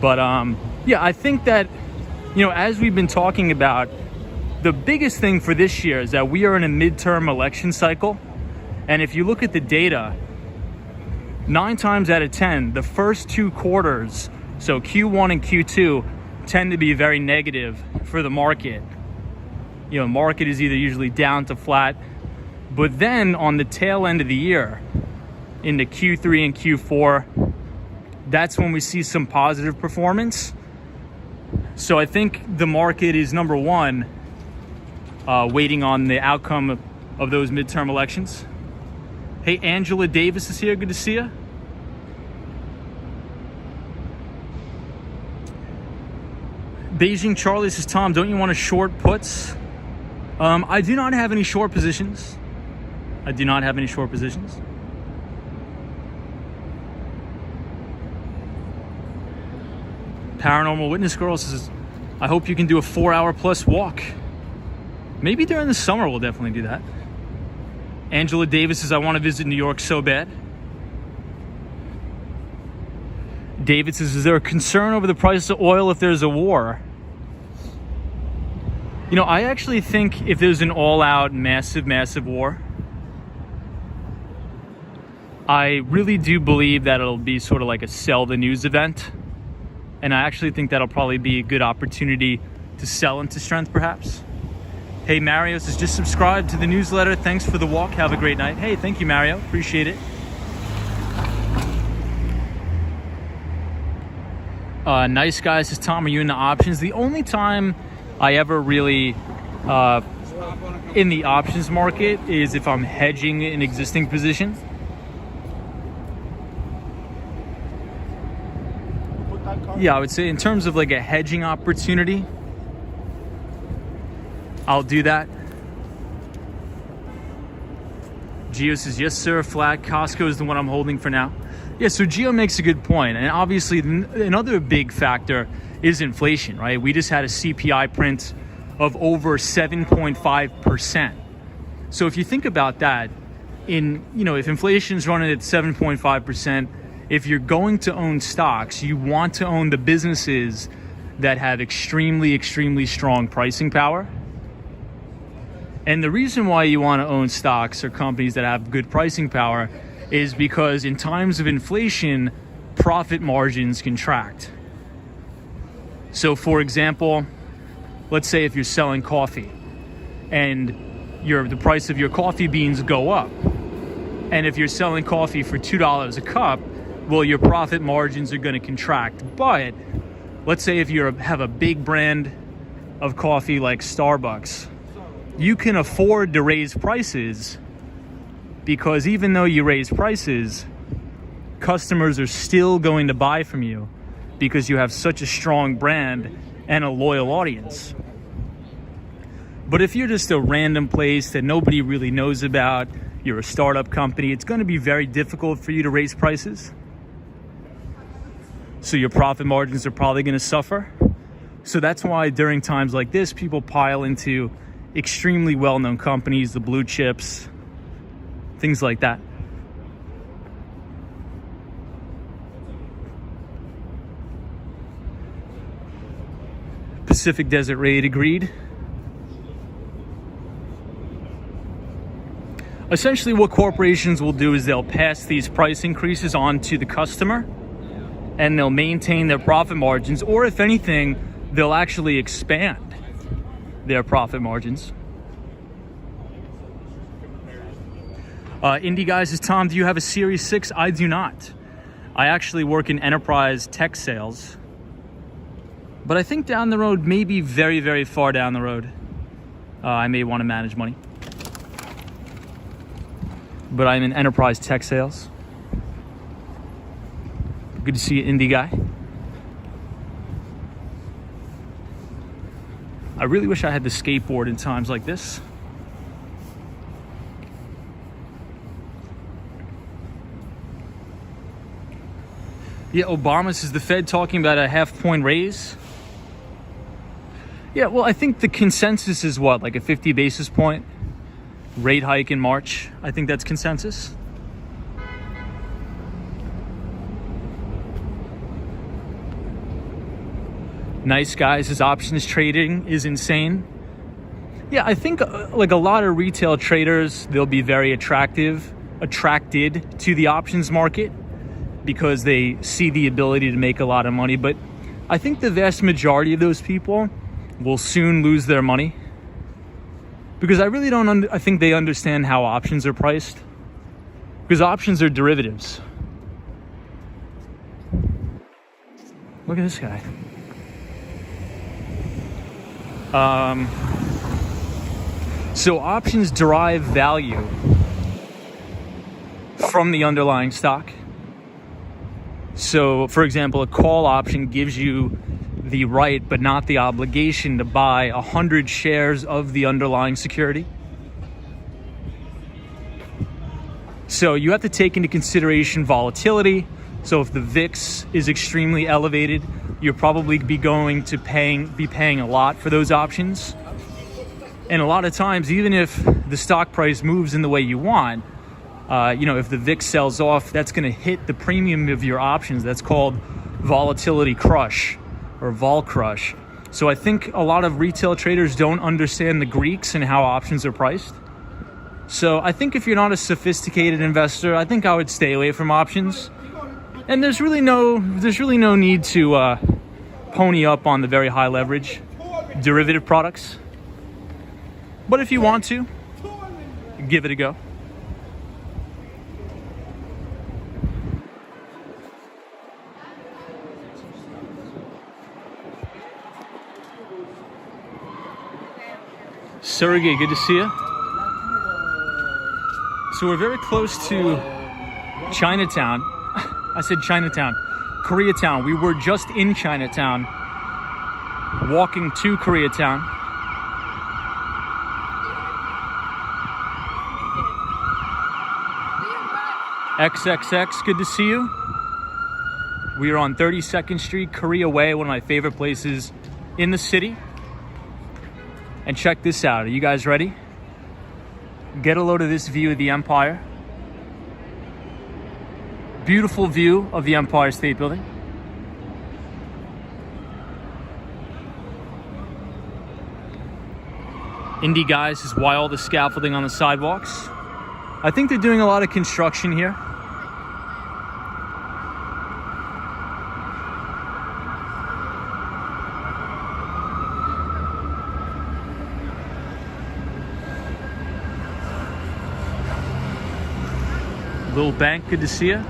But yeah, I think that, you know, as we've been talking about the biggest thing for this year is that we are in a midterm election cycle. And if you look at the data, 9 times out of 10, the first 2 quarters, so Q1 and Q2, tend to be very negative for the market. You know, market is either usually down to flat, but then on the tail end of the year, into Q3 and Q4, that's when we see some positive performance. So I think the market is, number one, waiting on the outcome of those midterm elections. Hey, Angela Davis is here. Good to see you. Beijing Charlie says, Tom, don't you want to short puts? I do not have any short positions. I do not have any short positions. Paranormal Witness Girl says, I hope you can do a 4-hour plus walk. Maybe during the summer we'll definitely do that. Angela Davis says, I want to visit New York so bad. David says, is there a concern over the price of oil if there's a war? You know, I actually think if there's an all-out massive war, I really do believe that it'll be sort of like a sell the news event. And I actually think that'll probably be a good opportunity to sell into strength, perhaps. Hey, Mario says, just subscribe to the newsletter. Thanks for the walk. Have a great night. Hey, thank you, Mario. Appreciate it. Nice guy says, Tom, are you in the options? The only time I ever really in the options market is if I'm hedging an existing position. Yeah, I would say in terms of like a hedging opportunity, I'll do that. Geo says, yes, sir, flat. Costco is the one I'm holding for now. Yeah, so Geo makes a good point. And obviously, another big factor is inflation, right? We just had a CPI print of over 7.5%. So if you think about that, if inflation's running at 7.5%, if you're going to own stocks, you want to own the businesses that have extremely strong pricing power. And the reason why you want to own stocks or companies that have good pricing power is because in times of inflation, profit margins contract. So for example, let's say if you're selling coffee and the price of your coffee beans go up, and if you're selling coffee for $2 a cup, well, your profit margins are going to contract. But let's say if you have a big brand of coffee like Starbucks, you can afford to raise prices, because even though you raise prices, customers are still going to buy from you because you have such a strong brand and a loyal audience. But if you're just a random place that nobody really knows about, you're a startup company, it's going to be very difficult for you to raise prices. So your profit margins are probably going to suffer. So that's why during times like this, people pile into extremely well-known companies, the blue chips, things like that. Pacific Desert Raid agreed. Essentially what corporations will do is they'll pass these price increases on to the customer, and they'll maintain their profit margins, or if anything, they'll actually expand their profit margins. Indie Guy says, Tom, do you have a Series 6? I do not. I actually work in enterprise tech sales. But I think down the road, maybe very far down the road, I may want to manage money. But I'm in enterprise tech sales. Good to see you, Indie Guy. I really wish I had the skateboard in times like this. Yeah, Obama says the Fed talking about a 0.5-point raise. Yeah, well, I think the consensus is what, like a 50 basis point rate hike in March? I think that's consensus. Nice guys, his options trading is insane. Yeah, I think like a lot of retail traders, they'll be very attracted to the options market because they see the ability to make a lot of money. But I think the vast majority of those people will soon lose their money because I really don't, I think they understand how options are priced, because options are derivatives. Look at this guy. So options derive value from the underlying stock. So, for example, a call option gives you the right but not the obligation to buy 100 shares of the underlying security. So you have to take into consideration volatility. So if the VIX is extremely elevated, you'll probably be going to be paying a lot for those options. And a lot of times, even if the stock price moves in the way you want, if the VIX sells off, that's going to hit the premium of your options. That's called volatility crush or vol crush. So I think a lot of retail traders don't understand the Greeks and how options are priced. So I think if you're not a sophisticated investor, I think I would stay away from options. And there's really no need to pony up on the very high leverage derivative products. But if you want to, give it a go. Sergey, good to see you. So we're very close to Chinatown. I said Chinatown. Koreatown. We were just in Chinatown, walking to Koreatown. XXX, good to see you. We are on 32nd Street, Korea Way, one of my favorite places in the city. And check this out. Are you guys ready? Get a load of this view of the Empire. Beautiful view of the Empire State Building. Indie guys is why all the scaffolding on the sidewalks. I think they're doing a lot of construction here. Little Bank, good to see you.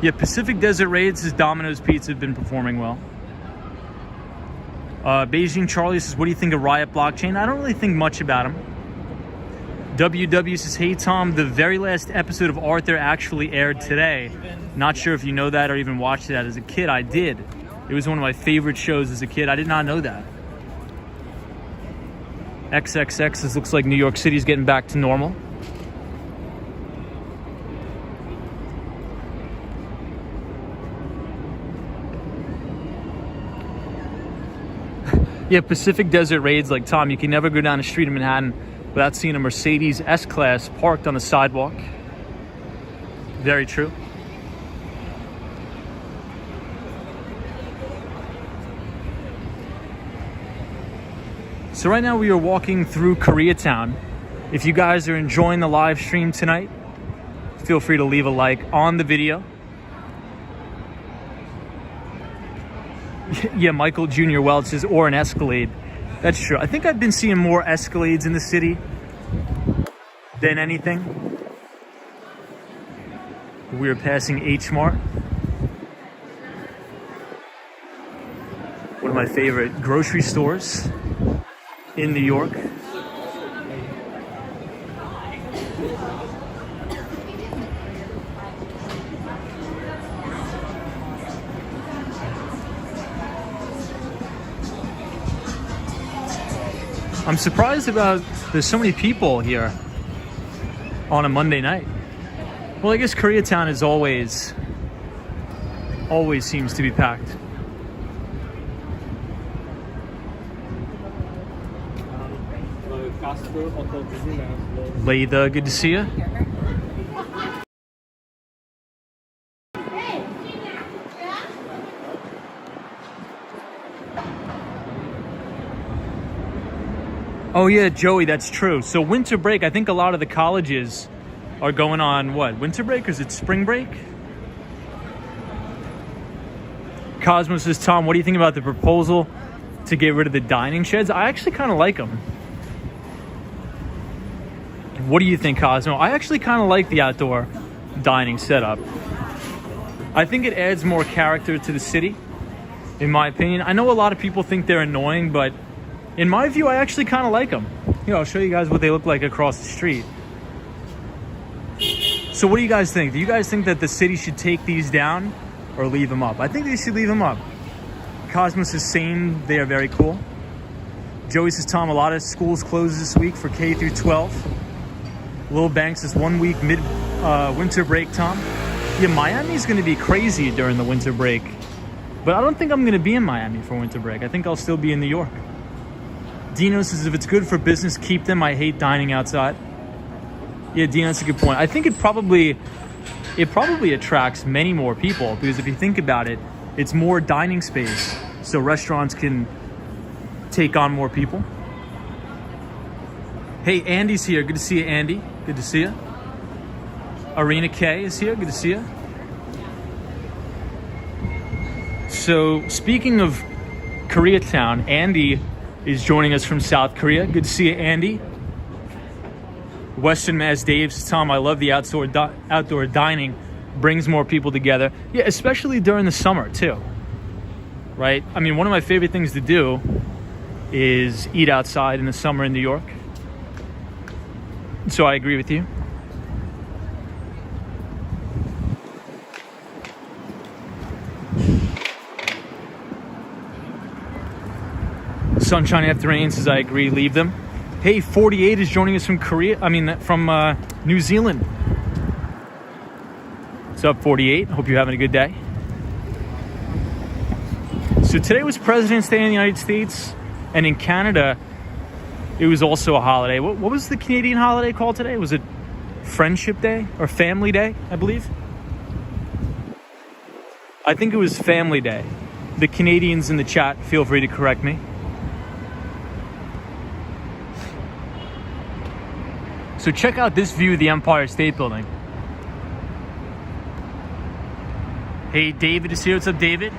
Yeah, Pacific Desert Raids says Domino's Pizza have been performing well. Beijing Charlie says, what do you think of Riot Blockchain? I don't really think much about him. WW says, hey Tom, the very last episode of Arthur actually aired today. Not sure if you know that or even watched that. As a kid, I did. It was one of my favorite shows as a kid. I did not know that. XXX says, looks like New York City's getting back to normal. Yeah, Pacific Desert Raids, like Tom, you can never go down a street in Manhattan without seeing a Mercedes S-Class parked on the sidewalk. Very true. So right now we are walking through Koreatown. If you guys are enjoying the live stream tonight, feel free to leave a like on the video. Yeah, Michael Jr. Welch says, or an Escalade. That's true. I think I've been seeing more Escalades in the city than anything. We are passing H Mart. One of my favorite grocery stores in New York. I'm surprised about there's so many people here on a Monday night. Well, I guess Koreatown is always seems to be packed. Leida, good to see you. Oh yeah, Joey, that's true. So winter break, I think a lot of the colleges are going on what? Winter break or is it spring break? Cosmos says, Tom, what do you think about the proposal to get rid of the dining sheds? I actually kind of like them. What do you think, Cosmo? I actually kind of like the outdoor dining setup. I think it adds more character to the city, in my opinion. I know a lot of people think they're annoying, but in my view, I actually kind of like them. I'll show you guys what they look like across the street. So what do you guys think? Do you guys think that the city should take these down or leave them up? I think they should leave them up. Cosmos is saying they are very cool. Joey says, Tom, a lot of schools closed this week for K through 12. Lil Banks says 1 week winter break, Tom. Yeah, Miami's going to be crazy during the winter break. But I don't think I'm going to be in Miami for winter break. I think I'll still be in New York. Dino says, if it's good for business, keep them. I hate dining outside. Yeah, Dino, that's a good point. I think it probably attracts many more people because if you think about it, it's more dining space. So restaurants can take on more people. Hey, Andy's here. Good to see you, Andy. Good to see you. Arena K is here. Good to see you. So speaking of Koreatown, Andy is joining us from South Korea. Good to see you, Andy. Western Mass Dave says, Tom, I love the outdoor dining. Brings more people together. Yeah, especially during the summer, too. Right? I mean, one of my favorite things to do is eat outside in the summer in New York. So I agree with you. Sunshine After Rain says, I agree, leave them. Hey, 48 is joining us from from New Zealand. What's up, 48? Hope you're having a good day. So today was President's Day in the United States, and in Canada, it was also a holiday. What was the Canadian holiday called today? Was it Friendship Day or Family Day, I believe? I think it was Family Day. The Canadians in the chat, feel free to correct me. So check out this view of the Empire State Building. Hey, David is here. What's up, David?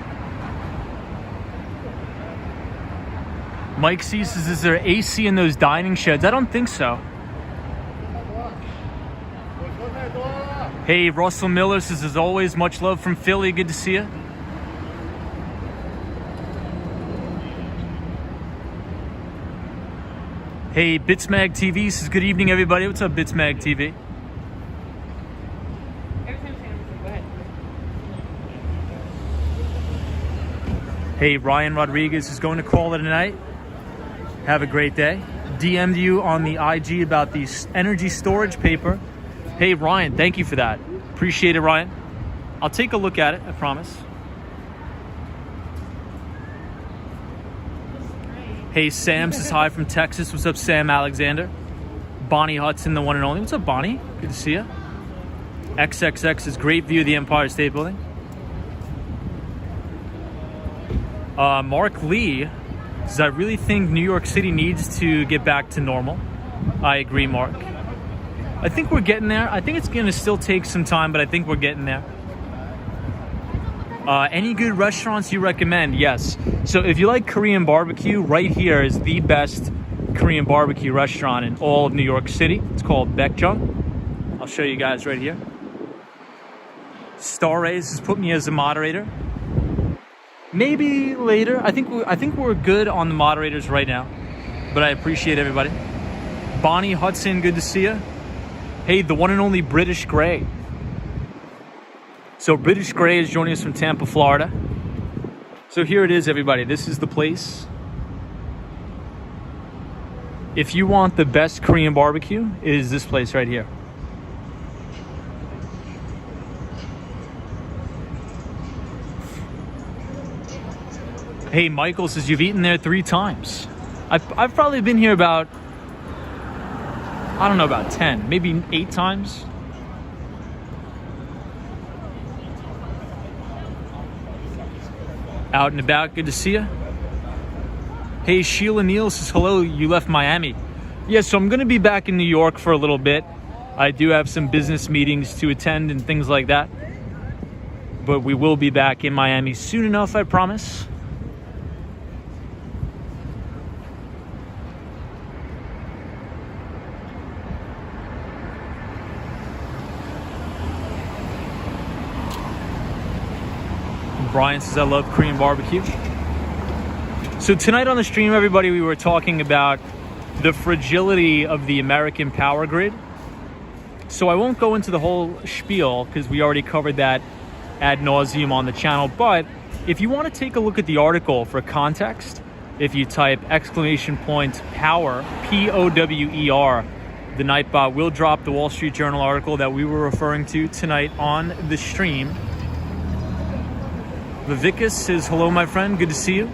Mike C says, is there AC in those dining sheds? I don't think so. Hey, Russell Miller says, as always, much love from Philly. Good to see you. Hey, Bitsmag TV says, good evening, everybody. What's up, Bitsmag TV? Hey, Ryan Rodriguez is going to call it a night. Have a great day. DM'd you on the IG about the energy storage paper. Hey, Ryan, thank you for that. Appreciate it, Ryan. I'll take a look at it, I promise. Hey, Sam says hi from Texas. What's up, Sam Alexander? Bonnie Hudson, the one and only. What's up, Bonnie? Good to see you. XXX is great view of the Empire State Building. Mark Lee says, I really think New York City needs to get back to normal. I agree, Mark. I think we're getting there. I think it's going to still take some time, but I think we're getting there. Any good restaurants you recommend? Yes. So if you like Korean barbecue, right here is the best Korean barbecue restaurant in all of New York City. It's called Baekjung. I'll show you guys right here. Star Rays has put me as a moderator. Maybe later. I think we're good on the moderators right now, but I appreciate everybody. Bonnie Hudson, good to see you. Hey, the one and only British Grey. So British Grey is joining us from Tampa, Florida. So here it is, everybody. This is the place. If you want the best Korean barbecue, it is this place right here. Hey, Michael says, you've eaten there 3 times. I've probably been here about, I don't know, about 10, maybe 8 times. Out and about, good to see you. Hey, Sheila Neal says, hello, you left Miami. Yeah, so I'm going to be back in New York for a little bit. I do have some business meetings to attend and things like that. But we will be back in Miami soon enough, I promise. Brian says, I love Korean barbecue. So tonight on the stream, everybody, we were talking about the fragility of the American power grid. So I won't go into the whole spiel because we already covered that ad nauseum on the channel. But if you want to take a look at the article for context, if you type !power, P-O-W-E-R, the Nightbot will drop the Wall Street Journal article that we were referring to tonight on the stream. Vivikas says, hello, my friend. Good to see you.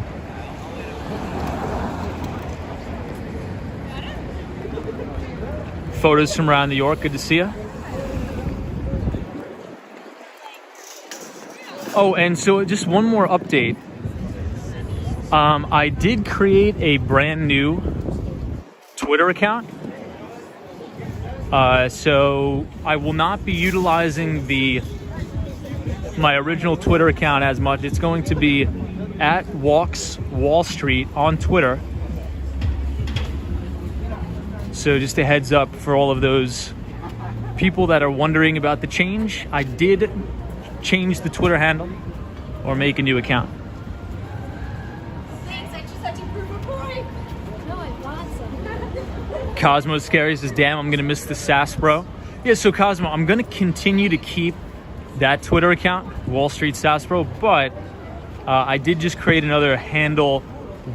Photos from around New York. Good to see you. Oh, and so just one more update. I did create a brand new Twitter account. So I will not be utilizing my original Twitter account as much. It's going to be at Walks Wall Street on Twitter. So just a heads up for all of those people that are wondering about the change. I did change the Twitter handle or make a new account. Thanks, I just had to prove a point. No, I bought some. Cosmo Scary says, damn, I'm going to miss the sass, bro. Yeah, so Cosmo, I'm going to continue to keep that Twitter account, Wall Street Sass Bro, but I did just create another handle,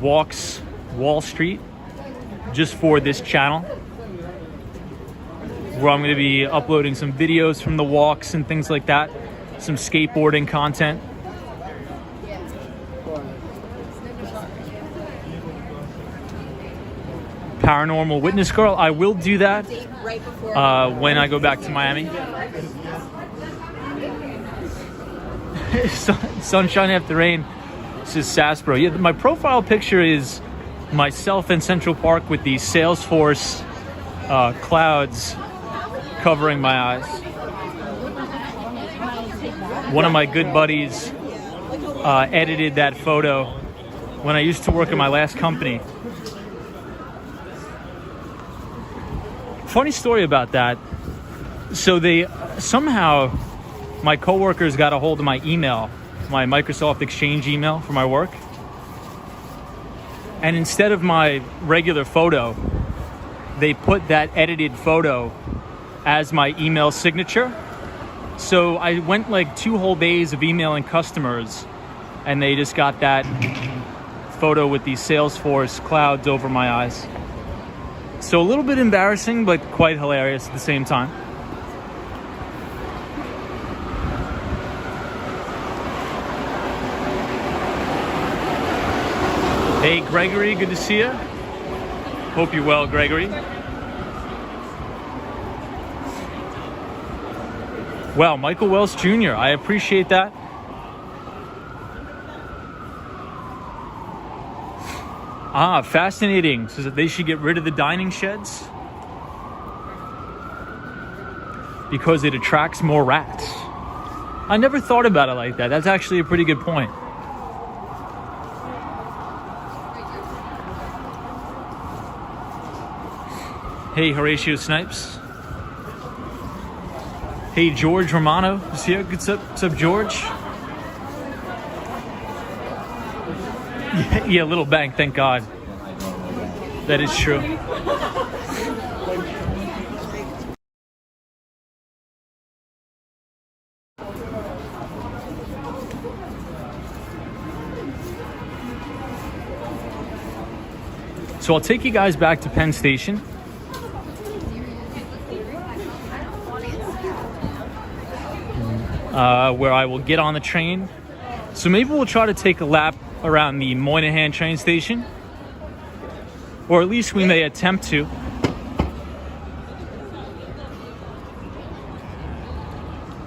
Walks Wall Street, just for this channel, where I'm going to be uploading some videos from the walks and things like that, some skateboarding content. Paranormal Witness Girl, I will do that when I go back to Miami. Sunshine after rain. This is Sass Bro. Yeah, my profile picture is myself in Central Park with the Salesforce clouds covering my eyes. One of my good buddies edited that photo when I used to work at my last company. Funny story about that. So somehow my coworkers got a hold of my email, my Microsoft Exchange email for my work. And instead of my regular photo, they put that edited photo as my email signature. So I went like 2 whole days of emailing customers and they just got that photo with the Salesforce clouds over my eyes. So a little bit embarrassing, but quite hilarious at the same time. Hey, Gregory, good to see you. Hope you're well, Gregory. Wow, Michael Wells Jr., I appreciate that. Ah, fascinating. So that they should get rid of the dining sheds because it attracts more rats. I never thought about it like that. That's actually a pretty good point. Hey, Horatio Snipes. Hey, George Romano is here. What's up, George? Yeah, little bank, thank God. That is true. So I'll take you guys back to Penn Station. Where I will get on the train. So maybe we'll try to take a lap around the Moynihan train station. Or at least we may attempt to.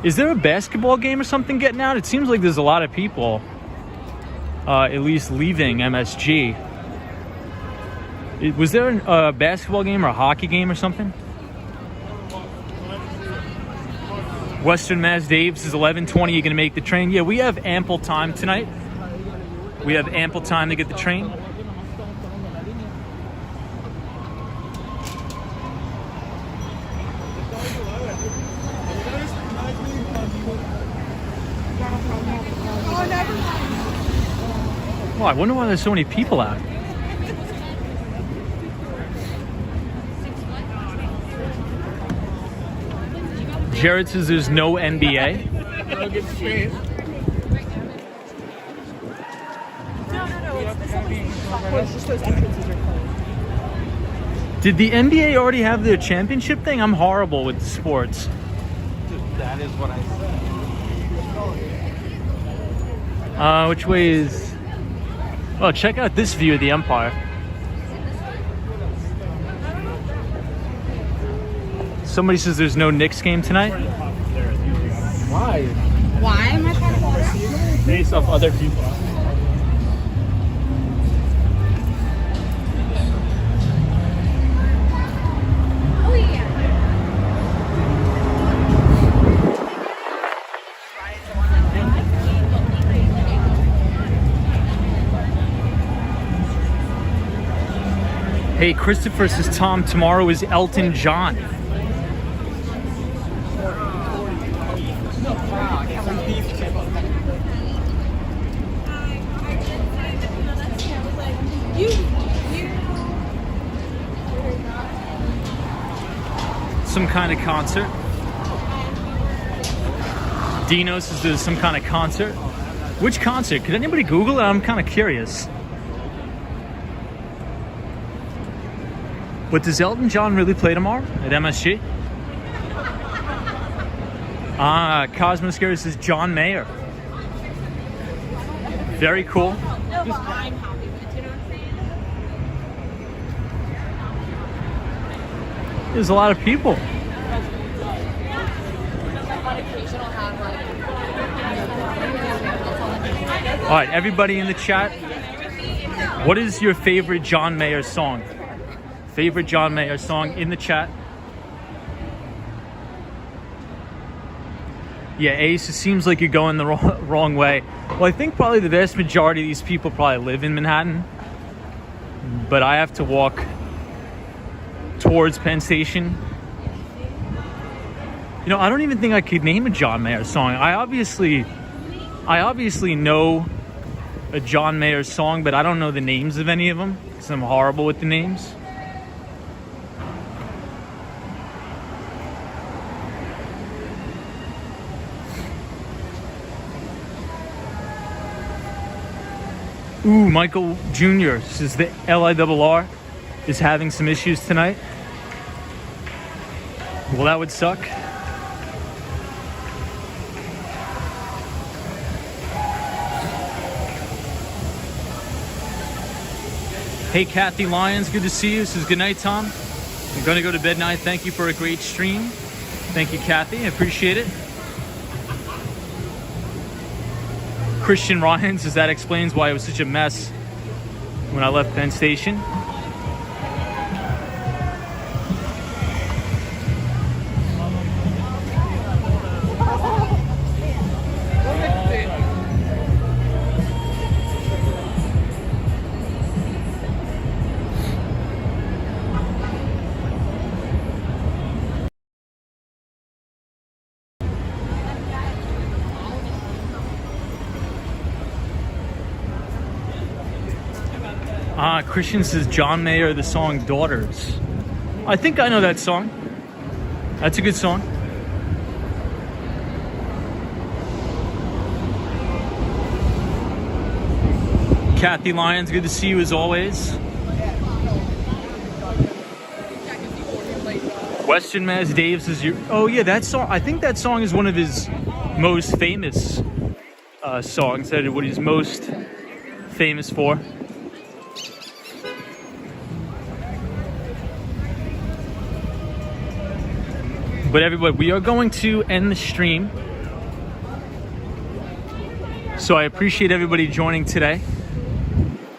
Is there a basketball game or something getting out? It seems like there's a lot of people, at least leaving MSG. Was there a basketball game or a hockey game or something? Western Mass Dave's is 11:20. You're gonna make the train? Yeah, we have ample time tonight. We have ample time to get the train. Oh, I wonder why there's so many people out. Jared says there's no NBA. Did the NBA already have their championship thing? I'm horrible with sports. That is what I said. Which way is... Oh, check out this view of the Empire. Somebody says there's no Knicks game tonight. Why? Why am I part of that? Based off other people. Oh yeah. Hey, Christopher says, Tom, tomorrow is Elton John. Some kind of concert. Dino says there's some kind of concert. Which concert? Could anybody Google it? I'm kind of curious. But does Elton John really play tomorrow at MSG? Cosmo Scary says John Mayer. Very cool. There's a lot of people. All right, everybody in the chat, what is your favorite John Mayer song? Favorite John Mayer song in the chat. Yeah, Ace, it seems like you're going the wrong way. Well, I think probably the vast majority of these people probably live in Manhattan. But I have to walk towards Penn Station. You know, I don't even think I could name a John Mayer song. I obviously know a John Mayer song, but I don't know the names of any of them because I'm horrible with the names. Ooh, Michael Jr. says the LIRR is having some issues tonight. Well, that would suck. Hey, Kathy Lyons, good to see you. This is good night, Tom. I'm going to go to bed now. Thank you for a great stream. Thank you, Kathy. I appreciate it. Christian Ryan says that explains why it was such a mess when I left Penn Station. Christian says John Mayer, the song Daughters. I think I know that song. That's a good song. Kathy Lyons, good to see you as always. Western Mass Dave says you. Oh yeah, that song. I think that song is one of his most famous songs. That what he's most famous for. But everybody, we are going to end the stream. So I appreciate everybody joining today.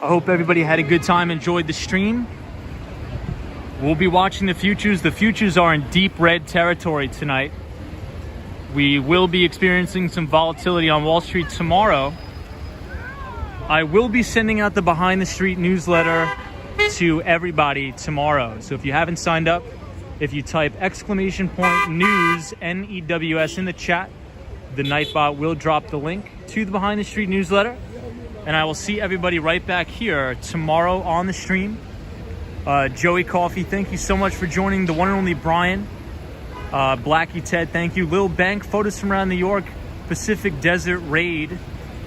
I hope everybody had a good time, enjoyed the stream. We'll be watching the futures. The futures are in deep red territory tonight. We will be experiencing some volatility on Wall Street tomorrow. I will be sending out the Behind the Street newsletter to everybody tomorrow. So if you haven't signed up, if you type !news, N-E-W-S in the chat, the Nightbot will drop the link to the Behind the Street newsletter. And I will see everybody right back here tomorrow on the stream. Joey Coffee, thank you so much for joining. The one and only Brian. Blackie Ted, thank you. Lil Bank, photos from around New York. Pacific Desert Raid.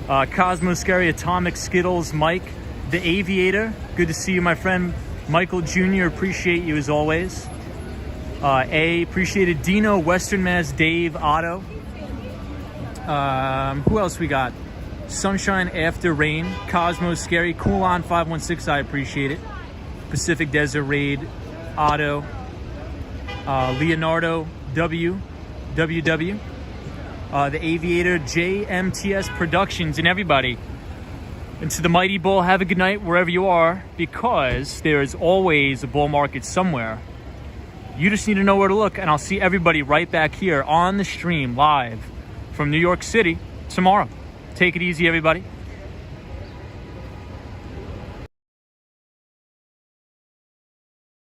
Cosmo Scary, Atomic Skittles, Mike. The Aviator, good to see you, my friend. Michael Jr., appreciate you as always. Appreciated. Dino, Western Mass, Dave, Otto. Who else we got? Sunshine After Rain, Cosmo Scary, Cool On 516, I appreciate it. Pacific Desert Raid, Otto, Leonardo W, WW, the Aviator, JMTS Productions, and everybody. And to the Mighty Bull, have a good night wherever you are, because there is always a bull market somewhere. You just need to know where to look, and I'll see everybody right back here on the stream live from New York City tomorrow. Take it easy, everybody.